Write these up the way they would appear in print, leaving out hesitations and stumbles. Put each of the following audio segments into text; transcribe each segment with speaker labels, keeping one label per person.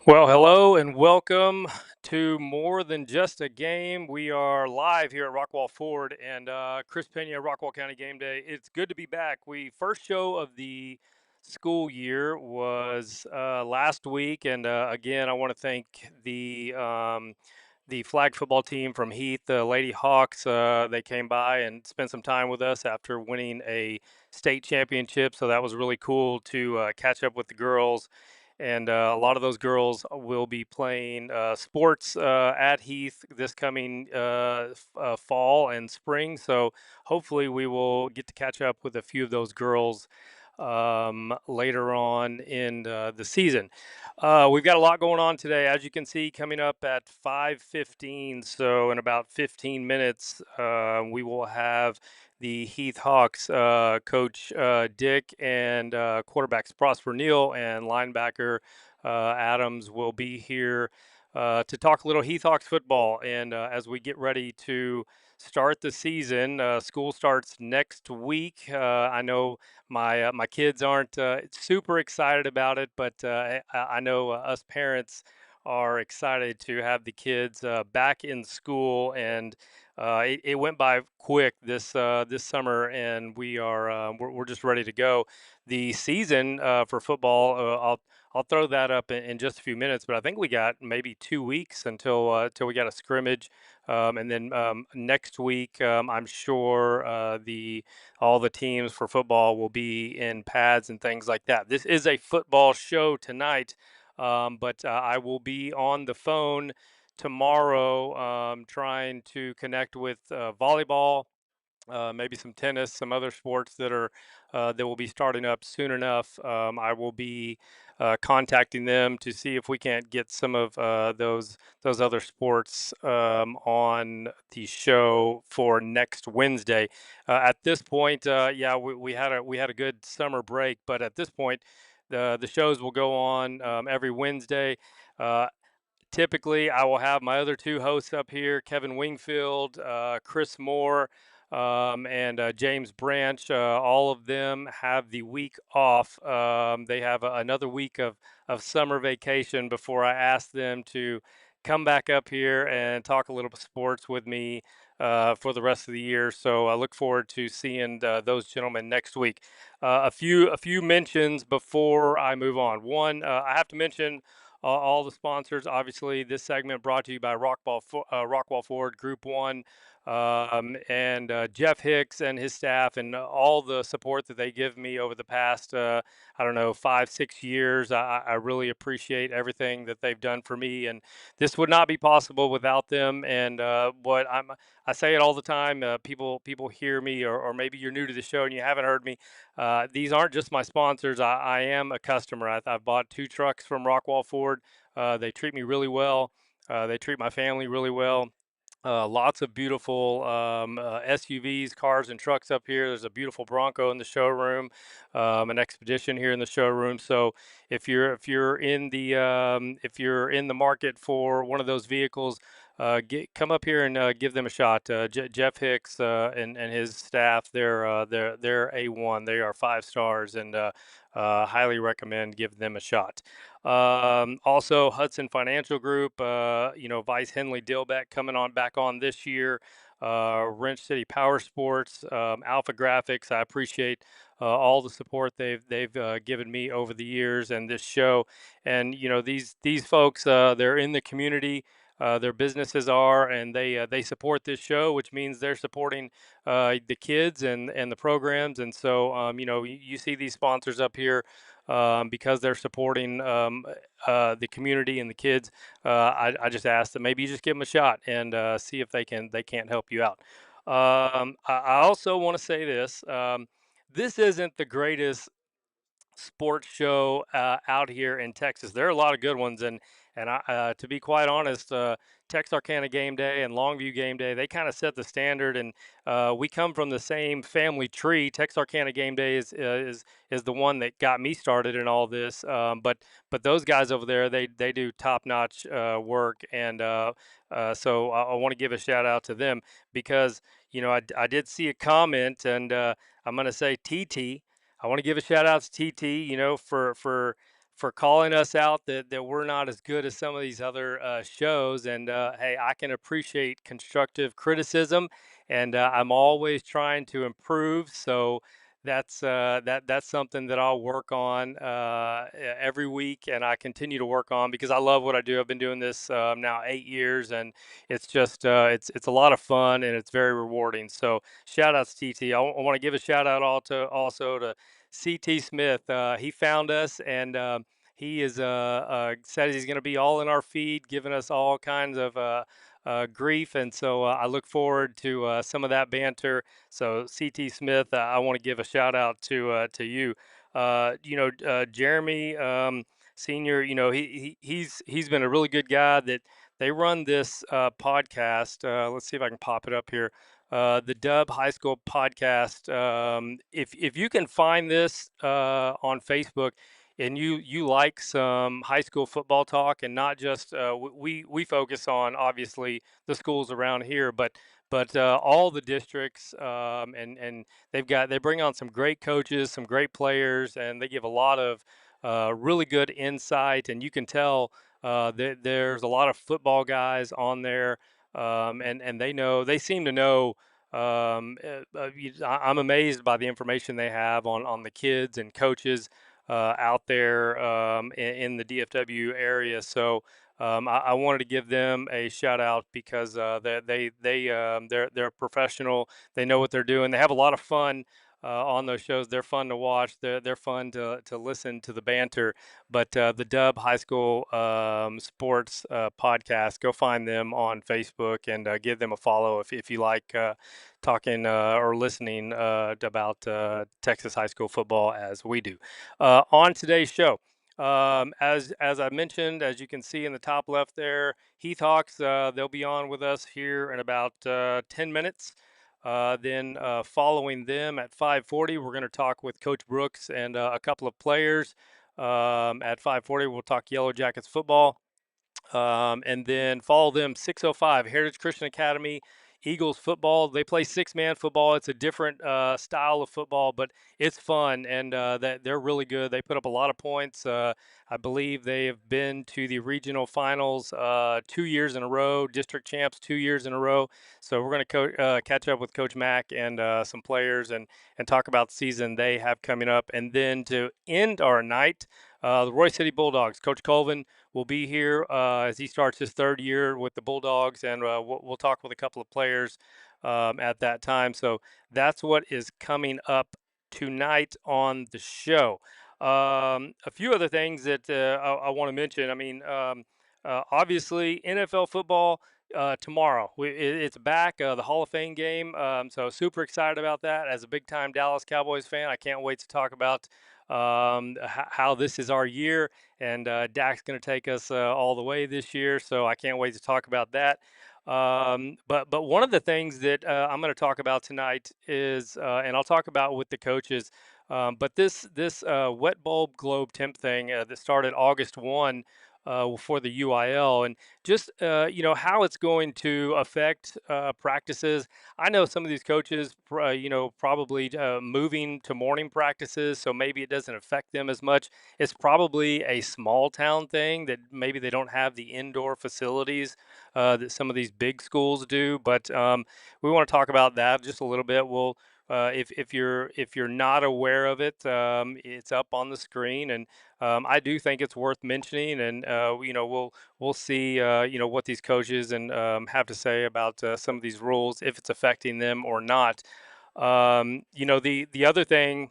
Speaker 1: Well, hello and welcome to More Than Just a Game. We are live here at Rockwall Ford and Chris Pena, Rockwall County Game Day. It's good to be back. First show of the school year was last week, and again, I want to thank the flag football team from Heath, the Lady Hawks. They came by and spent some time with us after winning a state championship, so that was really cool to catch up with the girls, and a lot of those girls will be playing sports at Heath this coming fall and spring. So hopefully we will get to catch up with a few of those girls later on in the season. We've got a lot going on today, as you can see, coming up at 5:15. So in about 15 minutes, we will have the Heath Hawks, Coach Dick, and quarterbacks Prosper Neal and linebacker Adams will be here to talk a little Heath Hawks football. And as we get ready to start the season, school starts next week. I know my kids aren't super excited about it, but I know us parents are excited to have the kids back in school, and it went by quick this summer, and we're just ready to go. The season for football, I'll throw that up in just a few minutes, but I think we got maybe 2 weeks until we got a scrimmage, and then next week I'm sure the all the teams for football will be in pads and things like that. This is a football show tonight, but I will be on the phone tomorrow trying to connect with volleyball, maybe some tennis, some other sports that will be starting up soon enough. I will be contacting them to see if we can't get some of those other sports on the show for next Wednesday. At this point, yeah, we had a good summer break, but at this point, the shows will go on every Wednesday. Uh, Typically, I will have my other two hosts up here, Kevin Wingfield, Chris Moore, and James Branch. All of them have the week off. They have another week of summer vacation before I ask them to come back up here and talk a little sports with me for the rest of the year. So I look forward to seeing those gentlemen next week. A few mentions before I move on. One, I have to mention all the sponsors. Obviously, this segment brought to you by Rockwall Ford Group One, and Jeff Hicks and his staff, and all the support that they give me over the past, I don't know, 5, 6 years. I really appreciate everything that they've done for me, and this would not be possible without them. And I say it all the time. People hear me, or maybe you're new to the show and you haven't heard me. These aren't just my sponsors. I am a customer. I've bought 2 trucks from Rockwall Ford. They treat me really well. They treat my family really well. Lots of beautiful SUVs, cars, and trucks up here. There's a beautiful Bronco in the showroom, an Expedition here in the showroom. So if you're in the market for one of those vehicles, come up here and give them a shot. Jeff Hicks and his staff, they're A1. They are 5 stars, and highly recommend giving them a shot. Also, Hudson Financial Group, Vice Henley Dilbeck coming on back on this year. Wrench City Power Sports, Alpha Graphics. I appreciate all the support they've given me over the years and this show. And these folks, they're in the community. Their businesses are, and they support this show, which means they're supporting the kids and the programs. And so, you see these sponsors up here because they're supporting the community and the kids. I just ask that maybe you just give them a shot and see if they can't help you out. I also want to say this. This isn't the greatest sports show out here in Texas. There are a lot of good ones, and to be quite honest, Texarkana Game Day and Longview Game Day, they kind of set the standard, and we come from the same family tree. Texarkana Game Day is the one that got me started in all this, but those guys over there, they do top notch work, and so I want to give a shout out to them because I did see a comment, and I'm going to say TT. I want to give a shout out to TT, for calling us out that we're not as good as some of these other shows. And hey, I can appreciate constructive criticism, and I'm always trying to improve. So that's something that I'll work on every week, and I continue to work on because I love what I do. I've been doing this now 8 years, and it's just it's a lot of fun and it's very rewarding. So shout outs TT. I want to give a shout out also to CT Smith. He found us, and he is said he's going to be all in our feed, giving us all kinds of grief, and so I look forward to some of that banter. So CT Smith, I want to give a shout out to you. Jeremy Senior. He's been a really good guy. That they run this podcast. Let's see if I can pop it up here. The Dub High School podcast. If you can find this on Facebook, and you like some high school football talk, and not just we focus on obviously the schools around here, but all the districts, and they bring on some great coaches, some great players, and they give a lot of really good insight, and you can tell that there's a lot of football guys on there, and they seem to know. I'm amazed by the information they have on the kids and coaches out there in the DFW area. So I wanted to give them a shout out because they're professional. They know what they're doing. They have a lot of fun. On those shows, they're fun to watch. They're fun to listen to the banter. But the Dub High School Sports podcast, go find them on Facebook and give them a follow if you like talking or listening about Texas high school football as we do. On today's show, as I mentioned, as you can see in the top left there, Heath Hawks, they'll be on with us here in about 10 minutes. Then following them at 5:40, we're going to talk with Coach Brooks and a couple of players. At 5:40, we'll talk Yellow Jackets football. And then follow them 6:05 Heritage Christian Academy Eagles football. They play six-man football. It's a different style of football, but it's fun, and they're really good. They put up a lot of points. I believe they have been to the regional finals 2 years in a row, district champs 2 years in a row. So we're going to catch up with Coach Mack and some players and talk about the season they have coming up. And then to end our night, the Royse City Bulldogs, Coach Colvin will be here as he starts his third year with the Bulldogs, and we'll talk with a couple of players at that time. So that's what is coming up tonight on the show. A few other things that I want to mention. I mean, obviously, NFL football tomorrow. It's back, the Hall of Fame game. So super excited about that. As a big-time Dallas Cowboys fan, I can't wait to talk about how this is our year, and Dak's going to take us all the way this year. So I can't wait to talk about that. But one of the things that I'm going to talk about tonight is, and I'll talk about with the coaches. But this wet bulb globe temp thing that started August 1 for the UIL, and just how it's going to affect practices. I know some of these coaches, probably moving to morning practices, so maybe it doesn't affect them as much. It's probably a small town thing that maybe they don't have the indoor facilities that some of these big schools do. But we want to talk about that just a little bit. If you're not aware of it, it's up on the screen, and I do think it's worth mentioning. And we'll see what these coaches and have to say about some of these rules, if it's affecting them or not. The other thing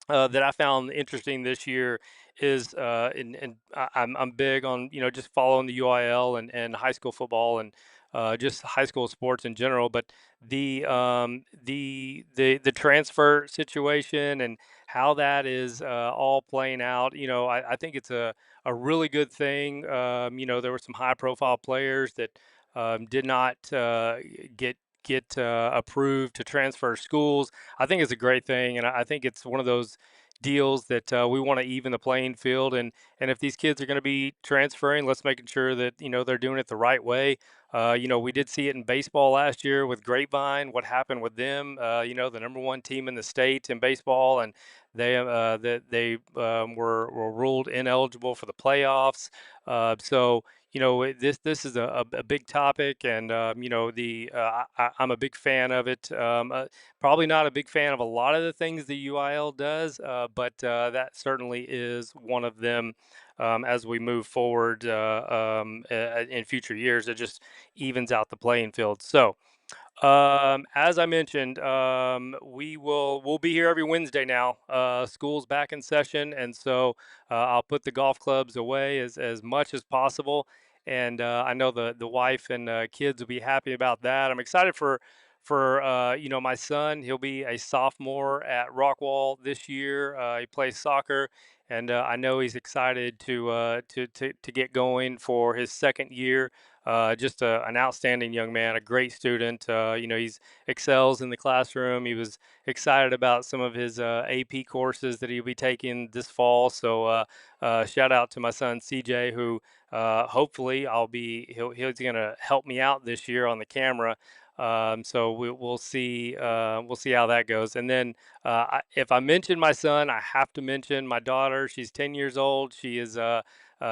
Speaker 1: that I found interesting this year is, I'm big on just following the UIL and high school football and just high school sports in general. But the transfer situation and how that is all playing out, I think it's a really good thing. There were some high profile players that did not get approved to transfer schools. I think it's a great thing, and I think it's one of those deals that we want to even the playing field, And if these kids are going to be transferring, let's making sure that they're doing it the right way. We did see it in baseball last year with Grapevine. What happened with them? The number one team in the state in baseball, and they were ruled ineligible for the playoffs. So this is a big topic, and I'm a big fan of it. Probably not a big fan of a lot of the things the UIL does, but that certainly is one of them. As we move forward in future years, it just evens out the playing field. So, as I mentioned, we'll be here every Wednesday now. School's back in session, and so I'll put the golf clubs away as much as possible. And I know the wife and kids will be happy about that. I'm excited for my son. He'll be a sophomore at Rockwall this year. He plays soccer, and I know he's excited to get going for his second year. Just an outstanding young man, a great student. He's excels in the classroom. He was excited about some of his AP courses that he'll be taking this fall. So shout out to my son CJ, who hopefully he's going to help me out this year on the camera. So we'll see how that goes. And then if I mention my son, I have to mention my daughter. She's 10 years old. She is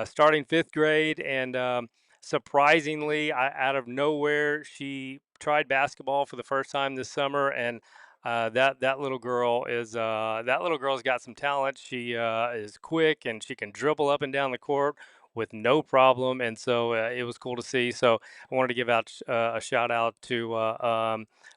Speaker 1: starting fifth grade, and surprisingly, out of nowhere, she tried basketball for the first time this summer, and that little girl that little girl's got some talent. She is quick, and she can dribble up and down the court with no problem, and so it was cool to see. So I wanted to give out a shout out to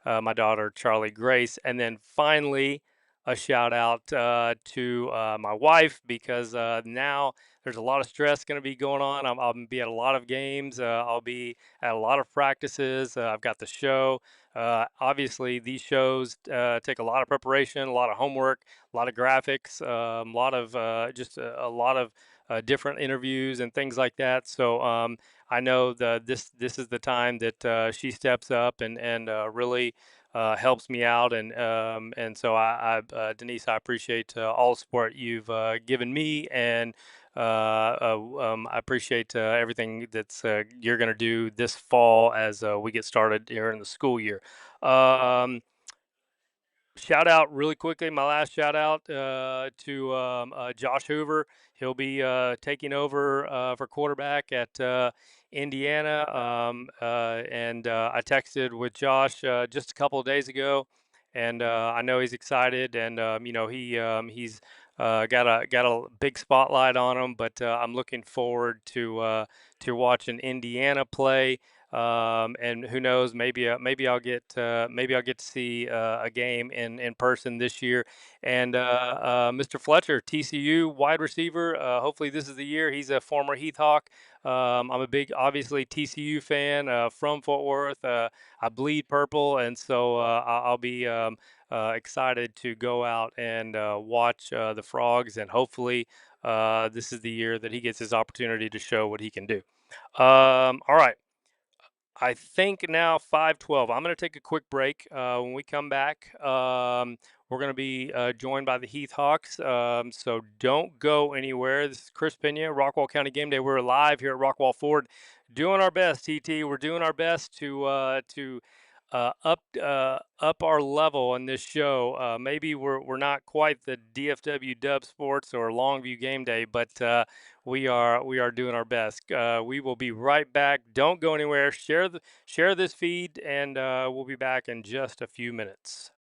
Speaker 1: my daughter Charlie Grace, and then finally a shout out to my wife, because now there's a lot of stress going to be going on. I'll be at a lot of games. I'll be at a lot of practices. I've got the show. Obviously, these shows take a lot of preparation, a lot of homework, a lot of graphics, a lot of just a lot of different interviews and things like that. So I know this is the time that she steps up and really helps me out, and so Denise, I appreciate all the support you've given me, and I appreciate everything that's you're going to do this fall as we get started here in the school year. Um, Shout out really quickly, my last shout out to Josh Hoover. He'll be taking over for quarterback at Indiana. And I texted with Josh just a couple of days ago, and I know he's excited, and he's got a big spotlight on him. But I'm looking forward to watching Indiana play. And who knows? Maybe I'll get to see a game in person this year. And Mr. Fletcher, TCU wide receiver. Hopefully this is the year. He's a former Heath Hawk. I'm a big, obviously TCU fan from Fort Worth. I bleed purple, and so I'll be excited to go out and watch the Frogs. And hopefully this is the year that he gets his opportunity to show what he can do. All right. I think now 5:12. I'm going to take a quick break. When we come back, we're going to be joined by the Heath Hawks. So don't go anywhere. This is Chris Pena, Rockwall County Game Day. We're live here at Rockwall Ford, doing our best. TT, we're doing our best to up our level on this show. Maybe we're not quite the DFW Dub Sports or Longview Game Day, but we are doing our best. We will be right back. Don't go anywhere. Share this feed, and we'll be back in just a few minutes.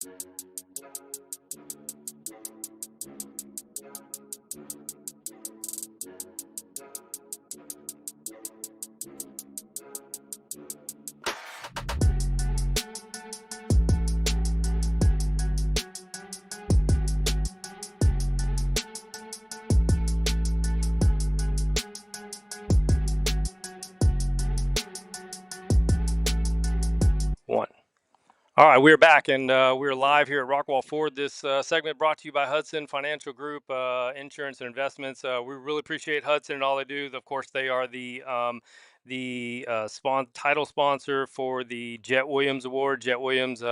Speaker 1: One. All right, we're back, and we're live here at Rockwall Ford. This segment brought to you by Hudson Financial Group, Insurance and Investments. We really appreciate Hudson and all they do. Of course, they are the title sponsor for the Jet Williams Award. Jet Williams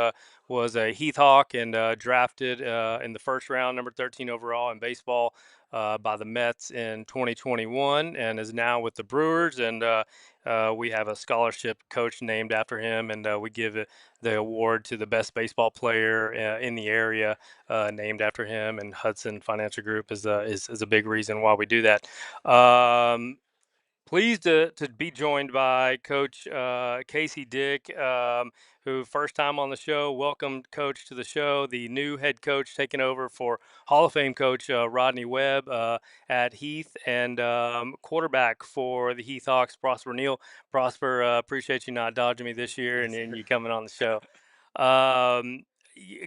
Speaker 1: was a Heath Hawk and drafted in the first round, number 13 overall in baseball by the Mets in 2021, and is now with the Brewers. And we have a scholarship coach named after him, and we give it the award to the best baseball player in the area, named after him. And Hudson Financial Group is a big reason why we do that. Pleased to be joined by Coach Casey Dick, who first time on the show. Welcome, Coach, to the show. The new head coach taking over for Hall of Fame coach Rodney Webb at Heath, and quarterback for the Heath Hawks, Prosper Neal. Prosper, appreciate you not dodging me this year, and you coming on the show.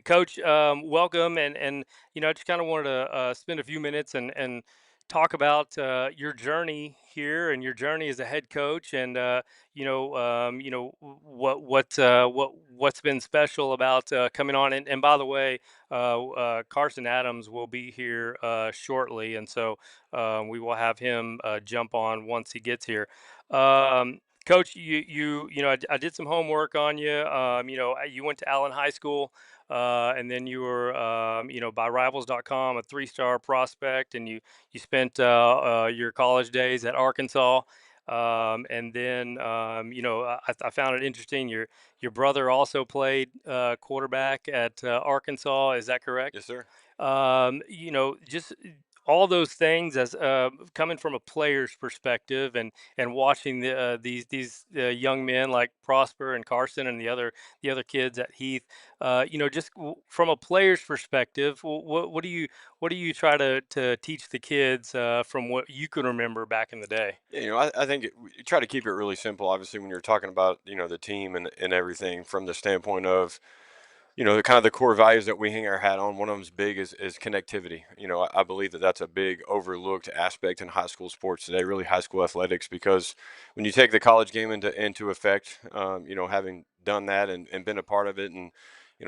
Speaker 1: Coach, welcome, and I just kind of wanted to spend a few minutes and talk about your journey here and your journey as a head coach, and what's been special about coming on. And by the way, Carson Adams will be here shortly, and so we will have him jump on once he gets here. Coach, I did some homework on you. You went to Allen High School. And then you were, by Rivals.com, a 3-star prospect, and you spent your college days at Arkansas. And then, I found it interesting. Your brother also played quarterback at Arkansas. Is that correct?
Speaker 2: Yes, sir.
Speaker 1: Just all those things as coming from a player's perspective, and watching these young men like Prosper and Carson and the other kids at Heath. Just from a player's perspective, what do you try to teach the kids from what you can remember back in the day?
Speaker 2: Yeah, I think you try to keep it really simple. Obviously, when you're talking about the team and everything from the standpoint of the kind of the core values that we hang our hat on. One of them's big is connectivity. I believe that that's a big overlooked aspect in high school sports today, really high school athletics, because when you take the college game into effect, having done that and been a part of it, and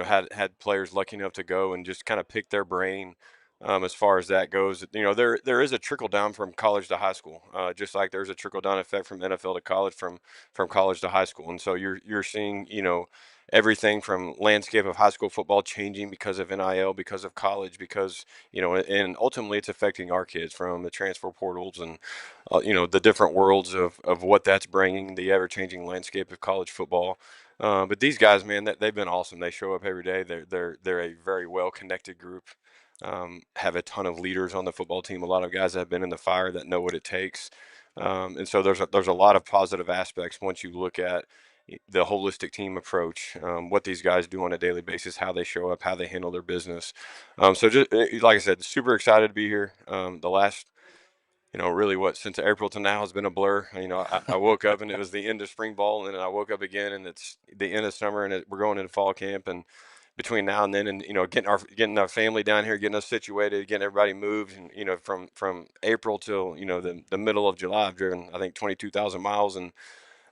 Speaker 2: had players lucky enough to go and just kind of pick their brain. As far as that goes, there is a trickle down from college to high school, just like there's a trickle down effect from NFL to college, from college to high school, and so you're seeing everything from landscape of high school football changing because of NIL, because of college, because and ultimately it's affecting our kids from the transfer portals and the different worlds of what that's bringing, the ever-changing landscape of college football. But these guys, man, they've been awesome. They show up every day. They're a very well-connected group. Have a ton of leaders on the football team. A lot of guys that have been in the fire that know what it takes. And so there's a lot of positive aspects once you look at the holistic team approach, what these guys do on a daily basis, how they show up, how they handle their business. So just like I said, super excited to be here. The last, really since April to now has been a blur. I woke up and it was the end of spring ball, and then I woke up again and it's the end of summer, and we're going into fall camp. And between now and then, and getting our family down here, getting us situated, getting everybody moved, and from April till the middle of July, I've driven I think 22,000 miles, and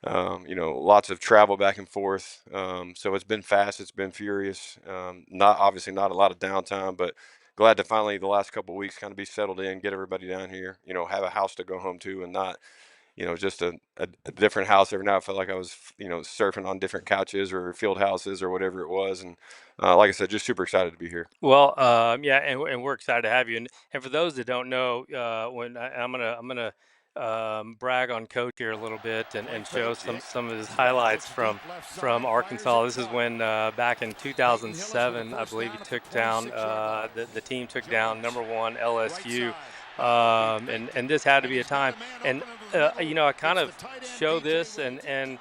Speaker 2: lots of travel back and forth. So it's been fast. It's been furious. Not a lot of downtime, but glad to finally the last couple of weeks kind of be settled in, get everybody down here, have a house to go home to, and not, just a different house every night. I felt like I was, surfing on different couches or field houses or whatever it was. And like I said, just super excited to be here.
Speaker 1: Well, yeah, and we're excited to have you. And for those that don't know, I'm gonna brag on Coach here a little bit, and show some of his highlights from Arkansas. This is when back in 2007, I believe he took down the team took down #1 LSU. And this had to be a time. And I kind of show this, and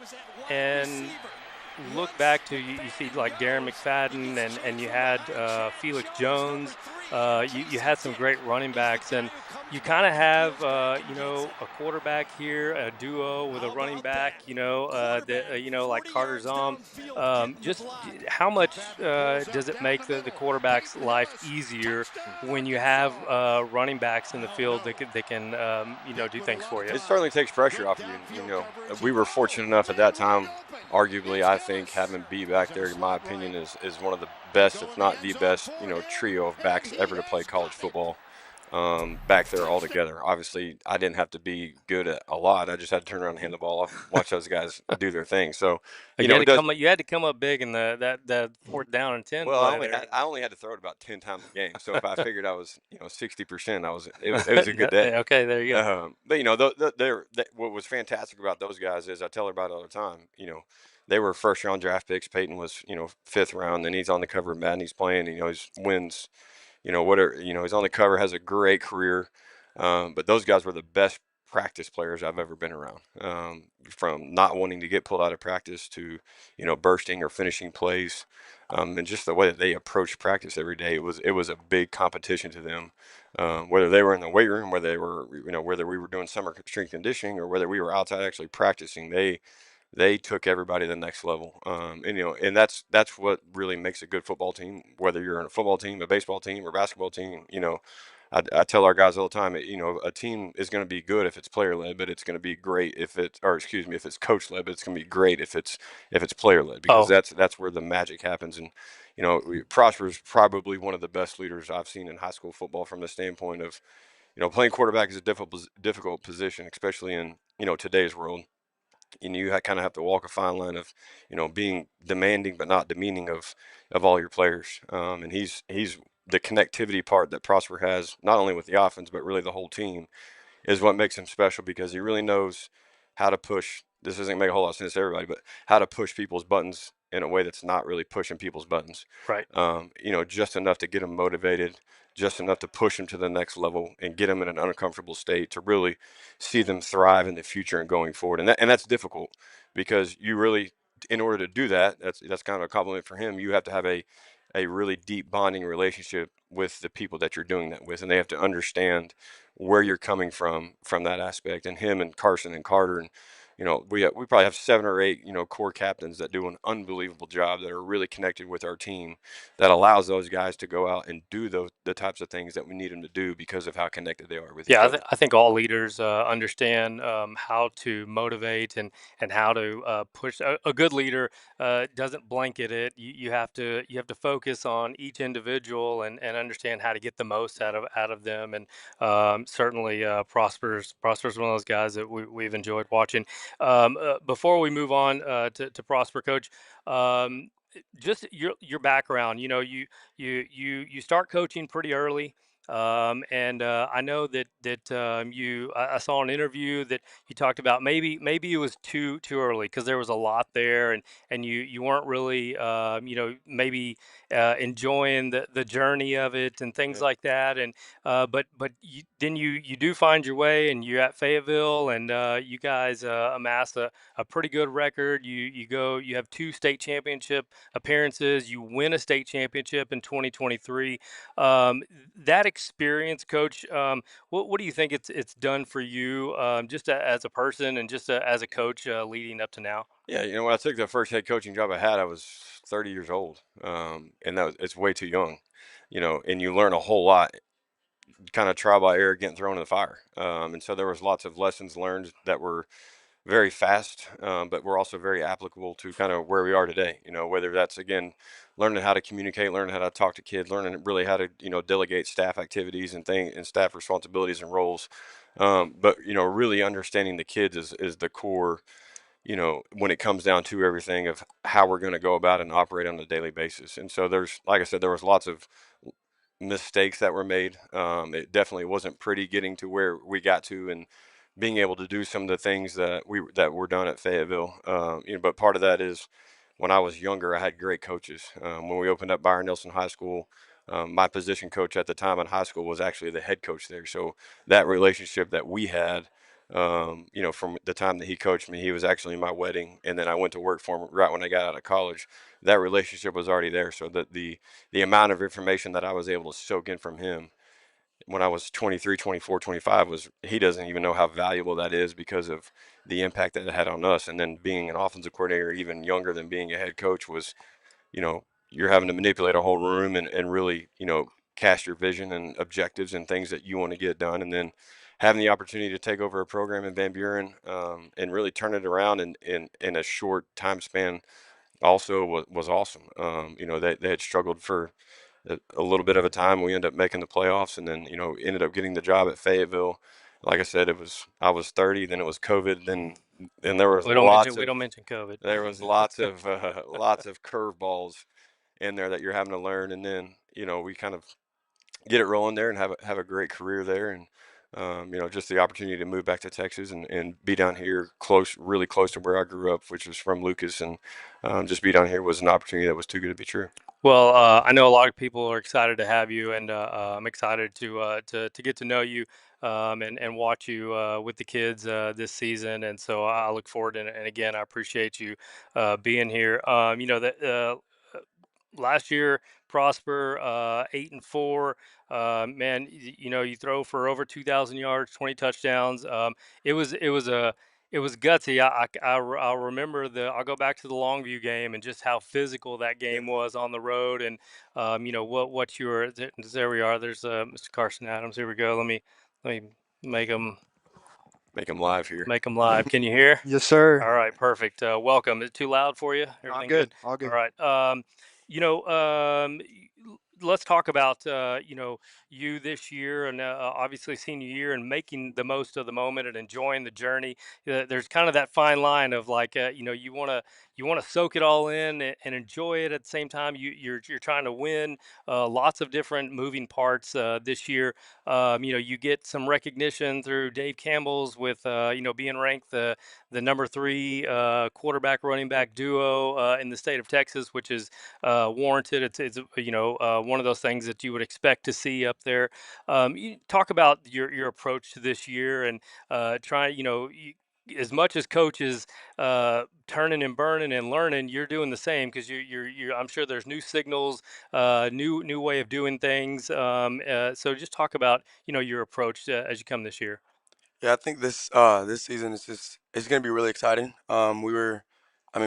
Speaker 1: look back to you see like Darren McFadden and you had Felix Jones. You had some great running backs, and you kind of have a quarterback here, a duo with a running back. Like Carter Zom. How much does it make the quarterback's life easier when you have running backs in the field that can do things for you?
Speaker 2: It certainly takes pressure off of you. We were fortunate enough at that time. Arguably, I think having B back there, in my opinion, is one of the best, if not the best, trio of backs ever to play college football. Back there all together. Obviously, I didn't have to be good at a lot. I just had to turn around and hand the ball off, watch those guys do their thing. So,
Speaker 1: You had
Speaker 2: it
Speaker 1: to
Speaker 2: does.
Speaker 1: come up. You had to come up big in the fourth down and 10
Speaker 2: Well, I
Speaker 1: play
Speaker 2: only
Speaker 1: there.
Speaker 2: had I only had to throw it about 10 times a game. So if I figured I was 60%, it was a good day.
Speaker 1: Okay, there you go.
Speaker 2: But what was fantastic about those guys is I tell everybody all the time. They were first round draft picks. Peyton was fifth round, and he's on the cover of Madden. He's playing. He's wins. Whatever. He's on the cover. Has a great career. But those guys were the best practice players I've ever been around. From not wanting to get pulled out of practice to bursting or finishing plays. And just the way that they approached practice every day, it was a big competition to them. Whether they were in the weight room, whether they were whether we were doing summer strength conditioning, or whether we were outside actually practicing, they took everybody to the next level. And that's what really makes a good football team. Whether you're in a football team, a baseball team, or basketball team, I tell our guys all the time, a team is going to be good if it's player led, but it's going to be great if it's coach led, but it's going to be great if it's player led, because
Speaker 1: Oh,
Speaker 2: that's where the magic happens. And Prosper is probably one of the best leaders I've seen in high school football from the standpoint of playing quarterback is a difficult position, especially in today's world. You kind of have to walk a fine line of being demanding but not demeaning of all your players. And he's the connectivity part that Prosper has, not only with the offense but really the whole team, is what makes him special, because he really knows how to push. This doesn't make a whole lot of sense to everybody, but how to push people's buttons in a way that's not really pushing people's buttons.
Speaker 1: right.
Speaker 2: Just enough to get them motivated, just enough to push them to the next level and get them in an uncomfortable state to really see them thrive in the future and going forward. And that's difficult, because you really, in order to do that, that's kind of a compliment for him. You have to have a really deep bonding relationship with the people that you're doing that with, and they have to understand where you're coming from that aspect. And him and Carson and Carter, and we probably have 7 or 8 core captains that do an unbelievable job, that are really connected with our team, that allows those guys to go out and do the types of things that we need them to do because of how connected they are with each
Speaker 1: Yeah,
Speaker 2: other.
Speaker 1: I think all leaders understand how to motivate and how to push. A good leader doesn't blanket it. You have to focus on each individual and understand how to get the most out of them. And certainly, Prosper's one of those guys that we've enjoyed watching. Before we move on to Prosper, Coach. Just your background. You start coaching pretty early. And I know I saw an interview that you talked about maybe it was too early because there was a lot there, and you weren't really maybe enjoying the journey of it and things
Speaker 2: Yeah.
Speaker 1: like that. And but then you do find your way, and you're at Fayetteville, and you guys amass a pretty good record. You have 2 state championship appearances. You win a state championship in 2023. That experience, Coach, what do you think it's done for you, just as a person and just as a coach leading up to now?
Speaker 2: Yeah, when I took the first head coaching job I had, I was 30 years old, and it's way too young, and you learn a whole lot, kind of trial by error, getting thrown in the fire. And so there was lots of lessons learned that were very fast, but were also very applicable to kind of where we are today. Whether that's, again, learning how to communicate, learning how to talk to kids, learning really how to delegate staff activities and staff responsibilities and roles. But really understanding the kids is the core. When it comes down to everything of how we're going to go about and operate on a daily basis. And so like I said, there was lots of mistakes that were made. It definitely wasn't pretty getting to where we got to, and being able to do some of the things that were done at Fayetteville. But part of that is, when I was younger, I had great coaches. When we opened up Byron Nelson High School, my position coach at the time in high school was actually the head coach there. So that relationship that we had From the time that he coached me, he was actually in my wedding, and then I went to work for him right when I got out of college. That relationship was already there, so that the amount of information that I was able to soak in from him when I was 23, 24, 25 was he doesn't even know how valuable that is because of the impact that it had on us. And then being an offensive coordinator, even younger than being a head coach, was you're having to manipulate a whole room and really, cast your vision and objectives and things that you want to get done. And then having the opportunity to take over a program in Van Buren and really turn it around in a short time span also was awesome. They had struggled for a little bit of a time. We ended up making the playoffs and then, ended up getting the job at Fayetteville. Like I said, I was 30, then it was COVID, then
Speaker 1: We don't mention COVID.
Speaker 2: there was lots of lots of curveballs in there that you're having to learn, and then we kind of get it rolling there and have a great career there, and just the opportunity to move back to Texas and be down here close, really close to where I grew up, which was from Lucas, and just be down here was an opportunity that was too good to be true.
Speaker 1: Well, I know a lot of people are excited to have you, and I'm excited to get to know you and watch you with the kids this season. And so I look forward, and again, I appreciate you being here. That last year, Prosper 8-4. Man, you throw for over 2,000 yards, 20 touchdowns. It was gutsy. I'll remember I'll go back to the Longview game and just how physical that
Speaker 3: Yeah.
Speaker 1: game was on the road, and what you were. There we are. There's Mr. Carson Adams. Here we go. Let me make him
Speaker 2: Make them live here.
Speaker 1: live. Can you hear?
Speaker 3: Yes, sir.
Speaker 1: All right, perfect. Welcome. Is it too loud for you?
Speaker 3: All
Speaker 1: Everything good?
Speaker 3: good. All
Speaker 1: All
Speaker 3: good.
Speaker 1: right. You know, let's talk about you this year, and obviously senior year, and making the most of the moment and enjoying the journey. There's kind of that fine line of like, you want to soak it all in and enjoy it at the same time. You're trying to win. Lots of different moving parts this year. You get some recognition through Dave Campbell's with being ranked the number three quarterback running back duo in the state of Texas, which is warranted. It's one of those things that you would expect to see up there. You talk about your approach to this year and trying, as much as coaches turning and burning and learning, you're doing the same because you're. I'm sure there's new signals, new way of doing things. So just talk about your approach as you come this year.
Speaker 3: Yeah, I think this season is just it's gonna be really exciting. I mean,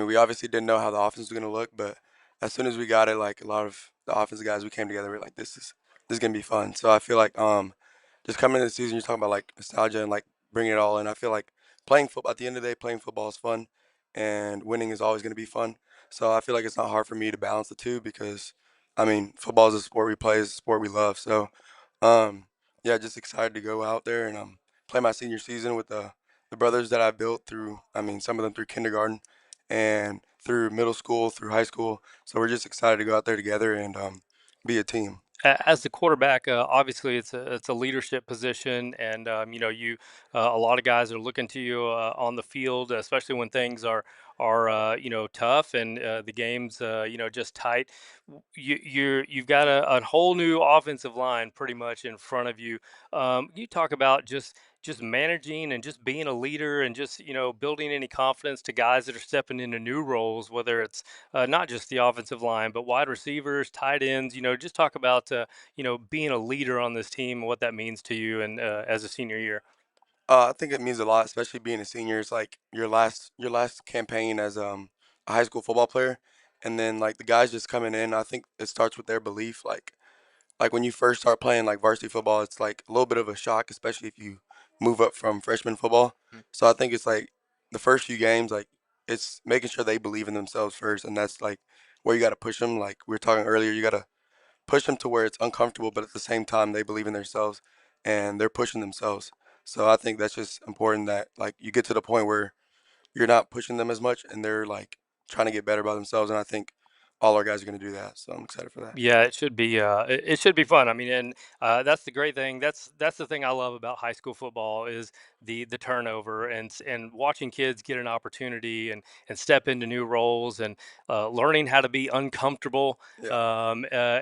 Speaker 3: we obviously didn't know how the offense was gonna look, but as soon as we got it, like a lot of the offensive guys, we came together. We're like, this is gonna be fun. So I feel like just coming into the season, you're talking about like nostalgia and like bringing it all in. I feel like playing football at the end of the day, playing football is fun, and winning is always gonna be fun. So I feel like it's not hard for me to balance the two because, I mean, football is a sport we play, it's a sport we love. So, um, yeah, just excited to go out there and play my senior season with the brothers that I built through. I mean, some of them through kindergarten and through middle school, through high school. So we're just excited to go out there together and be a team.
Speaker 1: As the quarterback, obviously it's a leadership position, and a lot of guys are looking to you on the field, especially when things are tough and the game's just tight. You've got a whole new offensive line pretty much in front of you. You talk about just managing and just being a leader and just building any confidence to guys that are stepping into new roles, whether it's not just the offensive line, but wide receivers, tight ends. Just talk about being a leader on this team and what that means to you and as a senior year.
Speaker 3: I think it means a lot, especially being a senior. It's like your last campaign as a high school football player, and then like the guys just coming in. I think it starts with their belief. Like when you first start playing like varsity football, it's like a little bit of a shock, especially if you move up from freshman football. So I think it's like the first few games, like it's making sure they believe in themselves first, and that's like where you got to push them. Like we were talking earlier, you got to push them to where it's uncomfortable, but at the same time they believe in themselves and they're pushing themselves. So I think that's just important that like you get to the point where you're not pushing them as much and they're like trying to get better by themselves. And I think all our guys are going to do that. So I'm excited for that.
Speaker 1: Yeah, it should be. It should be fun. I mean, and that's the great thing. That's the thing I love about high school football is the turnover and watching kids get an opportunity and step into new roles and learning how to be uncomfortable.
Speaker 3: Yeah.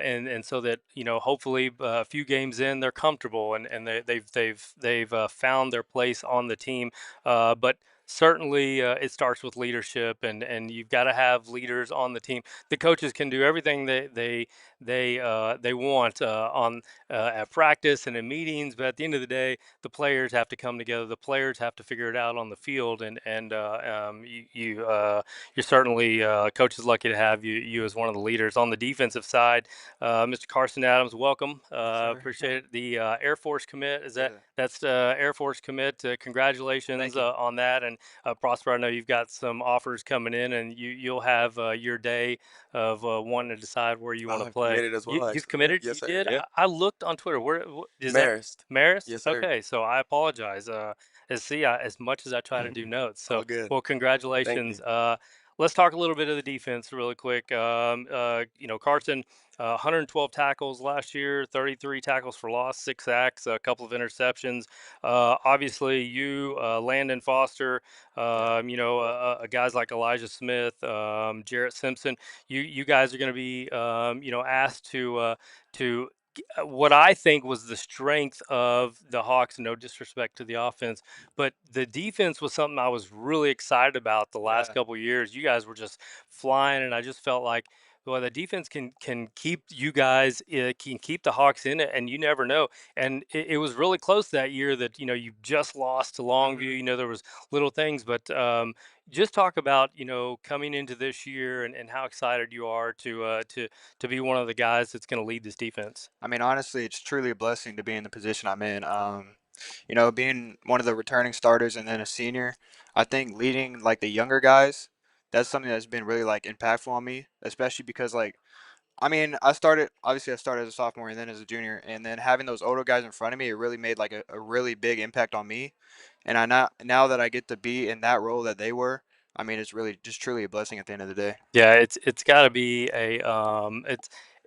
Speaker 1: And so that hopefully a few games in they're comfortable and they've found their place on the team. But certainly it starts with leadership and you've got to have leaders on the team. The coaches can do everything they want on at practice and in meetings, but at the end of the day, the players have to come together. The players have to figure it out on the field, you're certainly coach is lucky to have you as one of the leaders on the defensive side. Mr. Carson Adams, welcome.
Speaker 3: Yes, sir.
Speaker 1: Appreciate it. The Air Force commit is
Speaker 3: Yeah.
Speaker 1: that's Air Force commit. Congratulations
Speaker 4: Thank you.
Speaker 1: on that, and Prosper. I know you've got some offers coming in, and you'll have your day of wanting to decide where you want to
Speaker 3: I've
Speaker 1: play.
Speaker 3: committed as well,
Speaker 1: You've
Speaker 3: actually. Yep.
Speaker 1: committed?
Speaker 3: Yes,
Speaker 1: You
Speaker 3: sir.
Speaker 1: did?
Speaker 2: Yeah.
Speaker 1: I looked on Twitter. Where is that?
Speaker 3: Marist.
Speaker 1: Marist?
Speaker 3: Yes, sir.
Speaker 1: Okay, so I apologize. As much as I try to do notes.
Speaker 3: All
Speaker 1: So,
Speaker 3: good.
Speaker 1: well,
Speaker 3: Thank you.
Speaker 1: congratulations. Let's talk a little bit of the defense really quick. Carson, 112 tackles last year, 33 tackles for loss, 6 sacks, a couple of interceptions. Obviously, you, Landon Foster,
Speaker 3: Yeah.
Speaker 1: guys like Elijah Smith, Jarrett Simpson. You guys are going to be asked to what I think was the strength of the Hawks. No disrespect to the offense, but the defense was something I was really excited about the last
Speaker 3: Yeah.
Speaker 1: couple of years. You guys were just flying, and I just felt like, well, the defense can keep you guys, can keep the Hawks in it, and you never know. And it was really close that year that you just lost to
Speaker 3: Hmm.
Speaker 1: Longview. There was little things, but just talk about coming into this year and how excited you are to be one of the guys that's going to lead this defense.
Speaker 4: I mean, honestly, it's truly a blessing to be in the position I'm in. Being one of the returning starters and then a senior, I think leading like the younger guys, that's something that's been really like impactful on me, especially because like I mean, I started as a sophomore and then as a junior, and then having those older guys in front of me, it really made like a really big impact on me. And now that I get to be in that role that they were, I mean, it's really just truly a blessing at the end of the day.
Speaker 1: Yeah, it's got to be a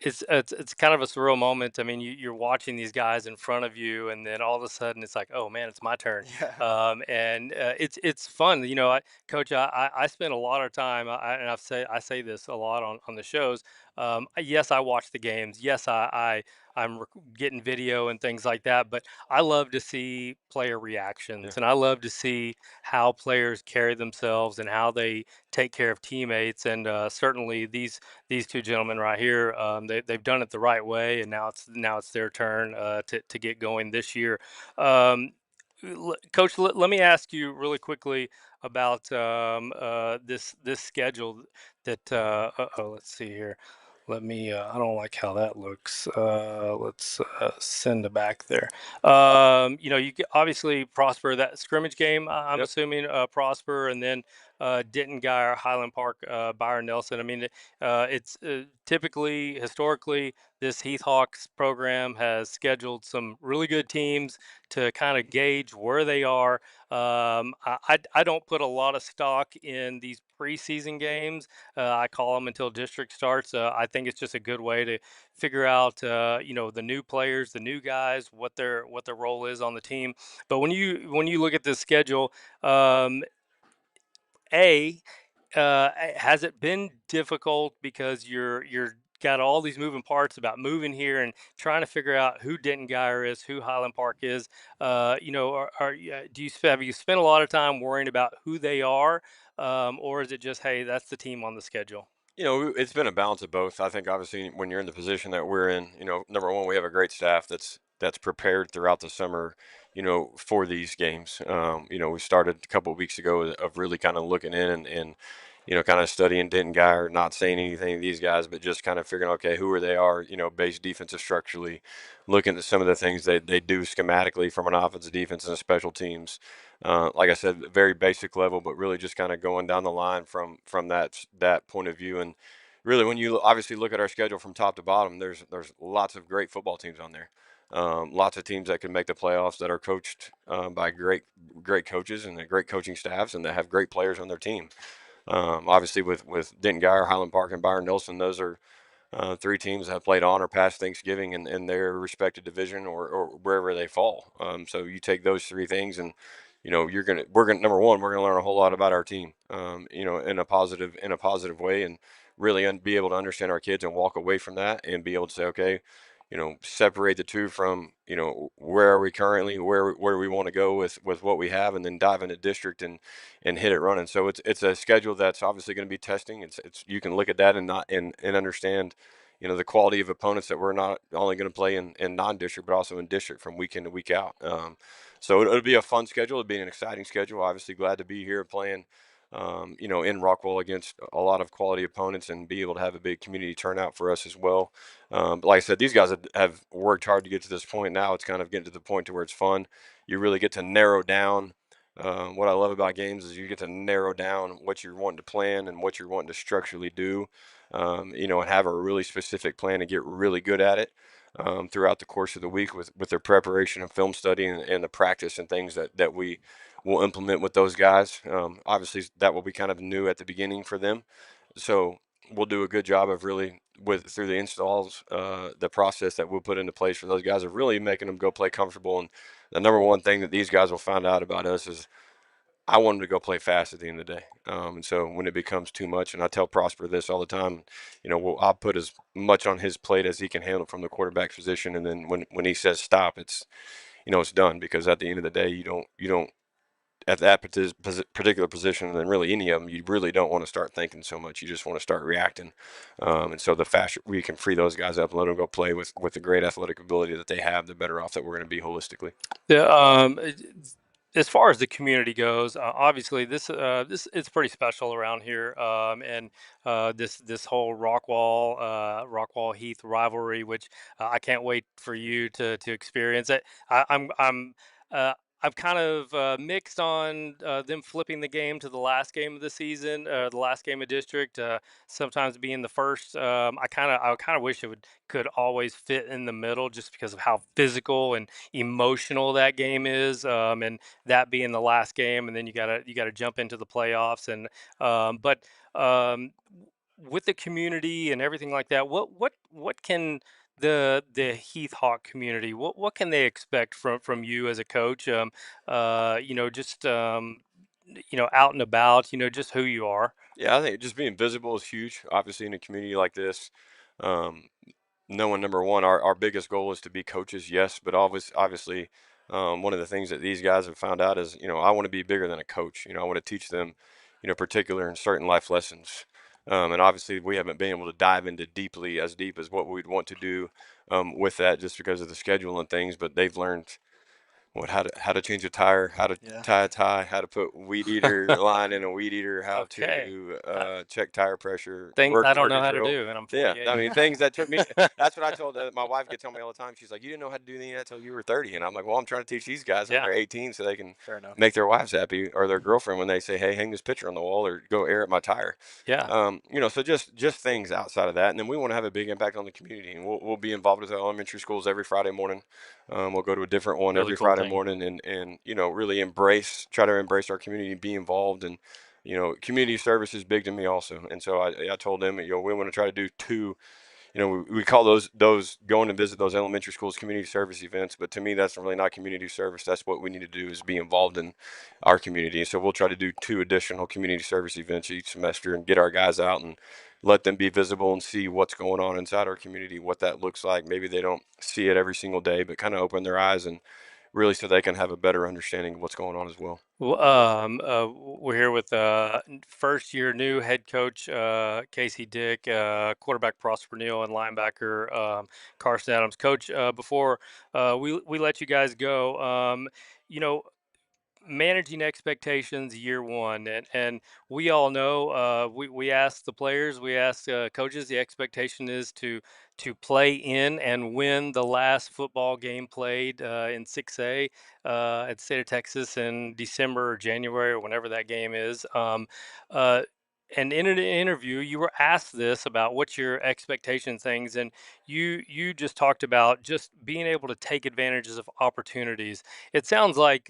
Speaker 1: it's kind of a surreal moment. I mean, you're watching these guys in front of you, and then all of a sudden it's like, oh man, it's my turn.
Speaker 3: Yeah.
Speaker 1: And it's fun. Coach, I spend a lot of time, and I say this a lot on the shows. Yes, I watch the games. Yes, I'm getting video and things like that, but I love to see player
Speaker 2: Yeah.
Speaker 1: reactions, and I love to see how players carry themselves and how they take care of teammates. And certainly these two gentlemen right here, they've done it the right way, and now it's their turn to get going this year. Um, Coach, let me ask you really quickly about this schedule that. Let's see here. Let me. I don't like how that looks. Let's send it back there. Obviously Prosper that scrimmage game. I'm
Speaker 2: Yep.
Speaker 1: assuming Prosper, and then Denton Guy, Highland Park, Byron Nelson. I mean, it's typically, historically, this Heath Hawks program has scheduled some really good teams to kind of gauge where they are. I don't put a lot of stock in these preseason games. I call them until district starts. I think it's just a good way to figure out, the new players, the new guys, what their role is on the team. But when you look at this schedule, um, a has it been difficult because you're got all these moving parts about moving here and trying to figure out who Denton Geyer is, who Highland Park is? Have you spent a lot of time worrying about who they are, or is it just, hey, that's the team on the schedule?
Speaker 2: It's been a balance of both. I think obviously when you're in the position that we're in, number one, we have a great staff that's prepared throughout the summer, for these games. We started a couple of weeks ago of really kind of looking in and kind of studying Denton Guy, not saying anything to these guys, but just kind of figuring, okay, who are they are, based defensive structurally, looking at some of the things they do schematically from an offensive defense and special teams. Like I said, very basic level, but really just kind of going down the line from that point of view. And really, when you obviously look at our schedule from top to bottom, there's lots of great football teams on there. Lots of teams that can make the playoffs that are coached by great coaches and great coaching staffs and that have great players on their team. Obviously, with Denton Guyer, Highland Park, and Byron Nelson, those are three teams that have played on or past Thanksgiving in their respective division or wherever they fall. So you take those three things, and we're gonna number one, we're gonna learn a whole lot about our team, in a positive way, and really be able to understand our kids and walk away from that and be able to say, okay, separate the two from, where are we currently, where do we want to go with what we have, and then dive into district and hit it running. So it's a schedule that's obviously going to be testing. It's you can look at that and not and understand, the quality of opponents that we're not only going to play in non-district but also in district from week in to week out. So it'll be a fun schedule. It'll be an exciting schedule. Obviously, glad to be here playing. In Rockwall against a lot of quality opponents and be able to have a big community turnout for us as well. But like I said, these guys have worked hard to get to this point. Now it's kind of getting to the point to where it's fun. You really get to narrow down. What I love about games is you get to narrow down what you're wanting to plan and what you're wanting to structurally do, and have a really specific plan and get really good at it throughout the course of the week with their preparation and film study and the practice and things that we will implement with those guys. Obviously, that will be kind of new at the beginning for them. So we'll do a good job of really through the installs, the process that we'll put into place for those guys of really making them go play comfortable. And the number one thing that these guys will find out about us is I want them to go play fast at the end of the day. And so when it becomes too much, and I tell Prosper this all the time, I'll put as much on his plate as he can handle from the quarterback position. And then when he says stop, it's done, because at the end of the day, you don't at that particular position, and then really any of them, you really don't want to start thinking so much. You just want to start reacting. And so the faster we can free those guys up and let them go play with the great athletic ability that they have, the better off that we're going to be holistically.
Speaker 1: Yeah. As far as the community goes, obviously this it's pretty special around here, and this whole Rockwall Heath rivalry, which I can't wait for you to experience it. Uh, I'm kind of mixed on them flipping the game to the last game of the season, the last game of district. Sometimes being the first, I kind of wish it could always fit in the middle, just because of how physical and emotional that game is, and that being the last game, and then you gotta jump into the playoffs, and but um, with the community and everything like that, what can the Heath Hawk community, what can they expect from you as a coach? Just out and about, just who you are.
Speaker 2: Yeah, I think just being visible is huge. Obviously, in a community like this, um, knowing number one, our biggest goal is to be coaches, yes, but obviously, one of the things that these guys have found out is, I want to be bigger than a coach. I want to teach them, particular and certain life lessons. And obviously, we haven't been able to dive into as deep as what we'd want to do with that, just because of the schedule and things. But they've learned how to change a tire, how to
Speaker 4: Yeah.
Speaker 2: tie a tie, how to put weed eater line in a weed eater, how
Speaker 1: Okay.
Speaker 2: to
Speaker 1: uh,
Speaker 2: check tire pressure,
Speaker 1: Things I don't
Speaker 2: work
Speaker 1: know
Speaker 2: a
Speaker 1: how to
Speaker 2: drill.
Speaker 1: do, and I'm
Speaker 2: Yeah, I
Speaker 1: 48.
Speaker 2: mean things that took me. That's what I told my wife. Gets on me all the time. She's like, "You didn't know how to do any of that until you were 30," and I'm like, "Well, I'm trying to teach these guys when
Speaker 1: Yeah.
Speaker 2: they're 18 so they can
Speaker 4: Fair enough.
Speaker 2: make their wives happy or their girlfriend when they say, 'Hey, hang this picture on the wall or go air at my tire.'"
Speaker 1: Yeah.
Speaker 2: So just things outside of that, and then we want to have a big impact on the community, and we'll be involved with our elementary schools every Friday morning. We'll go to a different one
Speaker 1: Really
Speaker 2: every
Speaker 1: cool
Speaker 2: Friday
Speaker 1: thing.
Speaker 2: morning, and really try to embrace our community, be involved, and community service is big to me also. And so I told them, we want to try to do two. We call those going to visit those elementary schools community service events, but to me that's really not community service. That's what we need to do, is be involved in our community. So we'll try to do two additional community service events each semester and get our guys out and let them be visible and see what's going on inside our community, what that looks like. Maybe they don't see it every single day, but kind of open their eyes and really so they can have a better understanding of what's going on as well.
Speaker 1: Well, we're here with first year new head coach Casey Dick, quarterback Prosper Neal, and linebacker Carson Adams. Coach, before we let you guys go, you know, managing expectations year one, and we all know, we ask the players, we ask coaches, the expectation is to play in and win the last football game played in 6A at the state of Texas in December or January or whenever that game is. Uh, and in an interview, you were asked this about what's your expectation things, and you just talked about just being able to take advantages of opportunities. It sounds like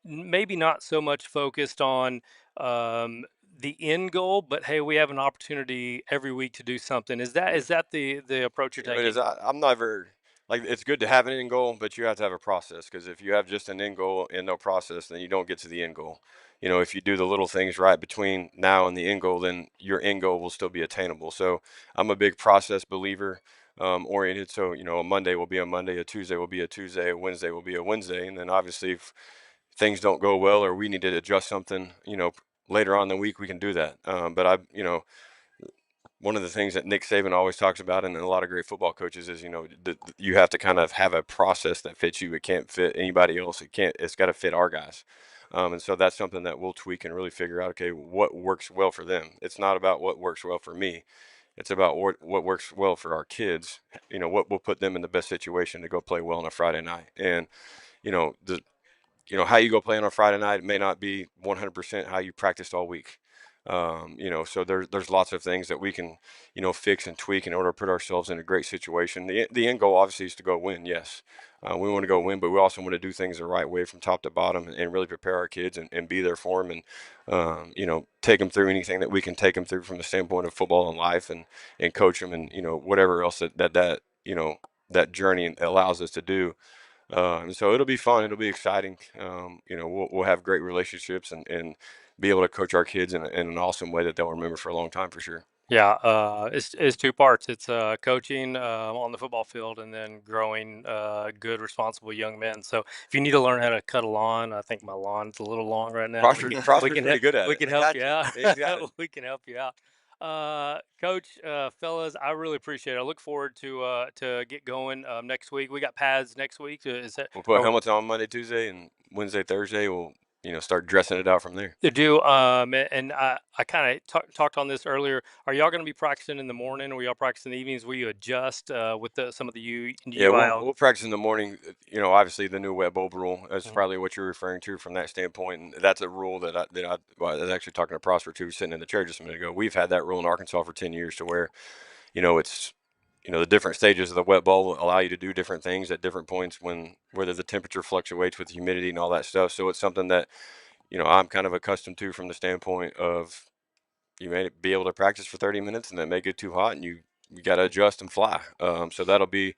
Speaker 1: maybe not so much focused on um, the end goal, but hey, we have an opportunity every week to do something. Is that
Speaker 2: Yeah.
Speaker 1: is that the approach you're
Speaker 2: You know, it is.
Speaker 1: taking?
Speaker 2: I'm never like it's good to have an end goal, but you have to have a process because if you have just an end goal and no process, then you don't get to the end goal. You know, if you do the little things right between now and the end goal, then your end goal will still be attainable. So I'm a big process believer, oriented. So you know, a Monday will be a Monday, a Tuesday will be a Tuesday, a Wednesday will be a Wednesday, and then obviously if things don't go well or we need to adjust something, you know, later on in the week, we can do that. But you know, one of the things that Nick Saban always talks about, and a lot of great football coaches, is you know you have to kind of have a process that fits you. It can't fit anybody else. It can't. It's got to fit our guys. And so that's something that we'll tweak and really figure out. Okay, what works well for them. It's not about what works well for me. It's about what works well for our kids. You know, what will put them in the best situation to go play well on a Friday night. And you know, how you go play on a Friday night may not be 100% how you practiced all week. You know, so there's lots of things that we can, you know, fix and tweak in order to put ourselves in a great situation. The end goal obviously is to go win. Yes, we want to go win, but we also want to do things the right way from top to bottom and really prepare our kids and be there for them and, you know, take them through anything that we can take them through from the standpoint of football and life and coach them and, you know, whatever else that you know, that journey allows us to do. And so it'll be fun. It'll be exciting. You know, we'll have great relationships and be able to coach our kids in an awesome way that they'll remember for a long time for sure.
Speaker 1: Yeah, it's two parts. It's coaching on the football field, and then growing good, responsible young men. So if you need to learn how to cut a lawn, I think my lawn's a little long right now.
Speaker 2: Prosper's pretty good at
Speaker 1: We
Speaker 2: it.
Speaker 1: can
Speaker 3: I
Speaker 1: help
Speaker 3: got
Speaker 1: you
Speaker 3: you.
Speaker 1: out.
Speaker 2: He's got it.
Speaker 1: We can help you out. Coach, fellas, I really appreciate it. I look forward to get going next week. We got pads next week. Is that
Speaker 2: We'll put
Speaker 1: are
Speaker 2: helmets on Monday, Tuesday, and Wednesday, Thursday. We'll you know start dressing it out from there.
Speaker 1: to do? And I kind of talked on this earlier. Are y'all going to be practicing in the morning, or y'all practicing in the evenings? Will you adjust with some of the
Speaker 2: Yeah,
Speaker 1: UIL?
Speaker 2: we'll practice in the morning. You know, obviously the new web bowl rule. That's
Speaker 1: Mhm.
Speaker 2: probably what you're referring to from that standpoint, and that's a rule well, I was actually talking to Prosper too, sitting in the chair just a minute ago. We've had that rule in Arkansas for 10 years, to where you know it's you know the different stages of the wet bowl allow you to do different things at different points when whether the temperature fluctuates with humidity and all that stuff. So it's something that you know I'm kind of accustomed to from the standpoint of you may be able to practice for 30 minutes and then it may get too hot and you got to adjust and fly. So that'll be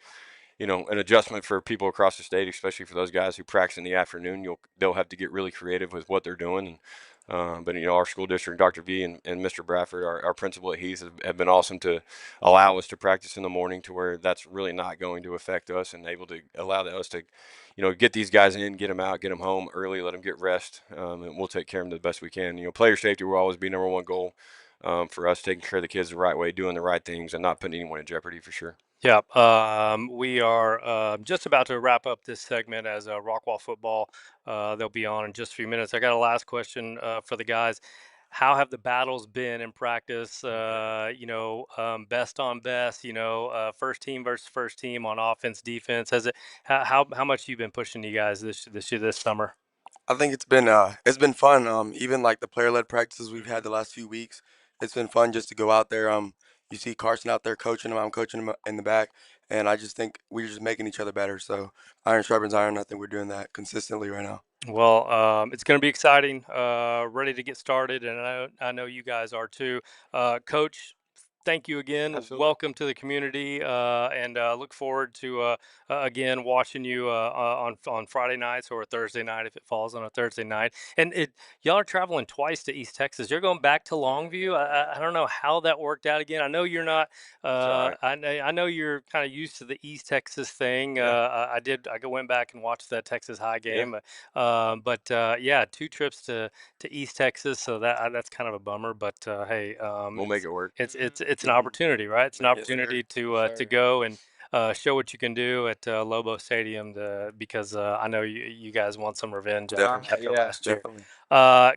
Speaker 2: you know, an adjustment for people across the state, especially for those guys who practice in the afternoon. They'll have to get really creative with what they're doing. And, but you know, our school district, Dr. V and Mr. Bradford, our principal at Heath, have been awesome to allow us to practice in the morning to where that's really not going to affect us and able to allow us to, you know, get these guys in, get them out, get them home early, let them get rest, and we'll take care of them the best we can. You know, player safety will always be number one goal for us, taking care of the kids the right way, doing the right things, and not putting anyone in jeopardy for sure.
Speaker 1: Yeah, we are just about to wrap up this segment as Rockwall football. They'll be on in just a few minutes. I got a last question for the guys. How have the battles been in practice? Best on best. First team versus first team on offense, defense. Has it? How much you been pushing you guys this summer?
Speaker 3: I think it's been fun. Even like the player led practices we've had the last few weeks, it's been fun just to go out there. You see Carson out there coaching him, I'm coaching him in the back, and I just think we're just making each other better. So iron sharpens iron. I think we're doing that consistently right now.
Speaker 1: Well, it's going to be exciting. Ready to get started, and I know you guys are too. Coach, thank you again.
Speaker 2: Absolutely.
Speaker 1: Welcome to the community, and look forward to again watching you on Friday nights or a Thursday night if it falls on a Thursday night. And y'all are traveling twice to East Texas. You're going back to Longview. I don't know how that worked out again. I know you're not.
Speaker 2: That's all right.
Speaker 1: I know you're kind of used to the East Texas thing.
Speaker 2: Yeah.
Speaker 1: I did. Went back and watched that Texas High
Speaker 2: Yeah.
Speaker 1: game. Yeah, two trips to East Texas, so that's kind of a bummer. But hey,
Speaker 2: We'll make it work.
Speaker 1: it's an opportunity, right? It's an
Speaker 2: Yes, sir.
Speaker 1: opportunity
Speaker 2: Yes,
Speaker 1: to
Speaker 2: sir.
Speaker 1: go and show what you can do at Lobo Stadium, because I know you guys want some revenge
Speaker 3: Definitely,
Speaker 1: after
Speaker 2: Yeah,
Speaker 1: last year.
Speaker 3: definitely.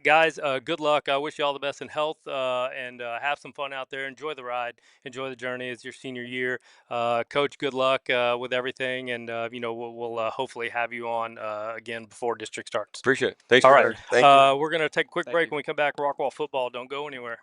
Speaker 1: Guys, good luck. I wish you all the best in health, and have some fun out there. Enjoy the ride, enjoy the journey. It's your senior year. Coach, good luck with everything, and we'll hopefully have you on again before district starts.
Speaker 2: appreciate it. Thanks,
Speaker 1: All
Speaker 3: Yes,
Speaker 2: Coach.
Speaker 1: right,
Speaker 3: sir. Thank you.
Speaker 1: we're gonna take a quick
Speaker 4: Thank
Speaker 1: break.
Speaker 4: you.
Speaker 1: When we come back, Rockwall football. Don't go anywhere.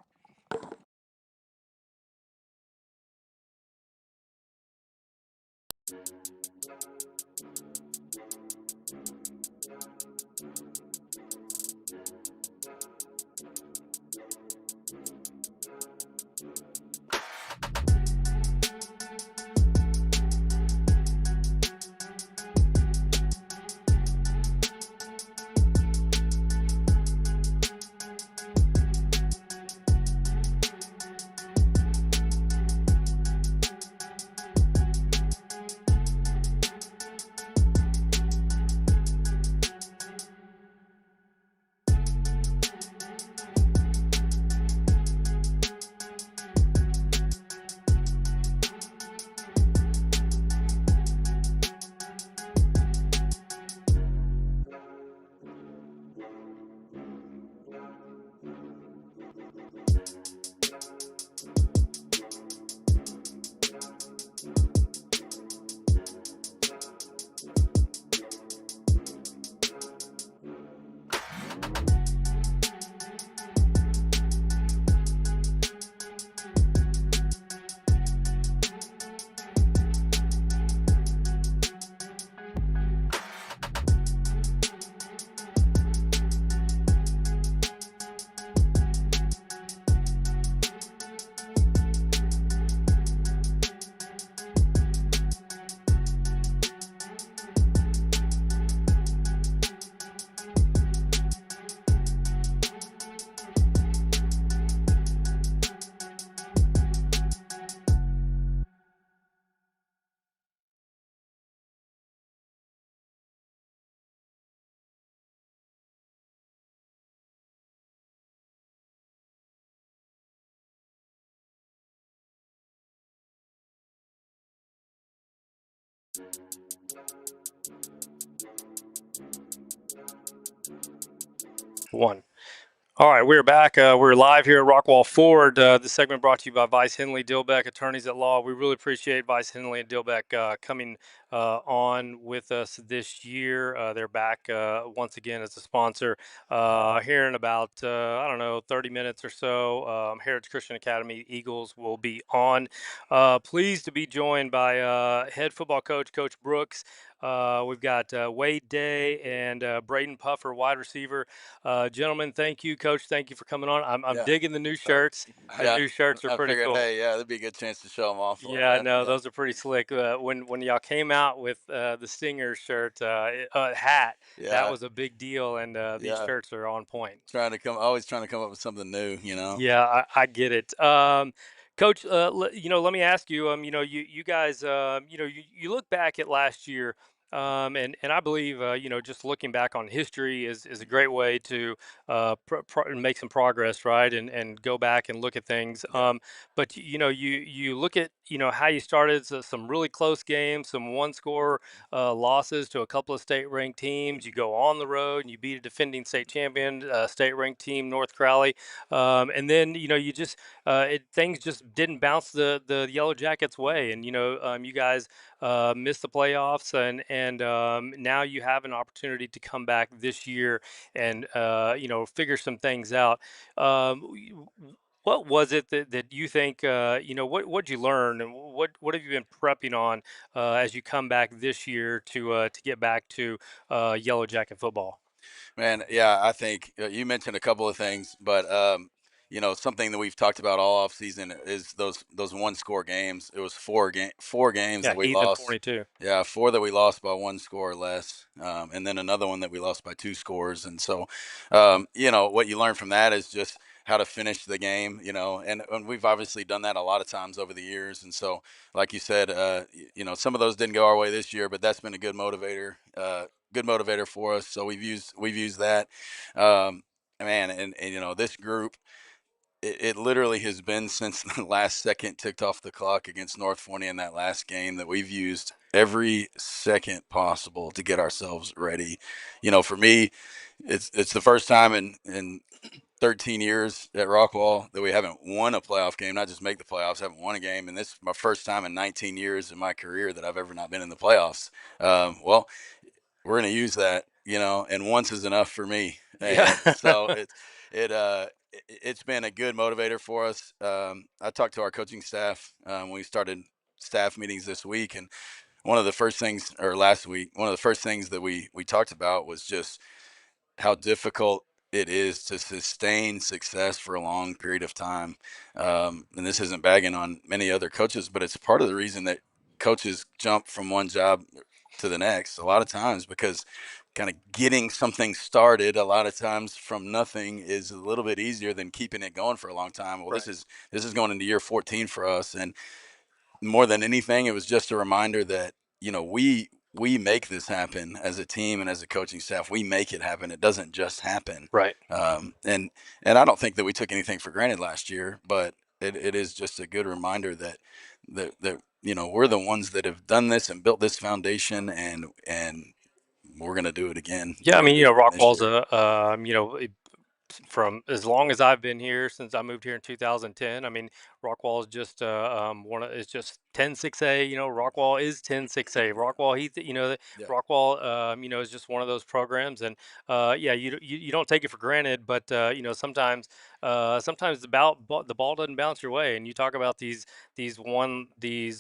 Speaker 1: One. All right, we're back. We're live here at Rockwall Ford. This segment brought to you by Vice Henley Dilbeck, attorneys at law. We really appreciate Vice Henley and Dilbeck coming on with us this year. They're back once again as a sponsor here in about, I don't know, 30 minutes or so. Heritage Christian Academy Eagles will be on. Pleased to be joined by head football coach, Coach Brooks. We've got Wade Day and Braden Puffer, wide receiver. Gentlemen, thank you, Coach. Thank you for coming on. I'm
Speaker 5: Yeah.
Speaker 1: digging the new shirts. The
Speaker 5: Yeah.
Speaker 1: new shirts are
Speaker 5: I
Speaker 1: pretty
Speaker 5: figured,
Speaker 1: cool.
Speaker 5: hey, yeah, that'd be a good chance to show them off for you,
Speaker 1: Yeah,
Speaker 5: man.
Speaker 1: no,
Speaker 5: Yeah.
Speaker 1: those are pretty slick. When y'all came out with the Stinger shirt hat, that
Speaker 5: Yeah.
Speaker 1: was a big deal, and these
Speaker 5: Yeah.
Speaker 1: shirts are on point.
Speaker 5: Always trying to come up with something new, you know?
Speaker 1: Yeah, I get it. Coach, let me ask you. You guys, you look back at last year, and I believe, just looking back on history is a great way to make some progress, right? And go back and look at things.
Speaker 5: Yeah.
Speaker 1: But you look at how you started some really close games, some one score losses to a couple of state ranked teams. You go on the road and you beat a defending state champion, state ranked team, North Crowley. And then things just didn't bounce the Yellow Jackets way, and you guys missed the playoffs, and now you have an opportunity to come back this year and figure some things out. What was it that you think what'd you learn, and what have you been prepping on as you come back this year to get back to Yellow Jacket football?
Speaker 5: Man, yeah, I think you mentioned a couple of things, but something that we've talked about all off season is those one score games. It was four games
Speaker 1: Yeah,
Speaker 5: that we
Speaker 1: Heath and
Speaker 5: lost.
Speaker 1: 22.
Speaker 5: Yeah, four that we lost by one score or less, and then another one that we lost by two scores. And so, what you learn from that is just how to finish the game. And we've obviously done that a lot of times over the years. And so, like you said, some of those didn't go our way this year, but that's been a good motivator. Good motivator for us. So we've used that, man, and this group. It literally has been since the last second ticked off the clock against North Forney in that last game that we've used every second possible to get ourselves ready. For me, it's the first time in 13 years at Rockwall that we haven't won a playoff game, not just make the playoffs, haven't won a game. And this is my first time in 19 years in my career that I've ever not been in the playoffs. Well, we're going to use that, and once is enough for me.
Speaker 1: Yeah.
Speaker 5: And so it's been a good motivator for us. I talked to our coaching staff when we started staff meetings this week, and one of the first things, or last week, one of the first things that we talked about was just how difficult it is to sustain success for a long period of time. And this isn't bagging on many other coaches, but it's part of the reason that coaches jump from one job to the next a lot of times, because kind of getting something started a lot of times from nothing is a little bit easier than keeping it going for a long time. Well,
Speaker 1: Right.
Speaker 5: this is going into year 14 for us, and more than anything, it was just a reminder that we make this happen as a team and as a coaching staff. We make it happen. It doesn't just happen.
Speaker 1: Right.
Speaker 5: And I don't think that we took anything for granted last year, but it is just a good reminder that we're the ones that have done this and built this foundation, and we're gonna do it again.
Speaker 1: Yeah,
Speaker 5: We're
Speaker 1: I
Speaker 5: gonna
Speaker 1: mean,
Speaker 5: do it again this
Speaker 1: Rockwall's
Speaker 5: year.
Speaker 1: from as long as I've been here, since I moved here in 2010. I mean, Rockwall is just it's just 10-6A. Rockwall is 10-6A. Rockwall Heath,
Speaker 5: Yeah.
Speaker 1: Rockwall, is just one of those programs, and yeah, you don't take it for granted, but sometimes the ball doesn't bounce your way, and you talk about these one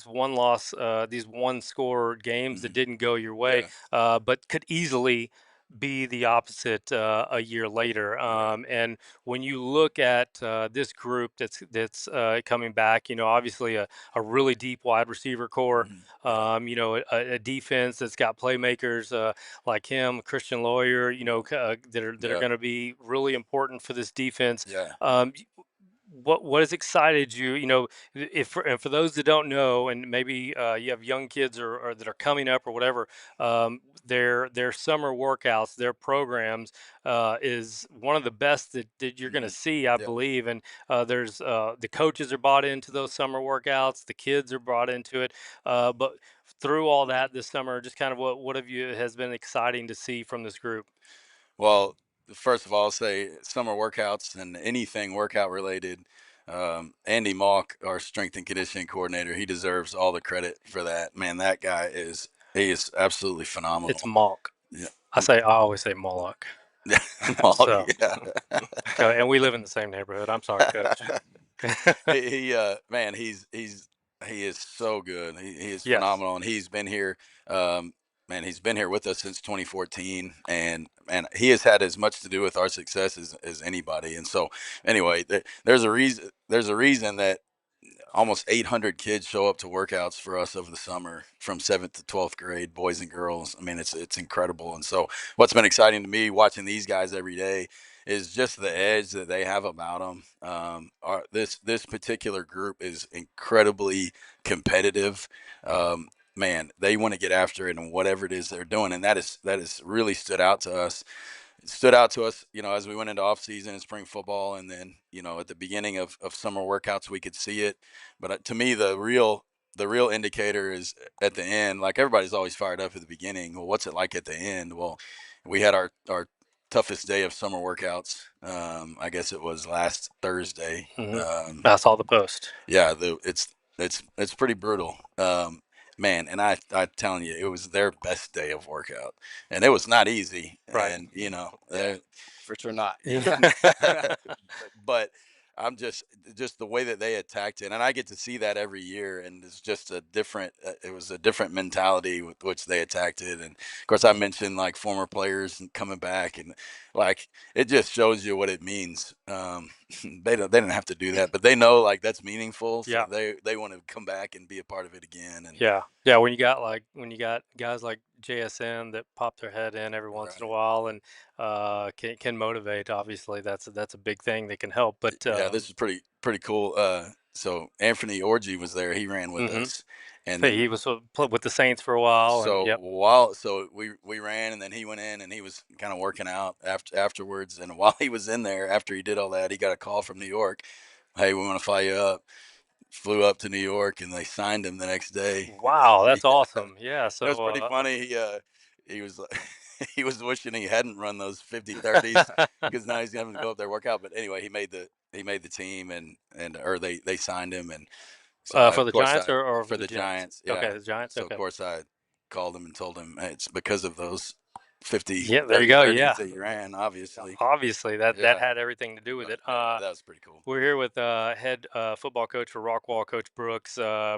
Speaker 1: loss, these one score games that
Speaker 5: Mhm.
Speaker 1: didn't go your way,
Speaker 5: Yeah.
Speaker 1: but could easily be the opposite a year later.
Speaker 5: Right.
Speaker 1: And when you look at this group that's coming back, obviously a really deep wide receiver core,
Speaker 5: Yeah.
Speaker 1: a defense that's got playmakers like him, Christian Lawyer, that are
Speaker 5: Yeah.
Speaker 1: going to be really important for this defense.
Speaker 5: Yeah.
Speaker 1: Um, what has excited you? And for those that don't know, and maybe you have young kids or that are coming up or whatever, their summer workouts, their programs is one of the best that you're going to
Speaker 5: Mhm.
Speaker 1: see, I
Speaker 5: Yeah.
Speaker 1: believe. And there's the coaches are bought into those summer workouts, the kids are brought into it, but through all that this summer, just kind of what have you has been exciting to see from this group?
Speaker 5: Well, first of all, I'll say summer workouts and anything workout related. Andy Malk, our strength and conditioning coordinator, he deserves all the credit for that. Man, that guy he is absolutely
Speaker 1: It's
Speaker 5: phenomenal.
Speaker 1: Malk.
Speaker 5: Yeah,
Speaker 1: I always say Moloch.
Speaker 5: Malk,
Speaker 1: So,
Speaker 5: yeah.
Speaker 1: and we live in the same neighborhood. I'm sorry, Coach.
Speaker 5: Man, he is so good. He is
Speaker 1: Yes.
Speaker 5: phenomenal, and he's been here. Um, man, he's been here with us since 2014, and man, he has had as much to do with our success as anybody. And so, anyway, there's a reason. There's a reason that almost 800 kids show up to workouts for us over the summer from 7th to 12th grade, boys and girls. I mean, it's incredible. And so what's been exciting to me watching these guys every day is just the edge that they have about them. This particular group is incredibly competitive. Man, they want to get after it and whatever it is they're doing, and that is really stood out to us. It stood out to us, as we went into off season and spring football, and then at the beginning of summer workouts, we could see it. But to me, the real indicator is at the end. Like everybody's always fired up at the beginning. Well, what's it like at the end? Well, we had our toughest day of summer workouts. I guess it was last Thursday.
Speaker 1: I saw the post.
Speaker 5: Yeah, it's pretty brutal. Man, and I'm telling you, it was their best day of workout, and it was not easy.
Speaker 1: Right.
Speaker 5: And
Speaker 3: Yeah, for sure not.
Speaker 5: but I'm just the way that they attacked it, and I get to see that every year, and it's just a different. It was a different mentality with which they attacked it, and of course I mentioned like former players and coming back, and like it just shows you what it means. They didn't have to do that, but they know like that's meaningful, so
Speaker 1: Yeah.
Speaker 5: they want to come back and be a part of it again. And
Speaker 1: Yeah. When you got guys like JSN that pop their head in every once in a
Speaker 5: right.
Speaker 1: while and can motivate. Obviously, that's a big thing that can help. But
Speaker 5: Yeah, this is pretty cool. So Anthony Orgy was there. He ran with
Speaker 1: hmm
Speaker 5: us, and
Speaker 1: hey,
Speaker 5: then
Speaker 1: he was with the Saints for a while, and yep.
Speaker 5: we ran, and then he went in and he was kind of working out afterwards. And while he was in there, after he did all that, he got a call from New York. Hey, we want to fly you up. Flew up to New York, and they signed him the next day.
Speaker 1: Wow, that's
Speaker 5: Yeah,
Speaker 1: awesome. Yeah.
Speaker 5: it was
Speaker 1: So
Speaker 5: pretty funny. He was he was wishing he hadn't run those 50-30s because now he's having to go up there work out. But anyway, he made the team, and or they signed him, and so
Speaker 1: for
Speaker 5: of
Speaker 1: the
Speaker 5: course
Speaker 1: Giants
Speaker 5: I
Speaker 1: or for
Speaker 5: for
Speaker 1: the
Speaker 5: the
Speaker 1: Jets?
Speaker 5: Giants,
Speaker 1: Okay,
Speaker 5: yeah.
Speaker 1: the Giants.
Speaker 5: So of
Speaker 1: Okay.
Speaker 5: course I called him and told him, hey, it's because of those 50
Speaker 1: Yeah, there you
Speaker 5: 30
Speaker 1: go.
Speaker 5: 30s
Speaker 1: Yeah.
Speaker 5: that you ran, obviously.
Speaker 1: Obviously, that
Speaker 5: Yeah,
Speaker 1: had everything to do with
Speaker 5: but
Speaker 1: it.
Speaker 5: yeah, that was pretty cool.
Speaker 1: We're here with head football coach for Rockwall, Coach Brooks,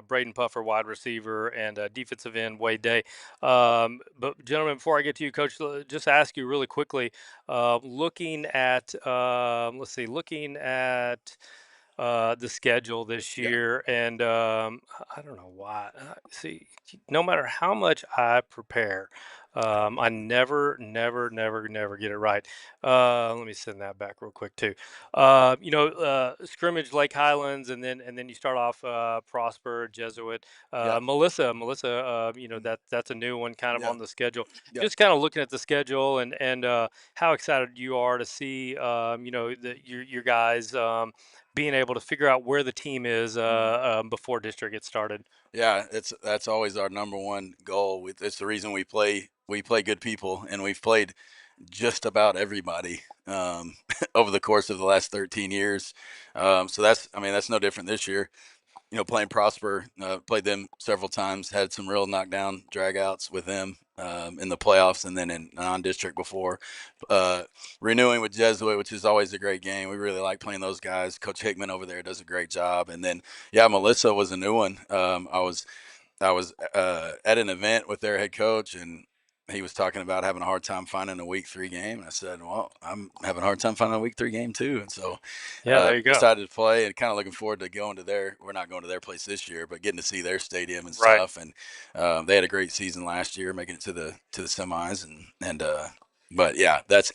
Speaker 1: Braden Puffer, wide receiver, and defensive end Wade Day. But gentlemen, before I get to you, Coach, just ask you really quickly. Looking at looking at the schedule this
Speaker 5: Yeah.
Speaker 1: year, and I don't know why. See, no matter how much I prepare, I never get it right. Let me send that back real quick too. Scrimmage Lake Highlands, and then you start off Prosper Jesuit.
Speaker 5: Yeah.
Speaker 1: Melissa.
Speaker 5: Mm,
Speaker 1: That's a new one kind of
Speaker 5: yeah.
Speaker 1: on the schedule.
Speaker 5: Yeah.
Speaker 1: Just kind of looking at the schedule and how excited you are to see your guys being able to figure out where the team is
Speaker 5: Mhm.
Speaker 1: before district gets started.
Speaker 5: Yeah, that's always our number one goal. It's the reason we play good people, and we've played just about everybody over the course of the last 13 years. So that's no different this year. Playing Prosper, played them several times, had some real knockdown dragouts with them in the playoffs and then in non-district before. Uh, Renewing with Jesuit, which is always a great game. We really like playing those guys. Coach Hickman over there does a great job. And then, yeah, Melissa was a new one. I was at an event with their head coach, and he was talking about having a hard time finding a week 3 game. And I said, well, I'm having a hard time finding a week 3 game too. And so
Speaker 1: Yeah, there you go.
Speaker 5: decided to play, and kind of looking forward to going to we're not going to their place this year, but getting to see their stadium and
Speaker 1: Right.
Speaker 5: stuff. And they had a great season last year, making it to the semis. But yeah, that's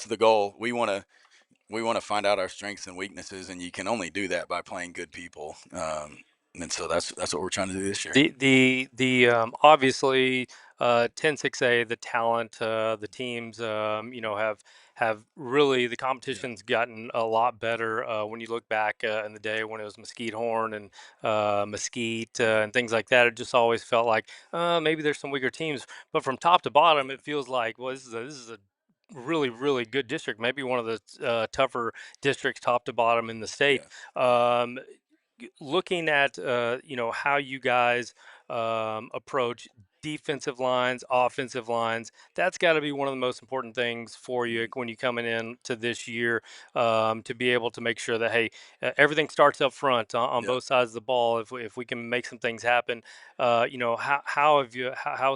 Speaker 5: the goal. We want to find out our strengths and weaknesses, and you can only do that by playing good people. And so that's what we're trying to do this year.
Speaker 1: The obviously 10-6A, the talent, the teams, have really the
Speaker 5: Yeah.
Speaker 1: competition's gotten a lot better when you look back in the day when it was Mesquite Horn and Mesquite and things like that. It just always felt like maybe there's some weaker teams, but from top to bottom, it feels like well, this is a really really good district, maybe one of the tougher districts top to bottom in the state.
Speaker 5: Yeah.
Speaker 1: Um, Looking at how you guys approach defensive lines, offensive lines, that's got to be one of the most important things for you
Speaker 5: Mhm.
Speaker 1: when you coming in to this year, to be able to make sure that hey, everything starts up front on
Speaker 5: Yeah.
Speaker 1: both sides of the ball. If we can make some things happen, how's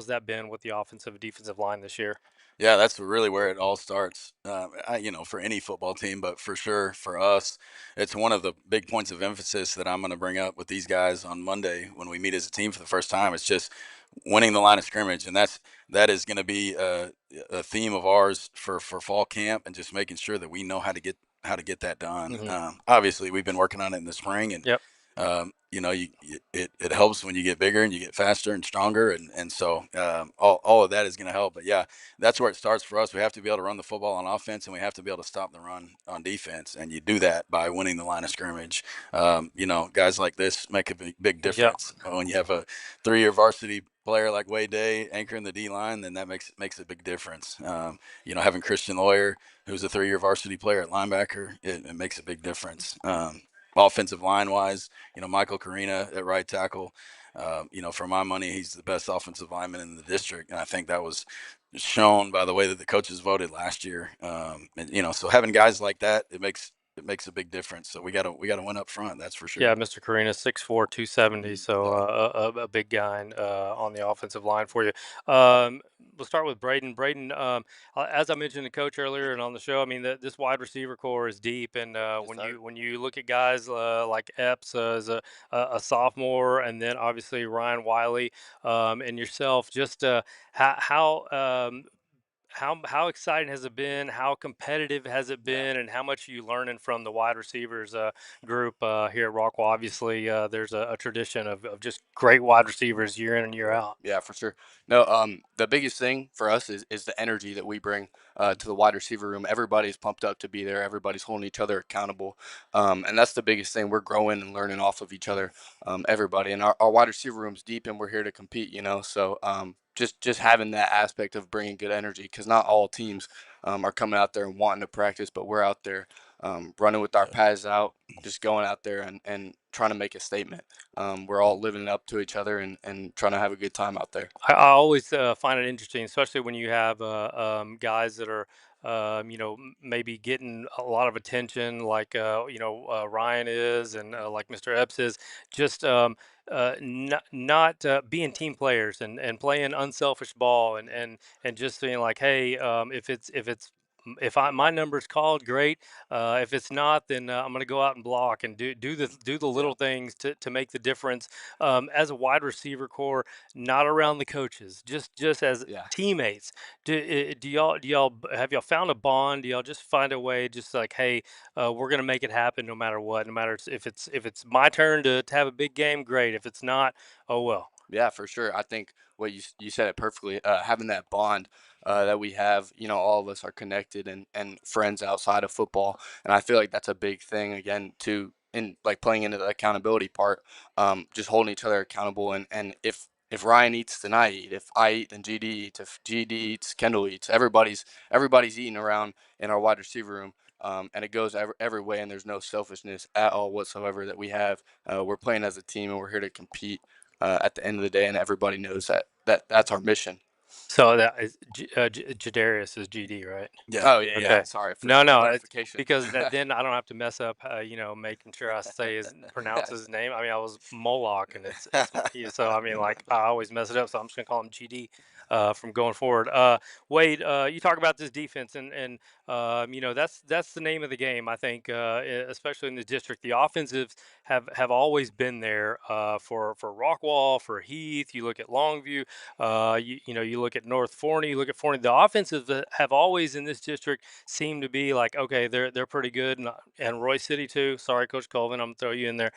Speaker 1: that been with the offensive and defensive line this year?
Speaker 5: Yeah, that's really where it all starts. For any football team, but for sure for us, it's one of the big points of emphasis that I'm going to bring up with these guys on Monday when we meet as a team for the first time. It's just winning the line of scrimmage, and that is going to be a theme of ours for fall camp, and just making sure that we know how to get that done.
Speaker 1: Hmm.
Speaker 5: Obviously, we've been working on it in the spring, and
Speaker 1: Yep.
Speaker 5: it helps when you get bigger and you get faster and stronger, and so all of that is going to help. But yeah, that's where it starts for us. We have to be able to run the football on offense, and we have to be able to stop the run on defense. And you do that by winning the line of scrimmage. Guys like this make a big
Speaker 1: Yep.
Speaker 5: difference. When you have a 3-year varsity player like Wade Day anchoring the D line, then that makes a big difference. Having Christian Lawyer, who's a 3-year varsity player at linebacker, it makes a big difference. Offensive line wise, Michael Carina at right tackle. For my money, he's the best offensive lineman in the district, and I think that was shown by the way that the coaches voted last year. So having guys like that, it makes a big difference. So we gotta win up front. That's for
Speaker 1: Yeah,
Speaker 5: sure.
Speaker 1: Mr. Carina, 6'4", 270, so
Speaker 5: Yeah.
Speaker 1: a big guy on the offensive line for you. We'll start with Braden. Braden, as I mentioned to Coach earlier and on the show, I mean this wide receiver core is deep, and
Speaker 6: Yes,
Speaker 1: when
Speaker 6: sir.
Speaker 1: you look at guys like Epps as a sophomore, and then obviously Ryan Wiley and yourself, just how exciting has it been? How competitive has it
Speaker 6: Yeah.
Speaker 1: been? And how much are you learning from the wide receivers group here at Rockwall? Obviously, there's a tradition of just great wide receivers year in and year out.
Speaker 6: Yeah, for sure. No, the biggest thing for us is the energy that we bring to the wide receiver room. Everybody's pumped up to be there. Everybody's holding each other accountable, and that's the biggest thing. We're growing and learning off of each other, everybody. And our wide receiver room's deep, and we're here to compete. So just having that aspect of bringing good energy, because not all teams are coming out there and wanting to practice, but we're out there running with our
Speaker 5: Yeah.
Speaker 6: pads out, just going out there and trying to make a statement. We're all living up to each other and trying to have a good time out there.
Speaker 1: I always find it interesting, especially when you have guys that are, maybe getting a lot of attention, like Ryan is, and like Mr. Epps is, just not being team players and playing unselfish ball and just saying like, hey, if my number's called, great. If it's not, then I'm going to go out and block and do the
Speaker 6: Yeah,
Speaker 1: little things to make the difference. As a wide receiver core, not around the coaches, just as
Speaker 6: yeah.
Speaker 1: teammates. Have y'all found a bond? Do y'all just find a way, just like, hey, we're gonna make it happen no matter what, no matter if it's my turn to have a big game, great. If it's not, oh well.
Speaker 6: Yeah, for sure. I think what you said it perfectly. Having that bond that we have, all of us are connected and friends outside of football, and I feel like that's a big thing again too in like playing into the accountability part. Just holding each other accountable, and if Ryan eats, then I eat. If I eat, then GD eats. If GD eats, Kendall eats. Everybody's eating around in our wide receiver room. And it goes every way, and there's no selfishness at all whatsoever that we have. We're playing as a team, and we're here to compete at the end of the day, and everybody knows that's our mission.
Speaker 1: So that is Jadarius is GD, right?
Speaker 5: Yeah.
Speaker 6: Oh yeah,
Speaker 5: Yeah.
Speaker 6: yeah.
Speaker 1: Okay.
Speaker 6: Sorry for
Speaker 1: No, no, it's
Speaker 6: clarification.
Speaker 1: because then I don't have to mess up, making sure I pronounce his name. I mean, I was Moloch, and it's so I mean, like I always mess it up, so I'm just gonna call him GD from going forward. Wade, you talk about this defense, and that's the name of the game. I think, especially in the district, the offensives have always been there for Rockwall, for Heath. You look at Longview, you You look at North Forney, you look at Forney. The offenses that have always in this district seem to be like, okay, they're pretty good, and Roy City too. Sorry, Coach Colvin, I'm gonna throw you in there.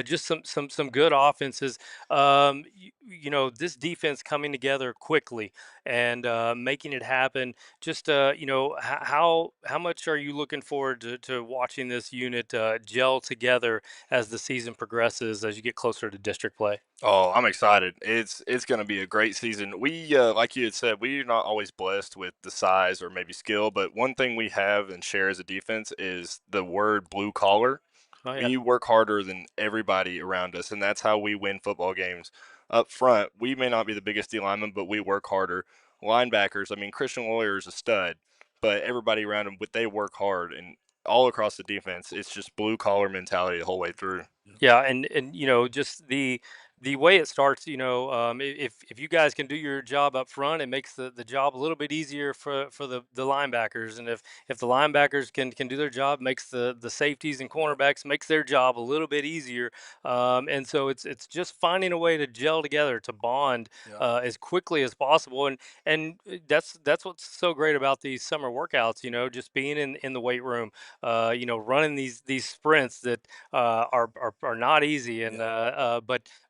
Speaker 1: Just some good offenses. This defense coming together quickly and making it happen. Just how much are you looking forward to watching this unit gel together as the season progresses, as you get closer to district play?
Speaker 7: Oh, I'm excited. It's going to be a great season. We, like you had said, we're not always blessed with the size or maybe skill, but one thing we have and share as a defense is the word blue collar.
Speaker 1: Oh yeah.
Speaker 7: We work harder than everybody around us, and that's how we win football games. Up front, we may not be the biggest D lineman, but we work harder. Linebackers, I mean, Christian Lawyer is a stud, but everybody around him, they work hard, and all across the defense, it's just blue collar mentality the whole way through.
Speaker 1: Yeah, and just the way it starts, if you guys can do your job up front, it makes the job a little bit easier for the linebackers, and if the linebackers can do their job, makes the safeties and cornerbacks makes their job a little bit easier. And so it's just finding a way to gel together, to bond
Speaker 5: Yeah.
Speaker 1: as quickly as possible, and that's what's so great about these summer workouts. Just being in the weight room, running these sprints that are not easy, and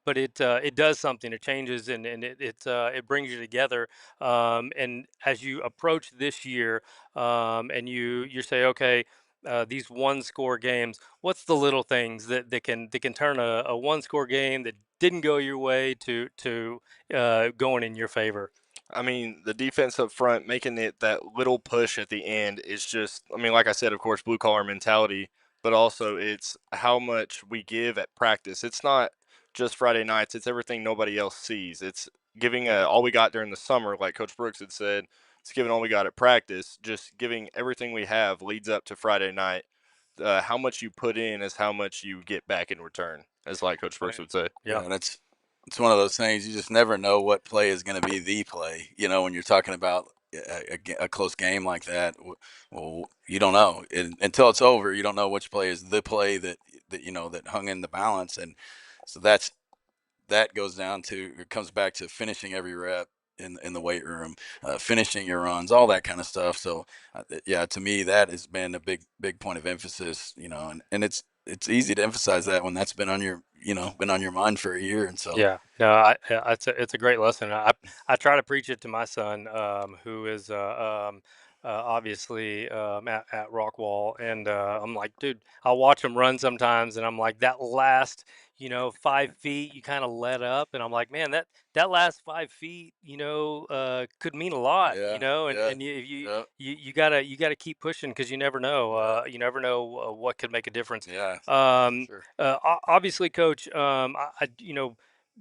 Speaker 1: but it does something. It changes, and it brings you together. And as you approach this year, and you say, okay. These one score games, what's the little things that can turn a one score game that didn't go your way to going in your favor?
Speaker 7: I mean, the defense up front making it that little push at the end is just, I mean, like I said, of course, blue collar mentality, but also it's how much we give at practice. It's not just Friday nights, it's everything nobody else sees. It's giving all we got during the summer, like Coach Brooks had said, it's giving all we got at practice, just giving everything we have leads up to Friday night. How much you put in is how much you get back in return, as like Coach Brooks would say.
Speaker 1: Yeah.
Speaker 5: And it's one of those things you just never know what play is going to be the play. When you're talking about a close game like that, well, you don't know until it's over. You don't know which play is the play that hung in the balance, and so that goes down to it comes back to finishing every rep in the weight room, finishing your runs, all that kind of stuff. So yeah, to me that has been a big point of emphasis. And it's easy to emphasize that when that's been on your mind for a year, and so
Speaker 1: Yeah, no, it's a great lesson. I try to preach it to my son, who is obviously at Rockwall, and I'm like, dude, I'll watch him run sometimes, and I'm like, that last 5 feet, you kind of let up, and I'm like, man, that last 5 feet, could mean a lot,
Speaker 5: yeah,
Speaker 1: and
Speaker 5: yeah,
Speaker 1: and you
Speaker 5: yeah,
Speaker 1: you you gotta you gotta keep pushing because you never know,
Speaker 5: yeah,
Speaker 1: what could make a difference.
Speaker 5: yeah, for
Speaker 1: Um,
Speaker 5: sure.
Speaker 1: Obviously, Coach,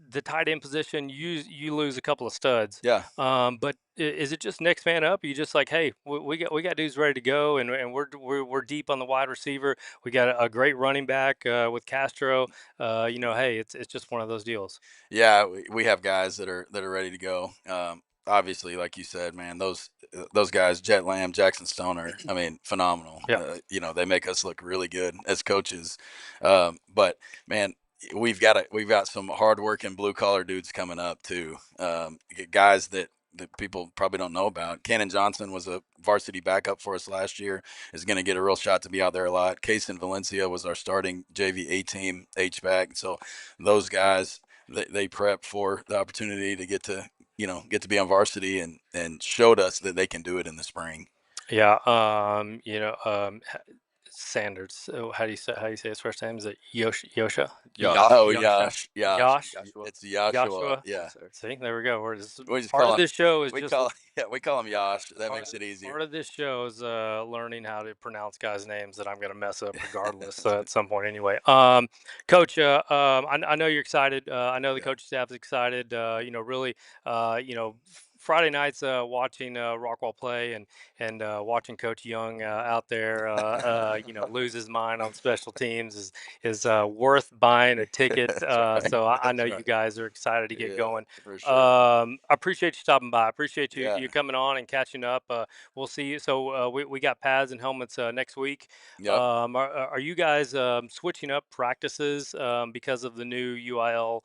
Speaker 1: the tight end position, you lose a couple of studs.
Speaker 5: Yeah.
Speaker 1: But is it just next man up? You just like, hey, we got dudes ready to go, and we're deep on the wide receiver. We got a great running back with Castro. Hey, it's just one of those deals.
Speaker 5: Yeah, we have guys that are ready to go. Obviously, like you said, man, those guys, Jet Lamb, Jackson Stoner, I mean, phenomenal.
Speaker 1: Yeah.
Speaker 5: They make us look really good as coaches. But man, we've got some hardworking blue collar dudes coming up too. Guys that people probably don't know about. Cannon Johnson was a varsity backup for us last year. Is going to get a real shot to be out there a lot. Kason Valencia was our starting JV A team H back. So those guys they prep for the opportunity to get to be on varsity and showed us that they can do it in the spring.
Speaker 1: Yeah. Sanders. So how do you say his first name? Is it Yosha?
Speaker 6: Josh.
Speaker 5: Oh,
Speaker 1: Yasha.
Speaker 5: Yash.
Speaker 1: Josh.
Speaker 6: Joshua.
Speaker 5: It's Joshua.
Speaker 1: Joshua.
Speaker 5: Yeah.
Speaker 6: Yes, sir.
Speaker 1: See, there we go.
Speaker 5: We just
Speaker 1: Part
Speaker 5: call
Speaker 1: of
Speaker 5: him.
Speaker 1: this show is
Speaker 5: We
Speaker 1: just
Speaker 5: call we call him Yash. That
Speaker 1: part,
Speaker 5: makes it easier.
Speaker 1: part of this show is learning how to pronounce guys' names that I'm going to mess up regardless at some point anyway. Coach, I know you're excited. I know the
Speaker 5: Yeah.
Speaker 1: coaching staff is excited. Really, Friday nights watching Rockwall play and watching Coach Young out there, lose his mind on special teams is worth buying a ticket.
Speaker 5: That's right.
Speaker 1: So I know
Speaker 5: That's
Speaker 1: you
Speaker 5: right.
Speaker 1: guys are excited to get
Speaker 5: Yeah,
Speaker 1: going.
Speaker 5: for sure.
Speaker 1: I appreciate you stopping by. I appreciate you
Speaker 5: Yeah.
Speaker 1: you coming on and catching up. We'll see you. So we got pads and helmets next week.
Speaker 5: Yep.
Speaker 1: Are you guys switching up practices because of the new UIL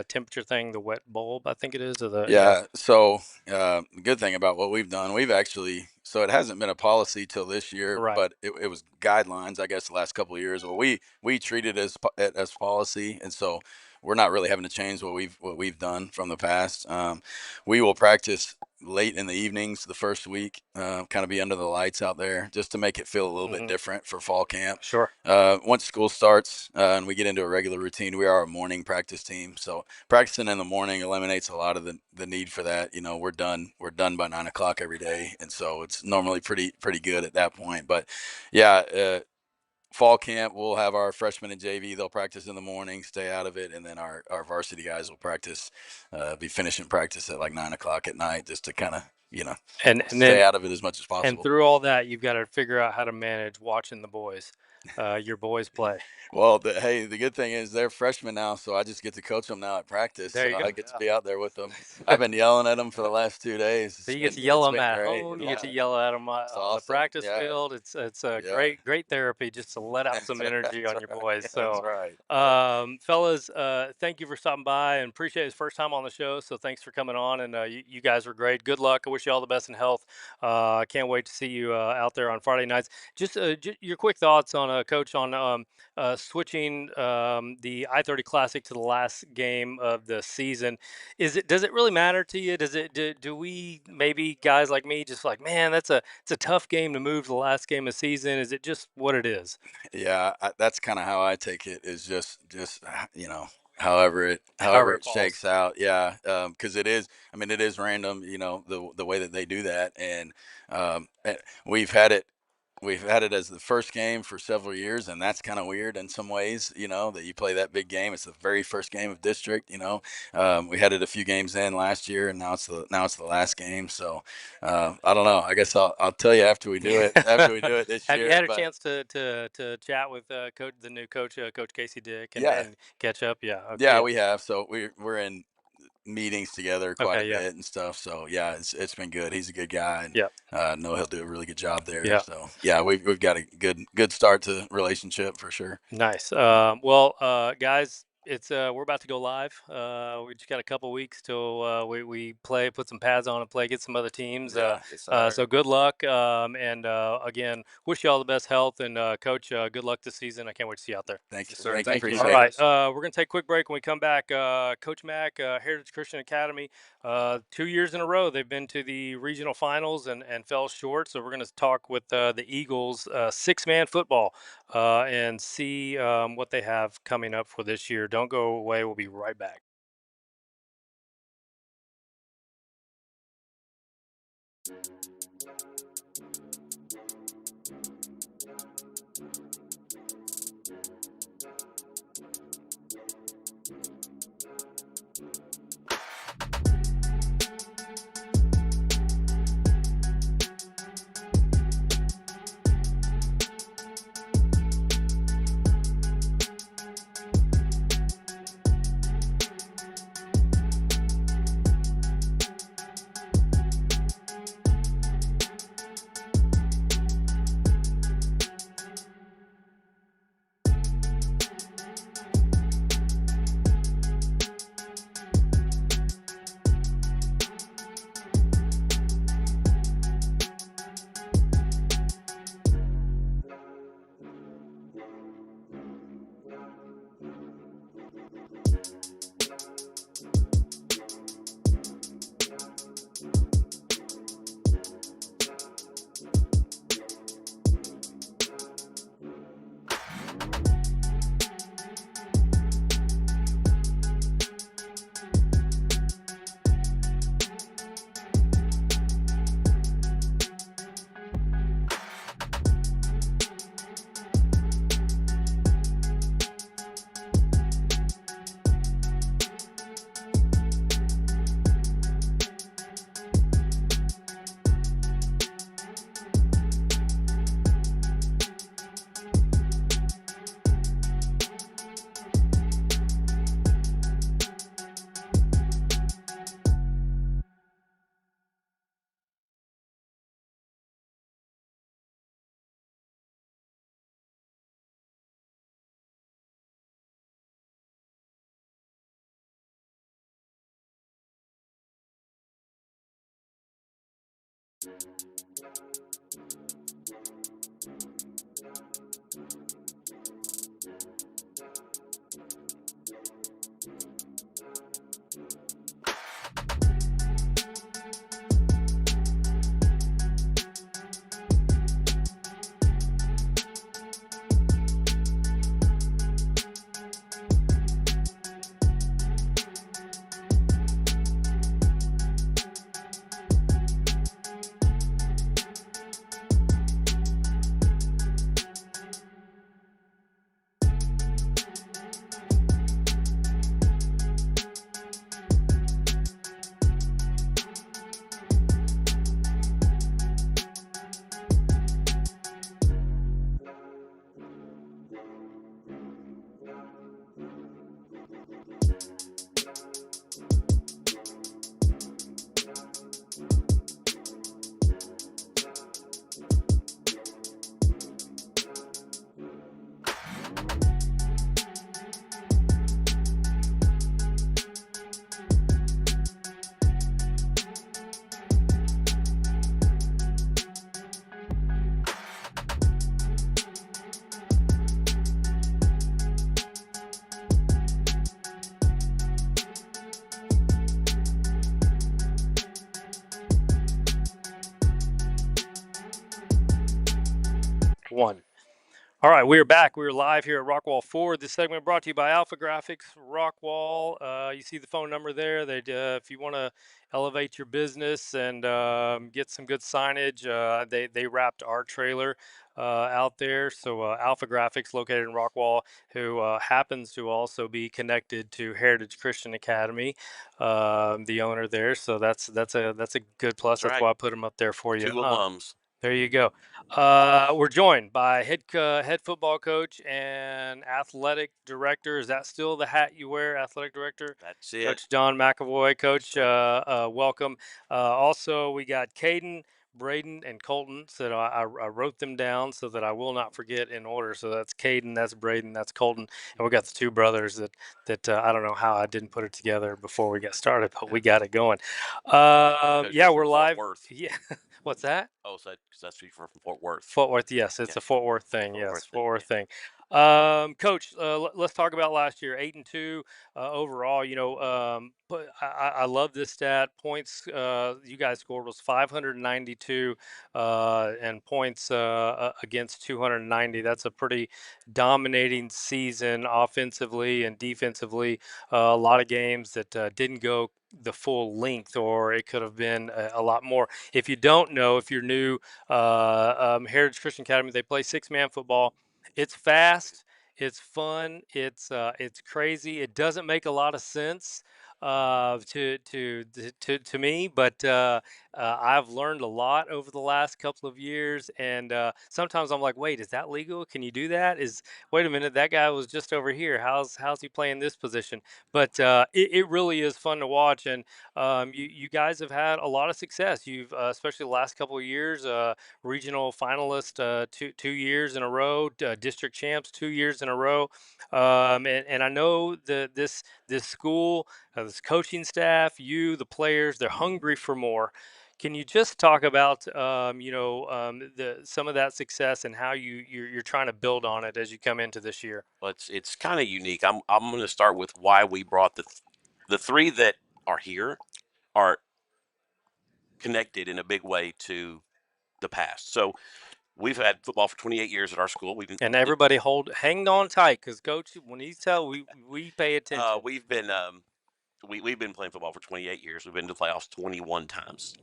Speaker 1: temperature thing, the wet bulb, I think it is, or the
Speaker 5: Yeah. So the good thing about what we've done, we've actually, so it hasn't been a policy till this year,
Speaker 1: Right.
Speaker 5: but it was guidelines, I guess, the last couple of years. Well, we treat it as policy, and so we're not really having to change what we've done from the past. We will practice late in the evenings the first week, kind of be under the lights out there, just to make it feel a little bit different for fall camp.
Speaker 1: Sure.
Speaker 5: Once school starts and we get into a regular routine, we are a morning practice team, so practicing in the morning eliminates a lot of the need for that. We're done by 9 o'clock every day, and so it's normally pretty good at that point. But yeah, fall camp, we'll have our freshmen in JV. They'll practice in the morning, stay out of it, and then our varsity guys will practice, be finishing practice at like 9 o'clock at night, just to kind of
Speaker 1: and
Speaker 5: stay
Speaker 1: then
Speaker 5: out of it as much as possible.
Speaker 1: and through all that, you've got to figure out how to manage watching the boys, your boys play.
Speaker 5: Well, the good thing is they're freshmen now, so I just get to coach them now at practice.
Speaker 1: There you go.
Speaker 5: I get to be out there with them. I've been yelling at them for the last 2 days.
Speaker 1: So you get to yell
Speaker 5: It's
Speaker 1: them
Speaker 5: been
Speaker 1: at
Speaker 5: great.
Speaker 1: home. You
Speaker 5: Yeah.
Speaker 1: get to yell at them on the
Speaker 5: awesome.
Speaker 1: practice
Speaker 5: Yeah.
Speaker 1: field. It's a
Speaker 5: Yeah.
Speaker 1: great therapy just to let out some energy on your boys. So,
Speaker 5: That's right.
Speaker 1: fellas, thank you for stopping by and appreciate his first time on the show. So thanks for coming on, and you guys were great. Good luck. I wish you all the best in health. I can't wait to see you out there on Friday nights. Just your quick thoughts on Coach on switching the I-30 Classic to the last game of the season. Does it really matter to you? Do we, maybe guys like me, just like, man, it's a tough game to move to the last game of the season? Is it just what it is?
Speaker 5: Yeah, that's kind of how I take it. Is just however it
Speaker 1: falls.
Speaker 5: shakes out. Yeah, because it is. I mean, it is random. The way that they do that, and we've had it. We've had it as the first game for several years, and that's kind of weird in some ways, that you play that big game. It's the very first game of district. We had it a few games in last year, and now it's the last game. So I don't know. I guess I'll tell you after we do it. After we do it this
Speaker 1: Have
Speaker 5: year.
Speaker 1: you had a chance to chat with the new coach, Coach Casey Dick, and catch up? Yeah. Okay.
Speaker 5: Yeah, we have. So we're in meetings together quite
Speaker 1: Okay,
Speaker 5: a
Speaker 1: yeah.
Speaker 5: bit and stuff. So yeah, it's been good. He's a good guy, and
Speaker 1: Yeah.
Speaker 5: know he'll do a really good job there.
Speaker 1: Yeah.
Speaker 5: So yeah, we've got a good start to relationship for sure.
Speaker 1: Nice. Well, guys, it's we're about to go live. We just got a couple weeks till we put some pads on and play, get some other teams. So good luck. And again, wish you all the best health, and Coach, good luck this season. I can't wait to see you out there.
Speaker 5: Thank you,
Speaker 7: Yes, sir.
Speaker 5: Thank
Speaker 7: Thank
Speaker 5: you.
Speaker 7: you.
Speaker 1: All
Speaker 5: Appreciate
Speaker 1: right,
Speaker 5: it.
Speaker 1: we're gonna take a quick break. When we come back, Coach Mack, Heritage Christian Academy, 2 years in a row they've been to the regional finals and fell short. So we're gonna talk with the Eagles, 6-man football, and see what they have coming up for this year. Don't go away. We'll be right back. One. All right, we're back. We're live here at Rockwall 4. This segment brought to you by Alpha Graphics, Rockwall. You see the phone number there. If you want to elevate your business and get some good signage, they wrapped our trailer out there. So Alpha Graphics, located in Rockwall, who happens to also be connected to Heritage Christian Academy, the owner there. So that's a good plus.
Speaker 8: That's
Speaker 1: That's
Speaker 8: right.
Speaker 1: why I put them up there for you.
Speaker 8: 2 alums.
Speaker 1: There you go. We're joined by head football coach and athletic director. Is that still the hat you wear, athletic director?
Speaker 8: That's it.
Speaker 1: Coach Don McAvoy. Coach,
Speaker 8: That's
Speaker 1: welcome. Also, we got Caden, Braden, and Colton. So I wrote them down so that I will not forget in order. So that's Caden, that's Braden, that's Colton, and we got the two brothers that I don't know how I didn't put it together before we got started, but we got it going.
Speaker 8: Coach,
Speaker 1: Yeah,
Speaker 8: you're
Speaker 1: we're
Speaker 8: from Fort
Speaker 1: live.
Speaker 8: Worth.
Speaker 1: Yeah. What's that?
Speaker 8: Oh, so because that's from Fort Worth.
Speaker 1: Fort Worth, yes, it's
Speaker 8: Yeah.
Speaker 1: a Fort Worth thing.
Speaker 8: Fort
Speaker 1: Yes,
Speaker 8: Worth
Speaker 1: Fort Worth
Speaker 8: thing,
Speaker 1: thing. Coach, let's talk about last year, 8-2 overall. You know, but I love this stat. Points you guys scored was 592, and points against 290. That's a pretty dominating season offensively and defensively. A lot of games that didn't go the full length, or it could have been a lot more. If you don't know, if you're new, Heritage Christian Academy, they play 6-man football. It's fast, it's fun, it's crazy. It doesn't make a lot of sense to me, but I've learned a lot over the last couple of years, and sometimes I'm like, wait, is that legal? Can you do that? Wait a minute, that guy was just over here. How's he playing this position? But it really is fun to watch, and you guys have had a lot of success. You've especially the last couple of years, regional finalist 2 years in a row, district champs 2 years in a row, and I know this school, this coaching staff, the players, they're hungry for more. Can you just talk about some of that success and how you're trying to build on it as you come into this year?
Speaker 8: Well, it's kind of unique. I'm going to start with why we brought the three that are here are connected in a big way to the past. So we've had football for 28 years at our school.
Speaker 1: And everybody hang on tight, because coach, when he's we pay attention.
Speaker 8: We've been we've been playing football for 28 years. We've been to the playoffs 21 times.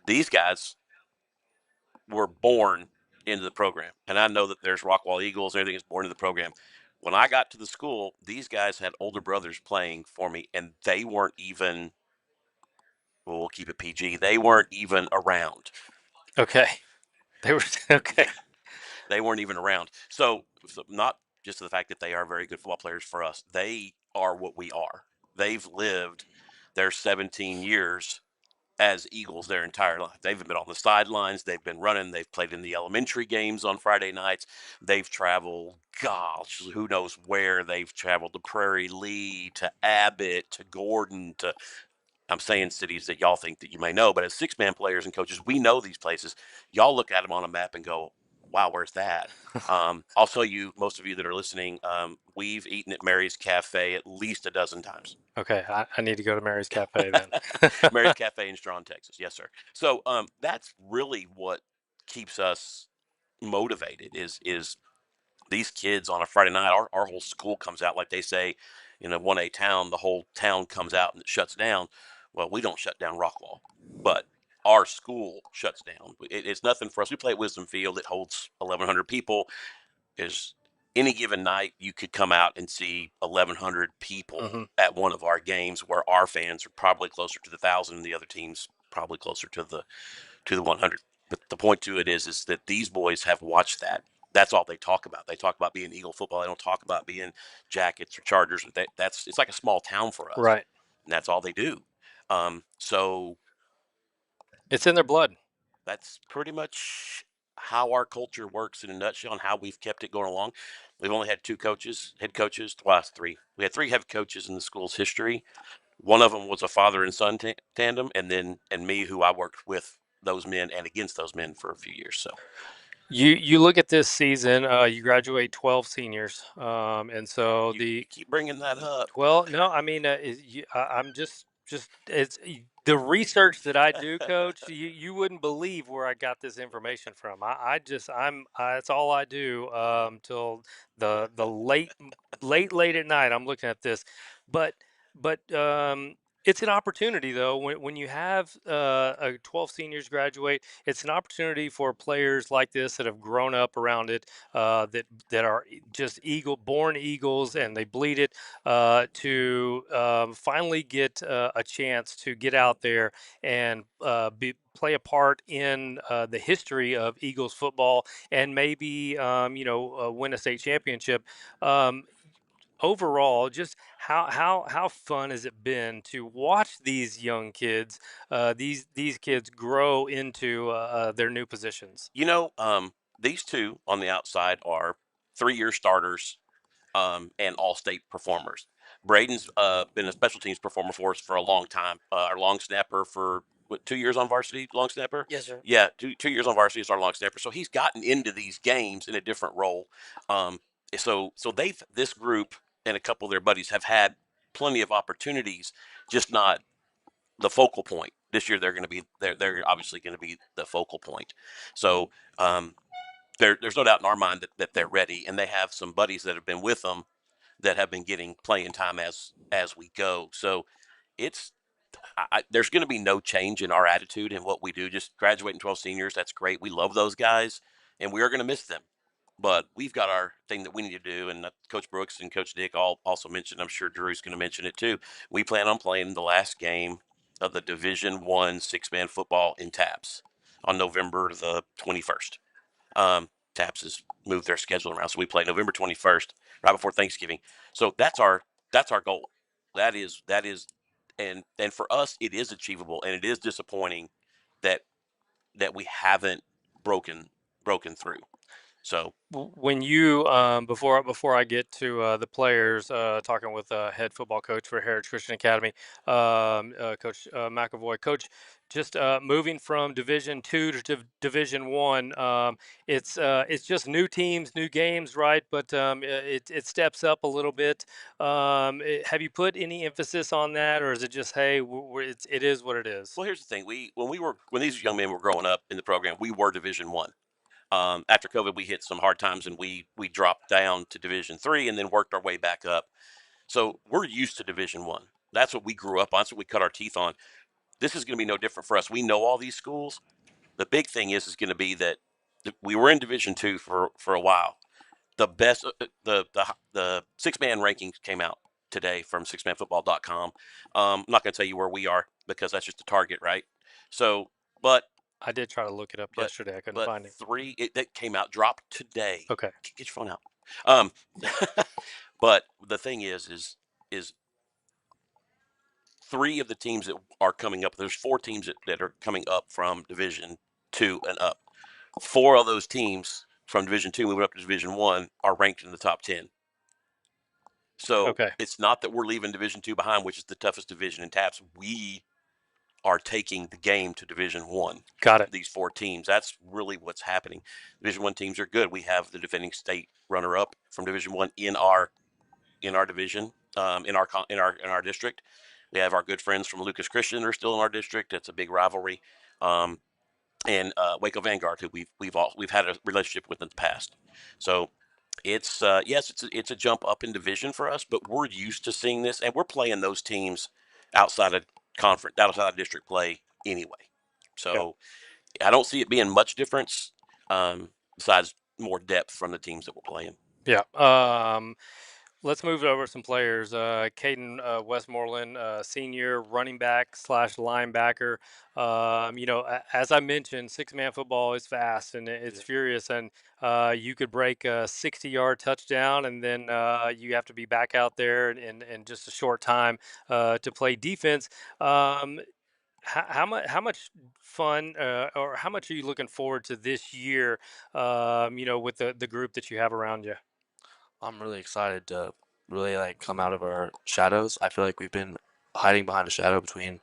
Speaker 8: These guys were born into the program, and I know that there's Rockwall Eagles and everything is born into the program. When I got to the school, these guys had older brothers playing for me, and they weren't even. Well, we'll keep it PG. They weren't even around.
Speaker 1: Okay, they were okay.
Speaker 8: They weren't even around. So not just the fact that they are very good football players for us, they are what we are. They've lived their 17 years as Eagles their entire life. They've been on the sidelines. They've been running. They've played in the elementary games on Friday nights. They've traveled, gosh, who knows where. They've traveled to Prairie Lee, to Abbott, to Gordon, to I'm saying cities that y'all think that you may know, but as 6-man players and coaches, we know these places. Y'all look at them on a map and go, "Wow, where's that?" I'll tell you, most of you that are listening, we've eaten at Mary's Cafe at least a dozen times.
Speaker 1: Okay, I need to go to Mary's Cafe then.
Speaker 8: Mary's Cafe in Strawn, Texas. Yes, sir. So that's really what keeps us motivated is these kids on a Friday night. Our whole school comes out, like they say in a 1A town, the whole town comes out and it shuts down. Well, we don't shut down Rockwall, but our school shuts down. It's nothing for us. We play at Wisdom Field. It holds 1,100 people. Is any given night you could come out and see 1,100 people at one of our games, where our fans are probably closer to the 1,000 and the other teams probably closer to the 100. But the point to it is that these boys have watched that. That's all they talk about. They talk about being Eagle football. They don't talk about being Jackets or Chargers. It's like a small town for us,
Speaker 1: Right.
Speaker 8: and that's all they do. So
Speaker 1: It's in their blood.
Speaker 8: that's pretty much how our culture works in a nutshell, and how we've kept it going along. We've only had 2 head coaches, twice 3. We had 3 head coaches in the school's history. One of them was a father and son tandem, and me, who I worked with those men and against those men for a few years. So
Speaker 1: You look at this season. You graduate 12 seniors, and so
Speaker 8: you keep bringing that up.
Speaker 1: Well, no, I mean, I'm just it's the research that I do, Coach. You wouldn't believe where I got this information from. That's all I do till the late at night. I'm looking at this, but but it's an opportunity though when you have 12 seniors graduate. It's an opportunity for players like this that have grown up around it, that are just born Eagles, and they bleed it, to finally get a chance to get out there and play a part in the history of Eagles football, and maybe win a state championship. Overall, just how fun has it been to watch these young kids, these kids grow into their new positions?
Speaker 8: These 2 on the outside are 3-year starters, and all-state performers. Braden's been a special teams performer for us for a long time. Our long snapper for 2 years on varsity, long snapper.
Speaker 1: Yes, sir.
Speaker 8: Yeah, 2 years on varsity is our long snapper. So he's gotten into these games in a different role. Um, so this group and a couple of their buddies have had plenty of opportunities, just not the focal point. This year they're obviously going to be the focal point. So there's no doubt in our mind that they're ready, and they have some buddies that have been with them that have been getting playing time as we go. So it's there's going to be no change in our attitude and what we do. Just graduating 12 seniors, that's great. We love those guys, and we are going to miss them. But we've got our thing that we need to do, and Coach Brooks and Coach Dick all also mentioned. I'm sure Drew's going to mention it too. We plan on playing the last game of the Division 1 6-man football in TAPS on November the 21st. TAPS has moved their schedule around, so we play November 21st, right before Thanksgiving. So that's our goal. That is, and for us, it is achievable, and it is disappointing that we haven't broken through. So
Speaker 1: When you before I get to the players, talking with head football coach for Heritage Christian Academy, Coach McAvoy, Coach, just moving from Division 2 to Division 1, it's just new teams, new games, right? But it steps up a little bit. Have you put any emphasis on that, or is it just, hey, it is what it is?
Speaker 8: well, here's the thing: when these young men were growing up in the program, we were Division 1. After COVID, we hit some hard times, and we dropped down to Division 3, and then worked our way back up. So we're used to Division 1. That's what we grew up on. That's what we cut our teeth on. This is going to be no different for us. We know all these schools. The big thing is going to be that we were in Division 2 for a while. The best, the 6-man rankings came out today from 6manfootball.com. I'm not going to tell you where we are, because that's just a target, right? So, but
Speaker 1: I did try to look it up yesterday. I couldn't find it.
Speaker 8: That came out, dropped today.
Speaker 1: Okay.
Speaker 8: Get your phone out. Um, but the thing is 3 of the teams that are coming up. There's 4 teams that are coming up from Division 2 and up. 4 of those teams from Division 2 moving up to Division 1 are ranked in the top 10. So
Speaker 1: Okay.
Speaker 8: it's not that we're leaving Division 2 behind, which is the toughest division in TAPS. We are taking the game to Division One.
Speaker 1: Got it.
Speaker 8: These 4 teams. That's really what's happening. Division One teams are good. We have the defending state runner-up from Division One in our division, in our district. We have our good friends from Lucas Christian are still in our district. It's a big rivalry. And Waco Vanguard, who we've had a relationship with in the past. So it's yes, it's a jump up in division for us, but we're used to seeing this, and we're playing those teams outside of outside of district play anyway. So I don't see it being much difference, besides more depth from the teams that we're playing.
Speaker 1: Yeah. Let's move over some players. Caden Westmoreland, senior running back slash linebacker. As I mentioned, 6-man football is fast and it's furious, and you could break a 60-yard touchdown, and then you have to be back out there in just a short time to play defense. How much fun or how much are you looking forward to this year? With the group that you have around you.
Speaker 9: I'm really excited to really like come out of our shadows. I feel like we've been hiding behind a shadow between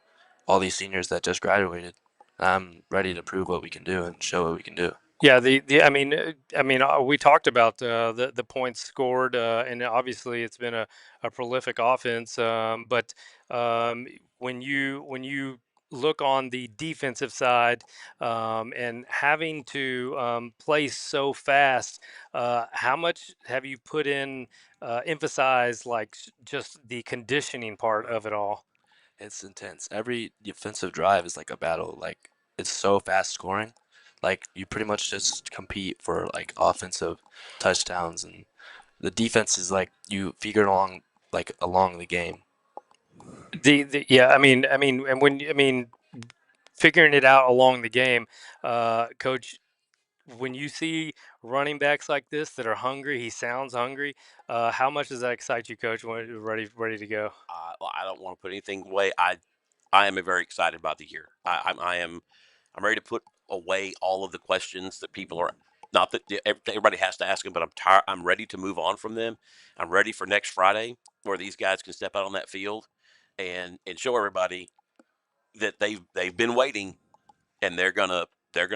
Speaker 9: all these seniors that just graduated. I'm ready to prove what we can do and show what we can do.
Speaker 1: Yeah, we talked about the points scored, and obviously it's been a prolific offense. But when you look on the defensive side, and having to play so fast, how much have you put in emphasize like just the conditioning part of it all?
Speaker 9: It's intense. Every defensive drive is like a battle. Like it's so fast scoring. Like you pretty much just compete for like offensive touchdowns, and the defense is like you figure it along the game.
Speaker 1: Yeah, and figuring it out along the game, coach. When you see running backs like this that are hungry, he sounds hungry. How much does that excite you, coach? When you're ready to go?
Speaker 8: I don't want to put anything away. I am very excited about the year. I'm ready to put away all of the questions that people are not that everybody has to ask them, but I'm tired. I'm ready to move on from them. I'm ready for next Friday where these guys can step out on that field and show everybody that they've been waiting and they're gonna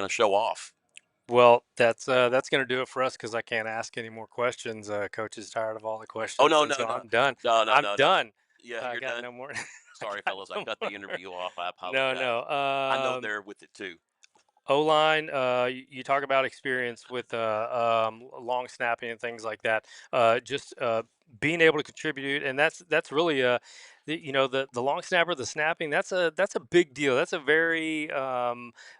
Speaker 8: show off.
Speaker 1: Well, that's going to do it for us because I can't ask any more questions. Coach is tired of all the
Speaker 8: Oh
Speaker 1: questions,
Speaker 8: no
Speaker 1: and
Speaker 8: no
Speaker 1: so
Speaker 8: no
Speaker 1: I'm done.
Speaker 8: no no
Speaker 1: I'm
Speaker 8: no no.
Speaker 1: done.
Speaker 8: Yeah,
Speaker 1: I
Speaker 8: you're
Speaker 1: got
Speaker 8: done.
Speaker 1: no more.
Speaker 8: Sorry,
Speaker 1: got
Speaker 8: fellas, I
Speaker 1: no
Speaker 8: cut the
Speaker 1: more.
Speaker 8: interview off. I
Speaker 1: No,
Speaker 8: apologize.
Speaker 1: no.
Speaker 8: I know they're with it too.
Speaker 1: O-line, you talk about experience with long snapping and things like that. Just being able to contribute, and that's really the long snapper, the snapping. That's a big deal. That's a very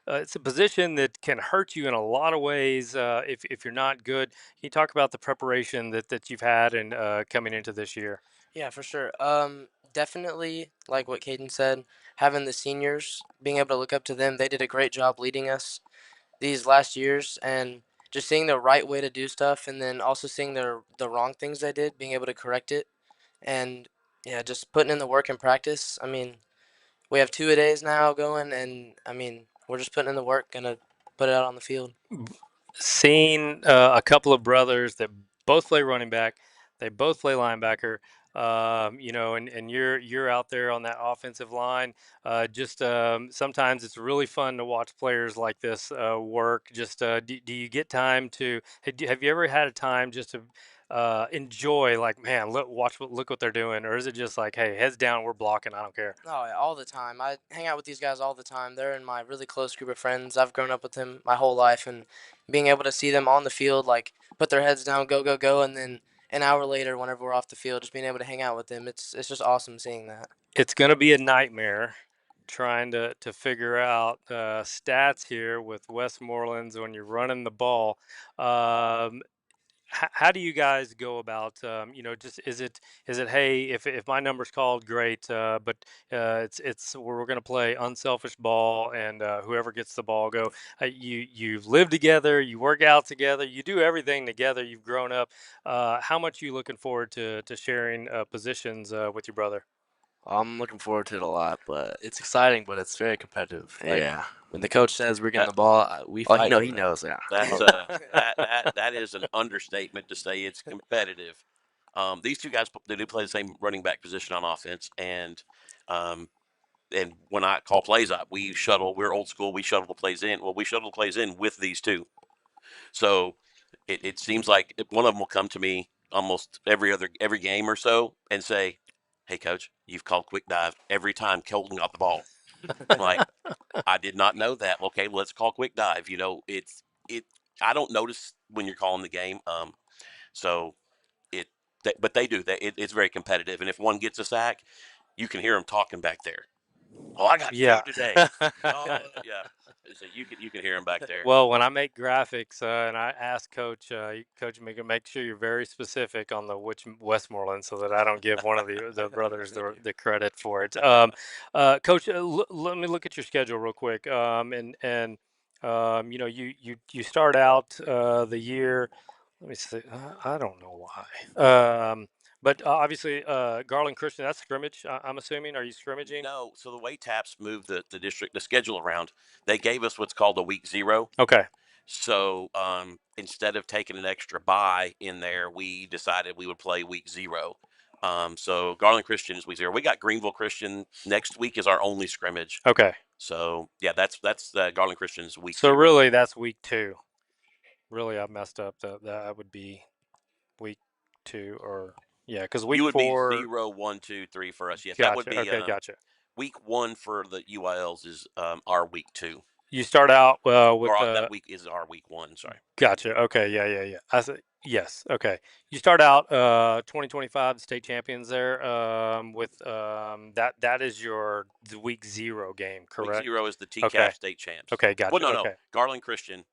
Speaker 1: it's a position that can hurt you in a lot of ways if you're not good. Can you talk about the preparation that you've had and coming into this year?
Speaker 10: Yeah, for sure. Definitely, like what Caden said, having the seniors, being able to look up to them, they did a great job leading us these last years, and just seeing the right way to do stuff, and then also seeing the wrong things they did, being able to correct it, and yeah, just putting in the work and practice. I mean, we have 2-a-days now going, and I mean, we're just putting in the work, gonna put it out on the field.
Speaker 1: Seen a couple of brothers that both play running back. They both play linebacker. And you're out there on that offensive line. Just sometimes it's really fun to watch players like this work. Just do you get time to? Have you ever had a time just to enjoy? Like, man, look what they're doing, or is it just like, hey, heads down, we're blocking. I don't care.
Speaker 10: Oh, yeah, all the time. I hang out with these guys all the time. They're in my really close group of friends. I've grown up with them my whole life, and being able to see them on the field, like put their heads down, go, go, go, and then an hour later, whenever we're off the field, just being able to hang out with them, it's just awesome seeing that.
Speaker 1: It's going to be a nightmare trying to figure out stats here with Westmoreland's when you're running the ball. How do you guys go about just is it hey, if my number's called, great, but it's we're going to play unselfish ball, and whoever gets the ball go. You live together, you work out together, you do everything together, you've grown up. How much you looking forward to sharing positions with your brother?
Speaker 9: I'm looking forward to it a lot, but it's exciting, but it's very competitive. Like
Speaker 5: Yeah.
Speaker 9: when the coach says we're getting
Speaker 8: That,
Speaker 9: the ball, we
Speaker 5: Oh,
Speaker 9: fight.
Speaker 5: he
Speaker 9: For it.
Speaker 5: knows. Yeah.
Speaker 8: that's that is an understatement to say it's competitive. These two guys they do play the same running back position on offense, and um, and when I call plays up, we shuttle. We're old school. We shuttle the plays in. Well, we shuttle the plays in with these two. So it seems like one of them will come to me almost every game or so and say, "Hey, coach, you've called quick dive every time Colton got the ball." I'm like, I did not know that. Okay, let's call quick dive. It. I don't notice when you're calling the game. So it, but they do. It's very competitive, and if one gets a sack, you can hear them talking back there. Oh, I got two
Speaker 1: Yeah.
Speaker 8: today. Oh, yeah. So you can hear them back there.
Speaker 1: Well, when I make graphics and I ask Coach, make sure you're very specific on the which Westmoreland, so that I don't give one of the brothers the credit for it. Coach, let me look at your schedule real quick. You start out the year. Let me see. I don't know why. But obviously, Garland Christian, that's scrimmage. I'm assuming. Are you scrimmaging?
Speaker 8: No, so the way TAPS moved the schedule around, they gave us what's called a week zero.
Speaker 1: Okay.
Speaker 8: So instead of taking an extra bye in there, we decided we would play week zero. So Garland Christian is week zero. We got Greenville Christian next week is our only scrimmage.
Speaker 1: Okay.
Speaker 8: So yeah, that's Garland Christian's week
Speaker 1: So
Speaker 8: zero.
Speaker 1: really, that's week 2. Really, I messed up. That would be week 2, or yeah, because week
Speaker 8: You would be
Speaker 1: 4.
Speaker 8: 0, 1, 2, 3 for us. Yes, that would
Speaker 1: Gotcha.
Speaker 8: be
Speaker 1: Okay, gotcha.
Speaker 8: week 1 for the UILs is our week 2.
Speaker 1: You start out with
Speaker 8: Or that week is our week 1. Sorry.
Speaker 1: Gotcha. Okay. Yeah. I said yes. Okay. You start out 2025 state champions there with that is your week 0 game,
Speaker 8: Week
Speaker 1: correct?
Speaker 8: 0 is the TCAF
Speaker 1: Okay.
Speaker 8: state champs.
Speaker 1: Okay.
Speaker 8: Well,
Speaker 1: Gotcha.
Speaker 8: no.
Speaker 1: Okay.
Speaker 8: Garland Christian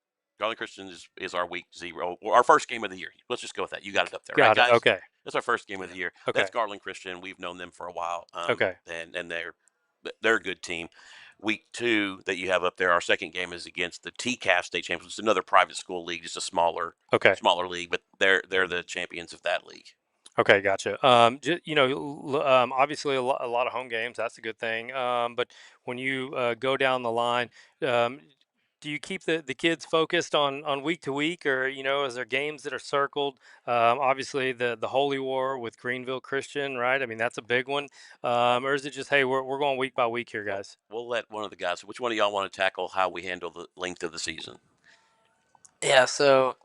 Speaker 8: is our week 0, or our first game of the year. Let's just go with that. You got it up there, right,
Speaker 1: Got it.
Speaker 8: guys?
Speaker 1: Okay.
Speaker 8: That's our first game of the year.
Speaker 1: Okay.
Speaker 8: That's Garland Christian. We've known them for a while.
Speaker 1: Okay.
Speaker 8: And they're a good team. Week 2 that you have up there, our second game is against the TCAF state champions. It's another private school league, just a smaller league, but they're the champions of that league.
Speaker 1: Okay, gotcha. Obviously a lot of home games. That's a good thing. But when you go down the line, um, do you keep the kids focused on week to week, or is there games that are circled? Obviously the Holy War with Greenville Christian, right? I mean, that's a big one. Or is it just, hey, we're going week by week here, guys?
Speaker 8: We'll let one of the guys. Which one of y'all want to tackle how we handle the length of the season?
Speaker 10: Yeah. So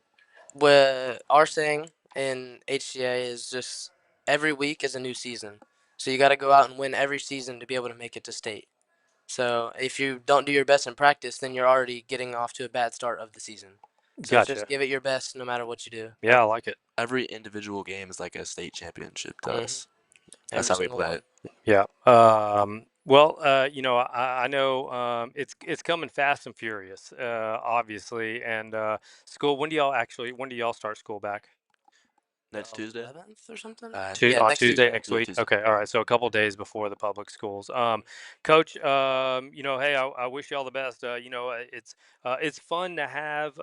Speaker 10: what our saying in HCA is just every week is a new season. So you got to go out and win every season to be able to make it to state. So if you don't do your best in practice, then you're already getting off to a bad start of the season. So
Speaker 1: Gotcha.
Speaker 10: just give it your best no matter what you do.
Speaker 1: Yeah, I like it.
Speaker 9: Every individual game is like a state championship to us. That's
Speaker 10: Every
Speaker 9: how we
Speaker 10: single
Speaker 9: play
Speaker 10: one.
Speaker 9: it.
Speaker 1: Yeah. Well, I know it's coming fast and furious, obviously. And school. When do y'all start school back?
Speaker 9: Next Tuesday.
Speaker 10: 11th or something.
Speaker 1: Yeah,
Speaker 10: next
Speaker 1: Tuesday
Speaker 10: Tuesday.
Speaker 1: next
Speaker 9: Yeah,
Speaker 1: week.
Speaker 9: Tuesday.
Speaker 1: Okay, all right. So a couple days before the public schools. Coach, hey, I wish you all the best. It's fun to have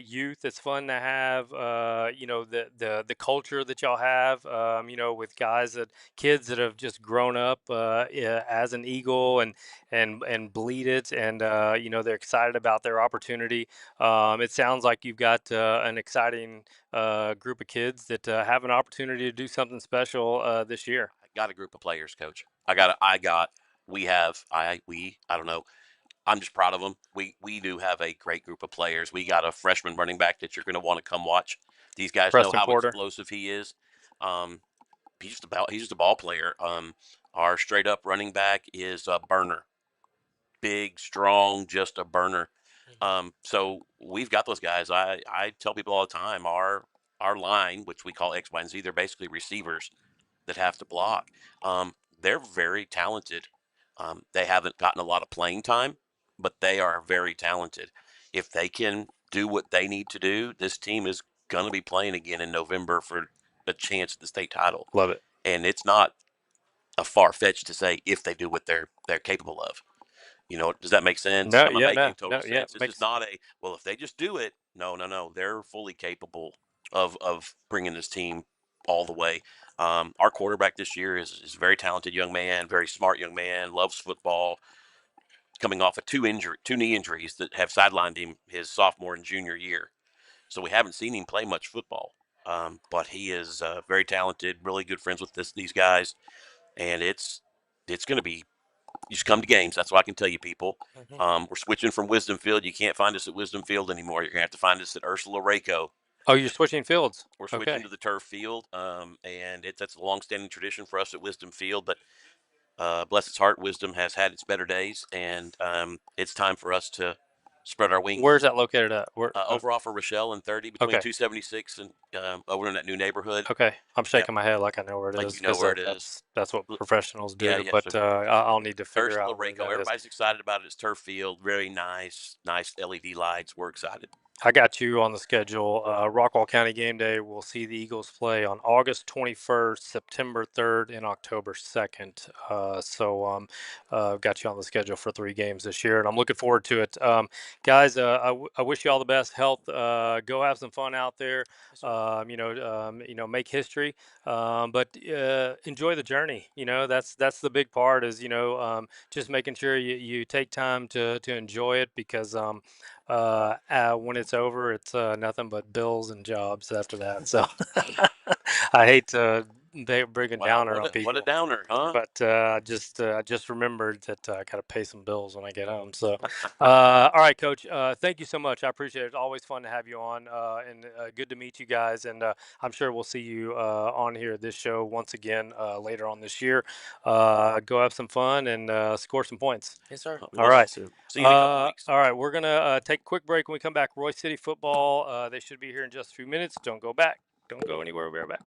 Speaker 1: youth. It's fun to have the culture that y'all have. With kids that have just grown up as an Eagle and bleed it, and they're excited about their opportunity. It sounds like you've got an exciting group of kids that have an opportunity to do something special this year.
Speaker 8: I got a group of players, Coach. I don't know. I'm just proud of them. We do have a great group of players. We got a freshman running back that you're going to want to come watch. These guys know
Speaker 1: Preston
Speaker 8: how
Speaker 1: Porter.
Speaker 8: explosive he is. He's just a ball player. Our straight up running back is a burner, big, strong, just a burner. So we've got those guys. I tell people all the time, our line, which we call X, Y, and Z, they're basically receivers that have to block. They're very talented. They haven't gotten a lot of playing time, but they are very talented. If they can do what they need to do, this team is going to be playing again in November for a chance at the state title.
Speaker 1: Love it.
Speaker 8: And it's not a far fetch to say if they do what they're capable of. Does that make sense?
Speaker 1: No,
Speaker 8: Am I
Speaker 1: yeah,
Speaker 8: making
Speaker 1: no,
Speaker 8: total
Speaker 1: yeah,
Speaker 8: sense? This is
Speaker 1: makes
Speaker 8: not well, if they just do it. No. They're fully capable of bringing this team all the way. Our quarterback this year is a very talented young man, very smart young man, loves football, coming off of two knee injuries that have sidelined him his sophomore and junior year. So we haven't seen him play much football. But he is very talented, really good friends with these guys, and it's going to be You just come to games. That's what I can tell you, people.
Speaker 10: Mhm.
Speaker 8: We're switching from Wisdom Field. You can't find us at Wisdom Field anymore. You're gonna have to find us at Ursula Rayco.
Speaker 1: Oh, you're switching fields.
Speaker 8: We're switching to the turf field, and that's a long-standing tradition for us at Wisdom Field. But bless its heart, Wisdom has had its better days, and it's time for us to spread our wings.
Speaker 1: Where's that located at? Where?
Speaker 8: Over off of Rochelle and 30, between
Speaker 1: Okay.
Speaker 8: 276 and over in that new neighborhood.
Speaker 1: Okay, I'm shaking my head like I know where it
Speaker 8: Like
Speaker 1: is.
Speaker 8: you know
Speaker 1: 'Cause
Speaker 8: where it is.
Speaker 1: That's what professionals do.
Speaker 8: Yeah, yeah.
Speaker 1: But
Speaker 8: So
Speaker 1: I'll need to figure
Speaker 8: Ursula
Speaker 1: out where
Speaker 8: Rayco.
Speaker 1: that is.
Speaker 8: Everybody's excited about it. It's turf field. Very nice LED lights. We're excited.
Speaker 1: I got you on the schedule. Rockwall County Game Day. We'll see the Eagles play on August 21st, September 3rd, and October 2nd. Got you on the schedule for 3 games this year, and I'm looking forward to it. Guys, I wish you all the best health. Go have some fun out there. Make history. But enjoy the journey. That's the big part. Is just making sure you take time to enjoy it, because when it's over, it's nothing but bills and jobs after that. So I hate to bring a downer on people.
Speaker 8: What a downer, huh?
Speaker 1: But I just remembered that I got to pay some bills when I get home. So, all right, Coach. Thank you so much. I appreciate it. It's always fun to have you on, and good to meet you guys. And I'm sure we'll see you on here this show once again later on this year. Go have some fun and score some points.
Speaker 10: Yes, sir.
Speaker 1: All right.
Speaker 8: See you in a couple weeks.
Speaker 1: All right. We're gonna take a quick break. When we come back, Royce City football. They should be here in just a few minutes. Don't go back. Don't go anywhere. We'll be right back.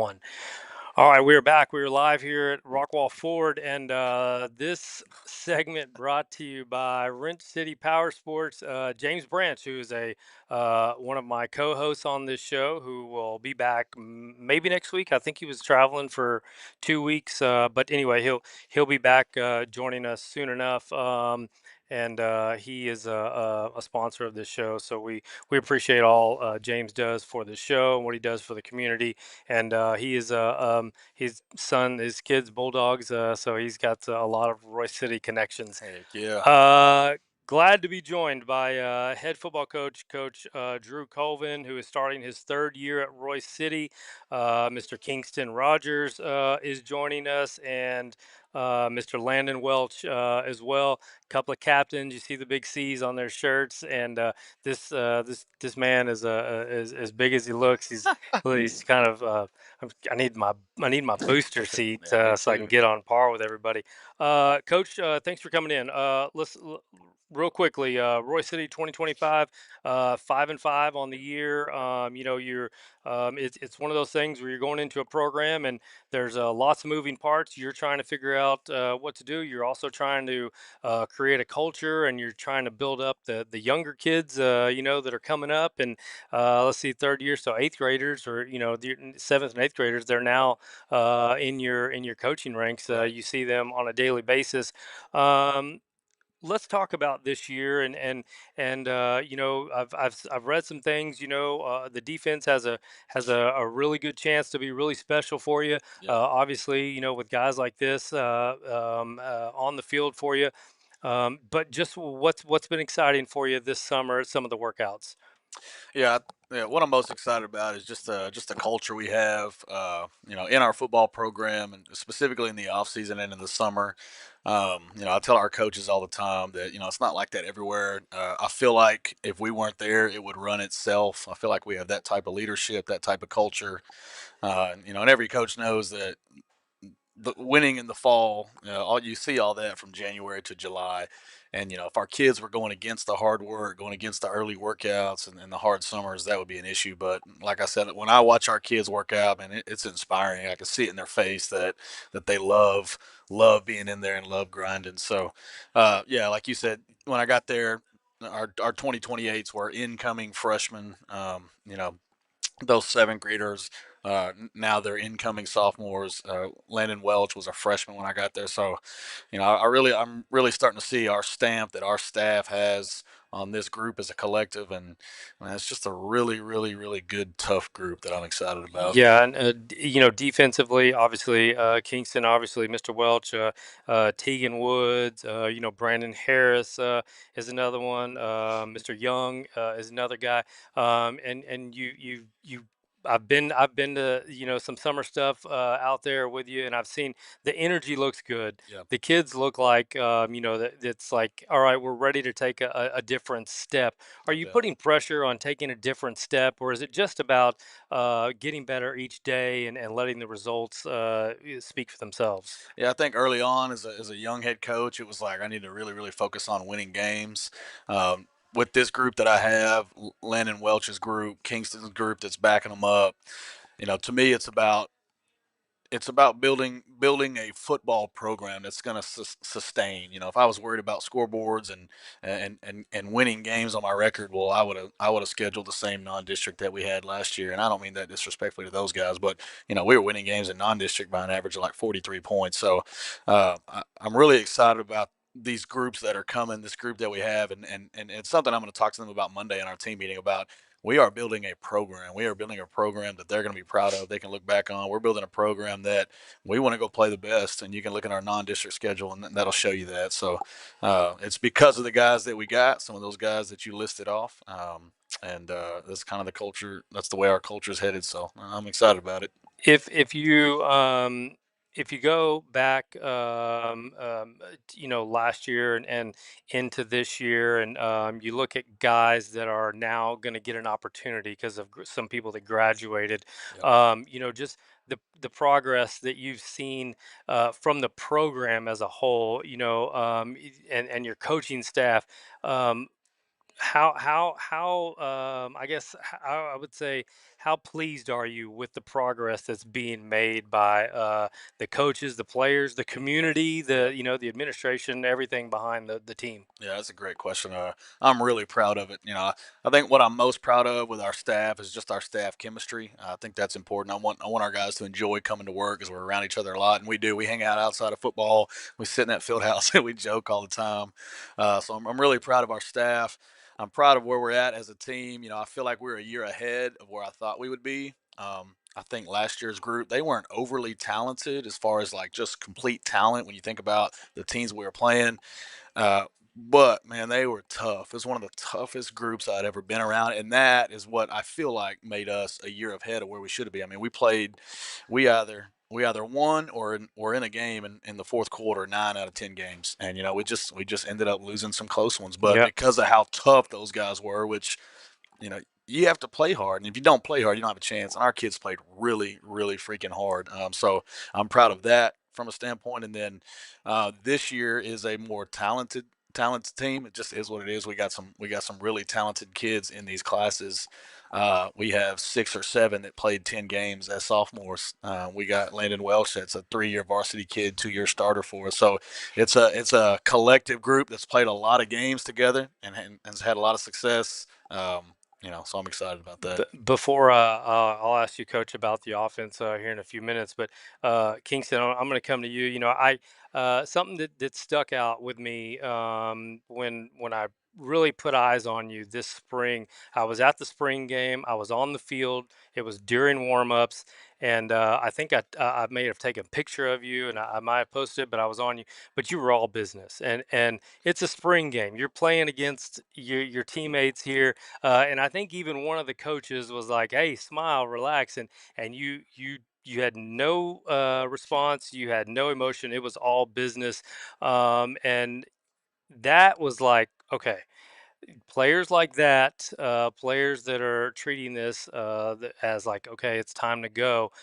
Speaker 1: one. All right, we're back. We're live here at Rockwall Ford, and this segment brought to you by Wrench City Power Sports. James Branch, who is a one of my co-hosts on this show, who will be back maybe next week. I think he was traveling for 2 weeks, but anyway, he'll be back joining us soon enough. And he is a sponsor of this show, so we appreciate all James does for the show and what he does for the community. And he is his kids Bulldogs, so he's got a lot of Royce City connections.
Speaker 5: Heck yeah.
Speaker 1: Glad to be joined by head football coach Drew Colvin, who is starting his third year at Royce City. Mr. Kingston Rogers is joining us, and Mr. Landon Welch as well. A couple of captains. You see the big C's on their shirts, and this man is as big as he looks. He's kind of I need my booster seat
Speaker 5: Yeah,
Speaker 1: so I can get on par with everybody. Coach, thanks for coming in. Let's real quickly, Roy City 2025, 5-5 on the year. It's one of those things where you're going into a program and there's lots of moving parts. You're trying to figure out what to do. You're also trying to create a culture, and you're trying to build up the younger kids, that are coming up. And let's see, third year, so eighth graders, or the seventh and eighth graders, they're now in your coaching ranks.
Speaker 5: Right.
Speaker 1: You see them on a daily basis. Um, let's talk about this year, and I've read some things. The defense has a really good chance to be really special for you.
Speaker 5: Yep.
Speaker 1: Obviously, with guys like this on the field for you. But just what's been exciting for you this summer? Some of the workouts.
Speaker 5: Yeah, what I'm most excited about is just the culture we have, in our football program, and specifically in the off season and in the summer. I tell our coaches all the time that it's not like that everywhere. I feel like if we weren't there, it would run itself. I feel like we have that type of leadership, that type of culture. And every coach knows that the winning in the fall, all you see all that from January to July. And if our kids were going against the hard work, going against the early workouts and the hard summers, that would be an issue. But like I said, when I watch our kids work out, man, it's inspiring. I can see it in their face that they love being in there and love grinding. So, yeah, like you said, when I got there, our 2028s were incoming freshmen. Those seventh graders, now they're incoming sophomores. Landon Welch was a freshman when I got there, so I'm really starting to see our stamp that our staff has on this group as a collective, and man, it's just a really, really, really good, tough group that I'm excited about.
Speaker 1: Yeah, and defensively, obviously, Kingston, obviously, Mr. Welch, Tegan Woods, Brandon Harris is another one. Mr. Young is another guy. And I've been to some summer stuff out there with you, and I've seen the energy looks good.
Speaker 5: Yeah,
Speaker 1: The kids look like that it's like, all right, we're ready to take a different step. Are
Speaker 5: no
Speaker 1: you
Speaker 5: doubt.
Speaker 1: putting pressure on taking a different step, or is it just about getting better each day and letting the results speak for themselves?
Speaker 5: Yeah, I think early on as a young head coach, it was like I need to really, really focus on winning games. With this group that I have, Landon Welch's group, Kingston's group that's backing them up, to me, it's about building a football program that's going to sustain. If I was worried about scoreboards and winning games on my record, well, I would have scheduled the same non-district that we had last year. And I don't mean that disrespectfully to those guys, but we were winning games in non-district by an average of like 43 points. So I'm really excited about these groups that are coming. This group that we have, and it's something I'm going to talk to them about Monday in our team meeting about. We are building a program. We are building a program that they're going to be proud of. They can look back on. We're building a program that we want to go play the best, and you can look at our non-district schedule, and that'll show you that. So it's because of the guys that we got, some of those guys that you listed off, and that's kind of the culture. That's the way our culture is headed. So I'm excited about it.
Speaker 1: If you go back last year and into this year, and you look at guys that are now going to get an opportunity because of some people that graduated,
Speaker 5: Yep.
Speaker 1: just the progress that you've seen from the program as a whole, and your coaching staff. um, I guess how I would say how pleased are you with the progress that's being made by the coaches, the players, the community, the administration, everything behind the team?
Speaker 11: Yeah, that's a great question. I'm really proud of it. I think what I'm most proud of with our staff is just our staff chemistry. I think that's important. I want our guys to enjoy coming to work because we're around each other a lot, and we do. We hang out outside of football. We sit in that field house and we joke all the time. So I'm really proud of our staff. I'm proud of where we're at as a team. I feel like we're a year ahead of where I thought we would be. I think last year's group, they weren't overly talented as far as like just complete talent when you think about the teams we were playing. Uh, but man, they were tough. It was one of the toughest groups I'd ever been around, and that is what I feel like made us a year ahead of where we should be. I mean, we either won or in a game in the fourth quarter, 9 out of 10 games, and we just ended up losing some close ones. But
Speaker 1: Yeah.
Speaker 11: because of how tough those guys were, which you have to play hard, and if you don't play hard, you don't have a chance. And our kids played really, really freaking hard. So I'm proud of that from a standpoint. And then this year is a more talented team. It just is what it is. We got some really talented kids in these classes. We have 6 or 7 that played 10 games as sophomores. We got Landon Welsh, that's a 3-year varsity kid, 2-year starter for us. So it's a collective group that's played a lot of games together and has had a lot of success. So I'm excited about that.
Speaker 1: Before I'll ask you, Coach, about the offense here in a few minutes, but Kingston, I'm going to come to you. I something that stuck out with me when I really put eyes on you this spring. I was at the spring game. I was on the field. It was during warmups, and I think I may have taken a picture of you, and I might have posted it, but I was on you. But you were all business, and it's a spring game. You're playing against your teammates here, and I think even one of the coaches was like, "Hey, smile, relax," and you had no response. You had no emotion. It was all business, and that was like, okay, players like that, players that are treating this as like, okay, it's time to go,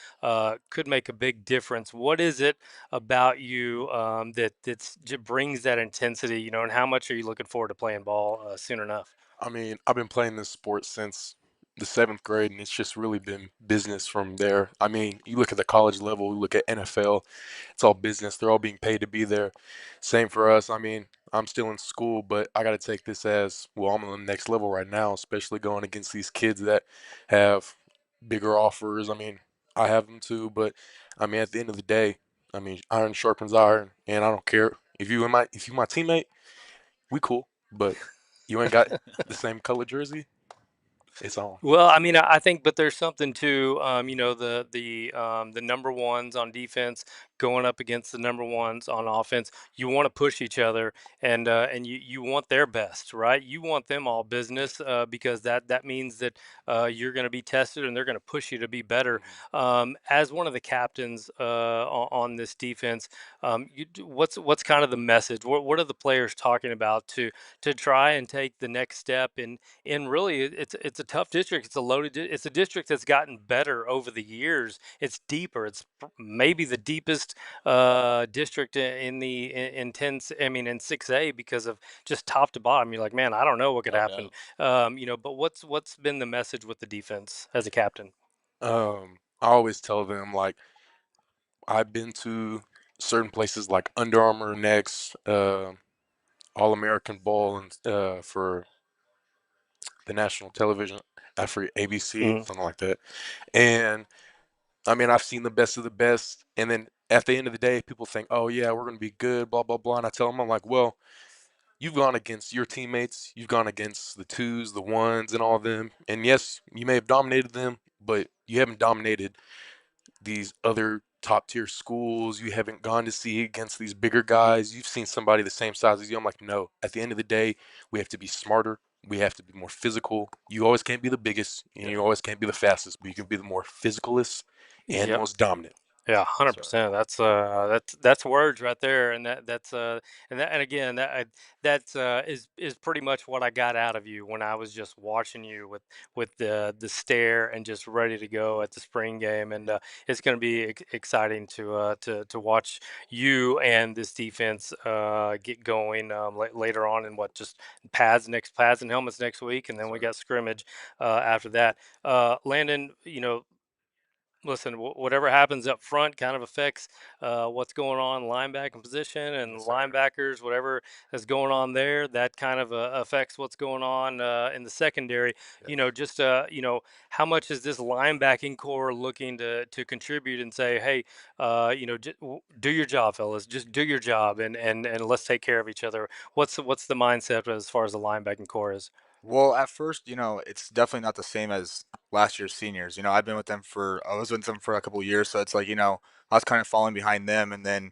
Speaker 1: could make a big difference. What is it about you that brings that intensity? And how much are you looking forward to playing ball soon enough?
Speaker 12: I mean, I've been playing this sport since the 7th grade, and it's just really been business from there. I mean, you look at the college level, you look at NFL, it's all business. They're all being paid to be there. Same for us. I mean, I'm still in school, but I got to take this as well, I'm on the next level right now, especially going against these kids that have bigger offers. I mean, I have them too, but I mean, at the end of the day, I mean, iron sharpens iron, and I don't care if you my teammate, we cool, but you ain't got the same color jersey, it's on.
Speaker 1: Well, I mean, I think, but there's something to, the number ones on defense going up against the number ones on offense. You want to push each other, and you want their best, right? You want them all business because that means that you're going to be tested, and they're going to push you to be better. As one of the captains on this defense, what's kind of the message? What are the players talking about to try and take the next step and really it's a tough district. It's a it's a district that's gotten better over the years. It's deeper. It's maybe the deepest district in the in 10 I mean in 6A because of just top to bottom. You're like, man, I don't know what could
Speaker 11: No
Speaker 1: happen.
Speaker 11: doubt.
Speaker 1: But what's been the message with the defense as a captain?
Speaker 12: I always tell them, like, I've been to certain places like Under Armour, Next, All American Bowl, and for the national television, for ABC,
Speaker 1: Mhm.
Speaker 12: something like that. And I mean, I've seen the best of the best. And then at the end of the day, people think, oh, yeah, we're going to be good, blah, blah, blah. And I tell them, I'm like, well, you've gone against your teammates, you've gone against the twos, the ones, and all of them. And yes, you may have dominated them, but you haven't dominated these other top tier schools. You haven't gone to see against these bigger guys. You've seen somebody the same size as you. I'm like, no. At the end of the day, we have to be smarter. We have to be more physical. You always can't be the biggest, and
Speaker 1: Yeah.
Speaker 12: you always can't be the fastest, but you can be the more physicalist and
Speaker 1: Yep.
Speaker 12: most dominant.
Speaker 1: Yeah,
Speaker 11: So
Speaker 1: 100%. That's words right there, and and again is pretty much what I got out of you when I was just watching you with the stare and just ready to go at the spring game, and it's going to be exciting to watch you and this defense get going later on in what just pads and helmets next week, and then we
Speaker 11: sir.
Speaker 1: got scrimmage after that. Landon, listen, whatever happens up front kind of affects what's going on in linebacking position and
Speaker 11: Yes, sir.
Speaker 1: linebackers, whatever is going on there. That kind of affects what's going on in the secondary.
Speaker 11: Yes.
Speaker 1: Just how much is this linebacking core looking to contribute and say, hey, do your job, fellas. Just do your job, and let's take care of each other. What's the mindset as far as the linebacking core is?
Speaker 4: Well, at first, it's definitely not the same as last year's seniors. I was with them for a couple of years, so it's like, I was kind of falling behind them, and then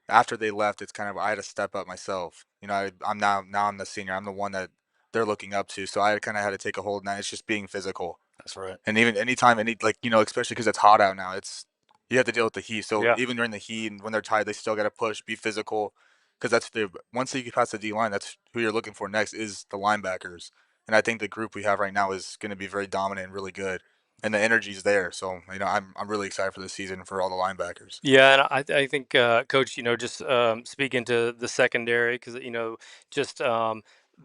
Speaker 4: after they left, it's kind of I had to step up myself. I'm I'm the senior. I'm the one that they're looking up to, so I kind of had to take a hold. And it's just being physical.
Speaker 11: That's right.
Speaker 4: And even anytime, especially because it's hot out now, you have to deal with the heat. So
Speaker 1: Yeah.
Speaker 4: even during the heat and when they're tired, they still got to push, be physical, because once you get past the D line, that's who you're looking for next is the linebackers. And I think the group we have right now is going to be very dominant and really good, and the energy's there. So I'm really excited for this season for all the linebackers.
Speaker 1: Yeah, and I think, Coach, just speaking to the secondary, because just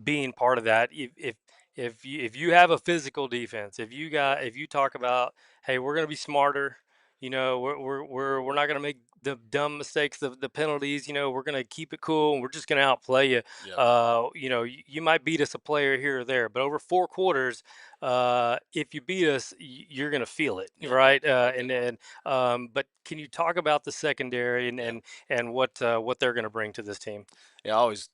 Speaker 1: being part of that. If you have a physical defense, if you talk about, hey, we're going to be smarter, we're not going to make the dumb mistakes, the penalties. We're going to keep it cool, and we're just going to outplay you.
Speaker 11: Yep.
Speaker 1: You might beat us a player here or there, but over 4 quarters, if you beat us, you're going to feel it,
Speaker 11: Yep.
Speaker 1: right?
Speaker 11: Oh,
Speaker 1: And
Speaker 11: definitely.
Speaker 1: then but can you talk about the secondary and
Speaker 11: Yeah.
Speaker 1: what they're going to bring to this team?
Speaker 11: Yeah. I always,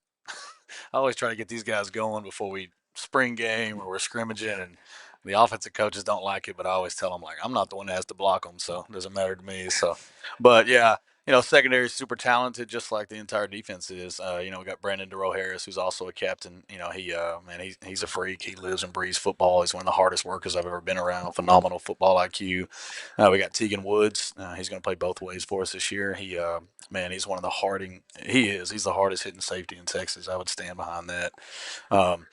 Speaker 11: I always try to get these guys going before we spring game or we're scrimmaging, and the offensive coaches don't like it. But I always tell them like I'm not the one that has to block them, so it doesn't matter to me. So, but yeah, secondary is super talented, just like the entire defense is. We got Brandon Duro Harris, who's also a captain. He's a freak. He lives and breathes football. He's one of the hardest workers I've ever been around. Phenomenal football IQ. We got Tegan Woods. He's going to play both ways for us this year. He's one of the harding. He is. He's the hardest hitting safety in Texas. I would stand behind that. Um,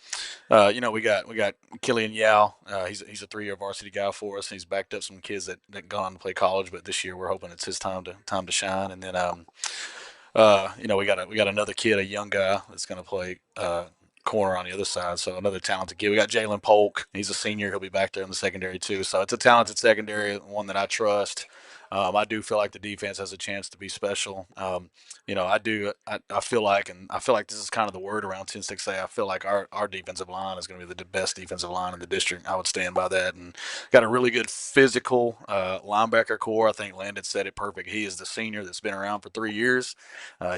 Speaker 11: we got Killian Yao. He's a 3-year varsity guy for us. He's backed up some kids that gone on to play college, but this year we're hoping it's his time to shine. And then we got another kid, a young guy that's going to play corner on the other side. So another talented kid. We got Jalen Polk. He's a senior. He'll be back there in the secondary too. So it's a talented secondary, one that I trust. I do feel like the defense has a chance to be special. I do. I feel like, and I feel like this is kind of the word around 10-6A. I feel like our defensive line is going to be the best defensive line in the district. I would stand by that. And got a really good physical linebacker core. I think Landon said it perfect. He is the senior that's been around for 3 years.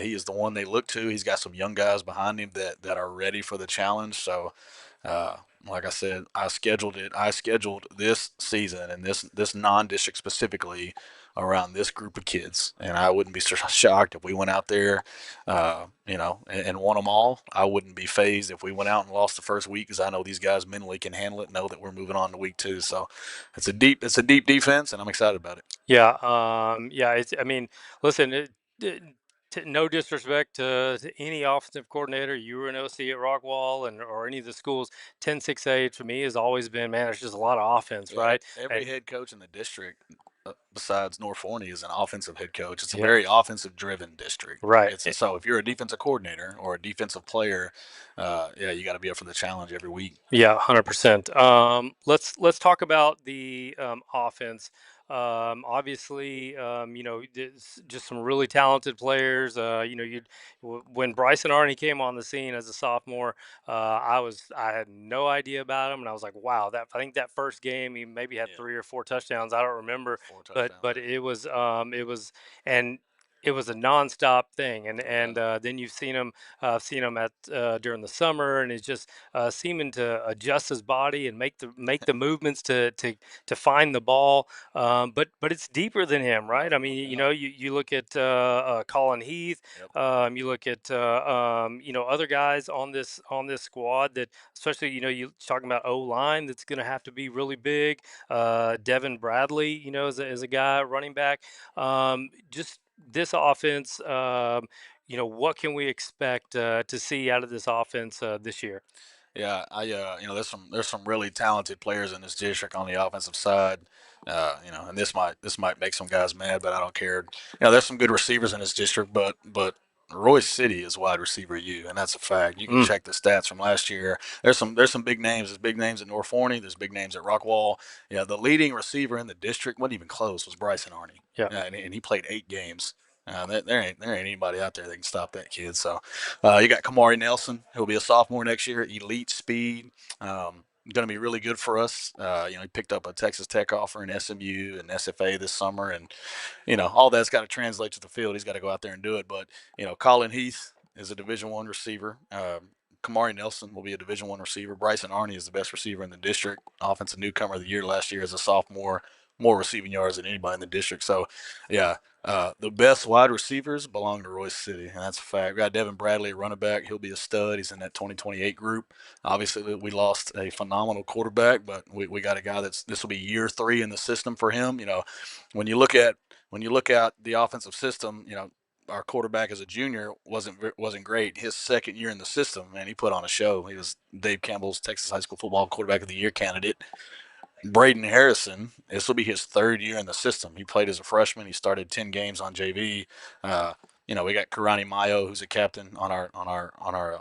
Speaker 11: He is the one they look to. He's got some young guys behind him that are ready for the challenge. So, uh, like I said, I scheduled it. I scheduled this season and this non-district specifically around this group of kids, and I wouldn't be shocked if we went out there, and won them all. I wouldn't be phased if we went out and lost the first week because I know these guys mentally can handle it. Know that we're moving on to week 2. So it's a deep defense, and I'm excited about it.
Speaker 1: Yeah, yeah. I mean, listen. It, no disrespect to any offensive coordinator. You were an OC at Rockwall and or any of the schools. 10-6A to me has always been, man. It's just a lot of offense,
Speaker 11: Yeah,
Speaker 1: right?
Speaker 11: every
Speaker 1: And
Speaker 11: head coach in the district, besides North Forney, is an offensive head coach. It's a
Speaker 1: yeah,
Speaker 11: very offensive-driven district.
Speaker 1: right.
Speaker 11: So if you're a defensive coordinator or a defensive player, yeah, you got to be up for the challenge every week.
Speaker 1: Yeah, 100%. Let's talk about the offense. Obviously, there's just some really talented players. When Bryson Arney came on the scene as a sophomore, I had no idea about him, and I was like, wow, I think that first game he maybe had
Speaker 11: Yeah,
Speaker 1: 3 or 4 touchdowns. I don't remember,
Speaker 11: 4 touchdowns.
Speaker 1: but
Speaker 11: Yeah.
Speaker 1: it was and it was a nonstop thing, and then you've seen him at during the summer, and he's just seeming to adjust his body and make the movements to find the ball. But it's deeper than him, right? I mean, you know, you look at Colin Heath,
Speaker 11: Yep.
Speaker 1: you look at you know, other guys on this squad that, especially, you know, you talking about O line that's going to have to be really big. Devin Bradley, you know, is a guy running back. Just this offense, you know, what can we expect to see out of this offense this year?
Speaker 11: Yeah, you know, there's some really talented players in this district on the offensive side. You know, and this might make some guys mad, but I don't care. You know, there's some good receivers in this district, but Royce City is wide receiver U, and that's a fact. You can
Speaker 1: Mm,
Speaker 11: check the stats from last year. There's some big names. There's big names at North Forney. There's big names at Rockwall. Yeah, the leading receiver in the district wasn't even close. Was Bryson Arney.
Speaker 1: yeah.
Speaker 11: Yeah, and he played 8 games. There ain't anybody out there that can stop that kid. So you got Kamari Nelson. He'll be a sophomore next year. Elite speed. Going to be really good for us. You know, he picked up a Texas Tech offer in SMU and SFA this summer, and you know all that's got to translate to the field. He's got to go out there and do it. But you know, Colin Heath is a Division I receiver. Kamari Nelson will be a Division I receiver. Bryson Arney is the best receiver in the district. Offensive newcomer of the year last year as a sophomore. More receiving yards than anybody in the district. So, yeah, the best wide receivers belong to Royce City, and that's a fact. We got Devin Bradley, running back. He'll be a stud. He's in that 2028 group. Obviously, we lost a phenomenal quarterback, but we got a guy this will be year 3 in the system for him. You know, when you look at the offensive system, you know, our quarterback as a junior wasn't great. His second year in the system, man, he put on a show. He was Dave Campbell's Texas High School Football Quarterback of the Year candidate. Braden Harrison, this will be his 3rd year in the system. He played as a freshman. He started 10 games on JV. Uh, you know, we got Karani Mayo, who's a captain on our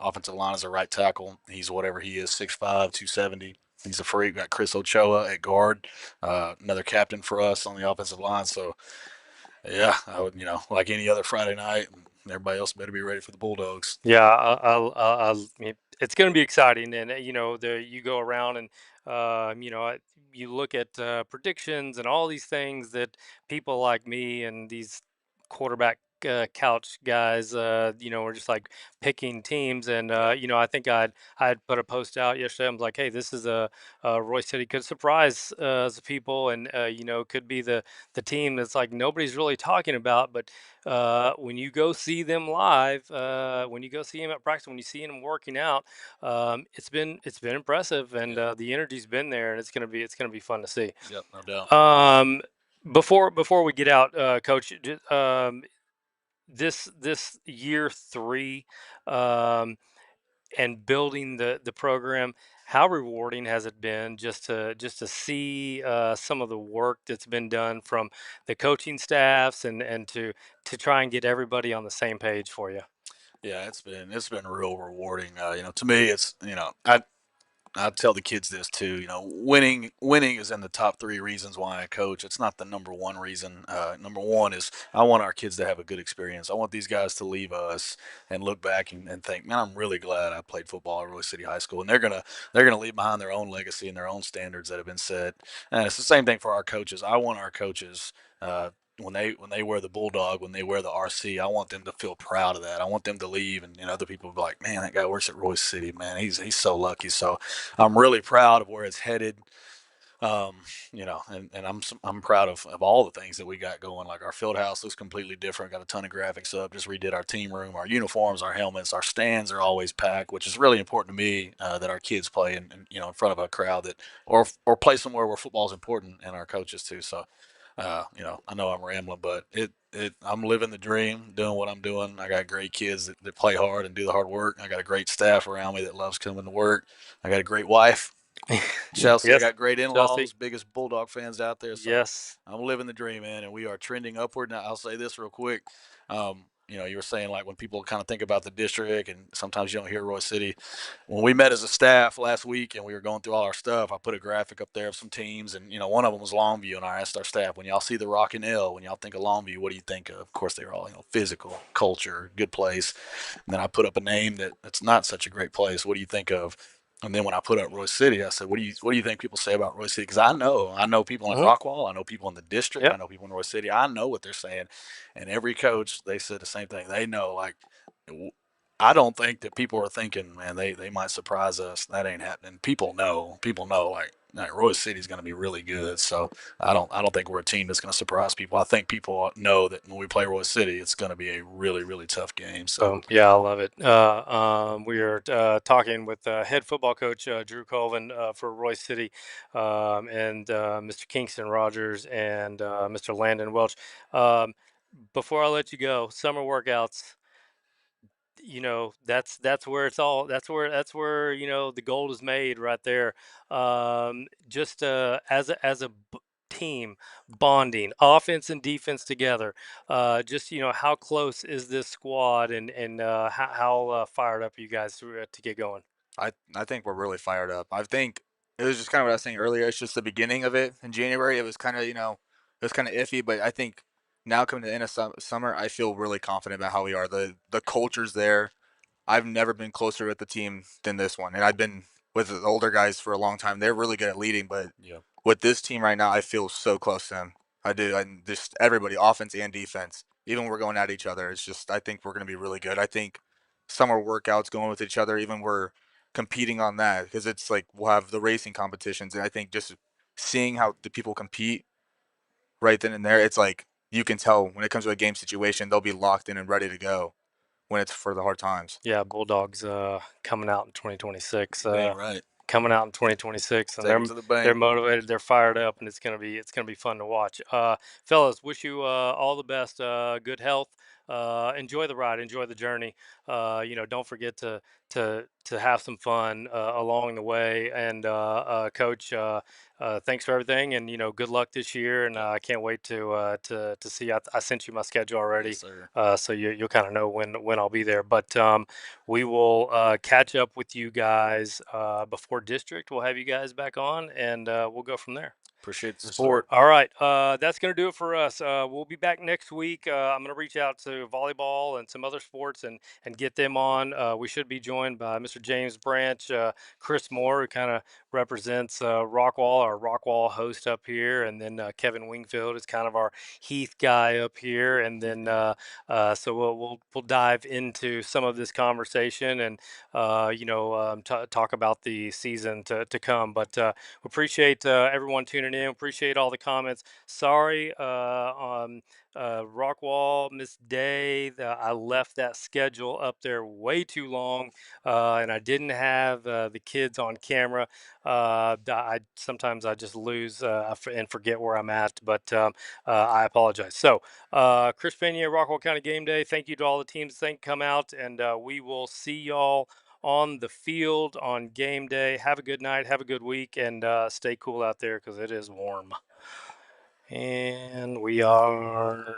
Speaker 11: offensive line as a right tackle. He's whatever he is, 6'5", 270. He's a freak. We got Chris Ochoa at guard, another captain for us on the offensive line. So yeah, I would, you know, like any other Friday night, everybody else better be ready for the Bulldogs.
Speaker 1: Yeah, it's going to be exciting, and you know, you go around and you know, you look at predictions and all these things that people like me and these quarterback couch guys, you know, are just like picking teams, and
Speaker 11: Yep.
Speaker 1: you know, I think I'd put a post out yesterday. I'm like, hey, this is a Royce City could surprise the people, and you know, could be the team that's like nobody's really talking about, but when you go see them live, when you go see them at practice, when you see them working out, it's been impressive, and
Speaker 11: Yep.
Speaker 1: the energy's been there, and it's gonna be fun to see.
Speaker 11: Yep. No doubt.
Speaker 1: Um, before we get out, Coach, this year 3, um, and building the program, how rewarding has it been just to see some of the work that's been done from the coaching staffs, and to try and get everybody on the same page for you?
Speaker 11: Yeah, it's been real rewarding. You know, to me, it's you know, I tell the kids this too. You know, winning is in the top 3 reasons why I coach. It's not the number one reason. Number one is I want our kids to have a good experience. I want these guys to leave us and look back and think, man, I'm really glad I played football at Roy City High School. And they're gonna leave behind their own legacy and their own standards that have been set. And it's the same thing for our coaches. I want our coaches. When they wear the bulldog, when they wear the RC, I want them to feel proud of that. I want them to leave, and you know, other people be like, "Man, that guy works at Royce City. Man, he's so lucky." So I'm really proud of where it's headed. Um, you know, and I'm proud of all the things that we got going. Like our field house looks completely different. Got a ton of graphics up. Just redid our team room, our uniforms, our helmets, our stands are always packed, which is really important to me that our kids play in you know in front of a crowd that or play somewhere where football is important and our coaches too. So you know, I know I'm rambling, but I'm living the dream, doing what I'm doing. I got great kids that play hard and do the hard work. I got a great staff around me that loves coming to work. I got a great wife, Chelsea. I
Speaker 1: Yes,
Speaker 11: got great
Speaker 1: Chelsea.
Speaker 11: in-laws, biggest Bulldog fans out there. So
Speaker 1: Yes.
Speaker 11: I'm living the dream, man, and we are trending upward. Now I'll say this real quick. You know, you were saying like when people kind of think about the district, and sometimes you don't hear Roy City. When we met as a staff last week and we were going through all our stuff, I put a graphic up there of some teams, and you know, one of them was Longview, and I asked our staff, when y'all see the Rock and L, when y'all think of Longview, what do you think of? Of course, they were all you know, physical, culture, good place. And then I put up a name that's not such a great place. What do you think of? And then when I put up Royse City, I said, "What do you think people say about Royse City?" Because I know people in
Speaker 1: Mm-hmm.
Speaker 11: Rockwall, I know people in the district, I
Speaker 1: Yep.
Speaker 11: know people in Royse City. I know what they're saying, and every coach they said the same thing. They know, like, I don't think that people are thinking, man, they might surprise us. That ain't happening. People know. People know, like Royse City's going to be really good. So I don't think we're a team that's going to surprise people. I think people know that when we play Royse City, it's going to be a really really tough game. So
Speaker 1: Yeah, I love it. We are talking with head football coach Drew Colvin for Royce City, and Mr. Kingston Rogers and Mr. Landon Welch. Um, before I let you go, summer workouts. That's where it's all. That's where the gold is made right there. Just as a team bonding offense and defense together, just how close is this squad, and how fired up are you guys to get going?
Speaker 4: I think we're really fired up. I think it was just kind of what I was saying earlier. It's just the beginning of it in January. It was kind of it was kind of iffy, but I think now coming to the end of summer, I feel really confident about how we are. The culture's there. I've never been closer with the team than this one, and I've been with the older guys for a long time. They're really good at leading, but
Speaker 11: yeah,
Speaker 4: with this team right now, I feel so close to them. I do, and just everybody, offense and defense. Even when we're going at each other, it's just I think we're going to be really good. I think summer workouts going with each other, even we're competing on that because it's like we'll have the racing competitions, and I think just seeing how the people compete right then and there, it's like you can tell when it comes to a game situation, they'll be locked in and ready to go when it's for the hard times.
Speaker 1: Yeah, Bulldogs coming out in 2026.
Speaker 11: dang right.
Speaker 1: Coming out in 2026, and
Speaker 11: Take them to the bank.
Speaker 1: they're motivated, they're fired up, and it's gonna be fun to watch. Fellas, wish you all the best, good health. Enjoy the ride, enjoy the journey. Don't forget to have some fun along the way. And Coach, thanks for everything, and good luck this year. And I can't wait to see. I sent you my schedule
Speaker 11: Yes,
Speaker 1: already,
Speaker 11: sir.
Speaker 1: so you'll kind of know when I'll be there. But we will catch up with you guys before district. We'll have you guys back on, and we'll go from there.
Speaker 4: Appreciate the
Speaker 12: Yes, sir.
Speaker 4: support.
Speaker 1: All right, that's going to do it for us. We'll be back next week. I'm going to reach out to volleyball and some other sports and get them on. We should be joined by Mr. James Branch, Chris Moore, who kind of represents Rockwall, our Rockwall host up here, and then Kevin Wingfield is kind of our Heath guy up here. And then so we'll dive into some of this conversation and talk about the season to come. But appreciate everyone tuning in. Appreciate all the comments. Sorry, Rockwall, Miss Day, I left that schedule up there way too long, and I didn't have the kids on camera. I sometimes I just lose and forget where I'm at, but I apologize. So, Chris Pena, Rockwall County Game Day. Thank you to all the teams that come out, and we will see y'all on the field on game day. Have a good night. Have a good week, and stay cool out there because it is warm. And we are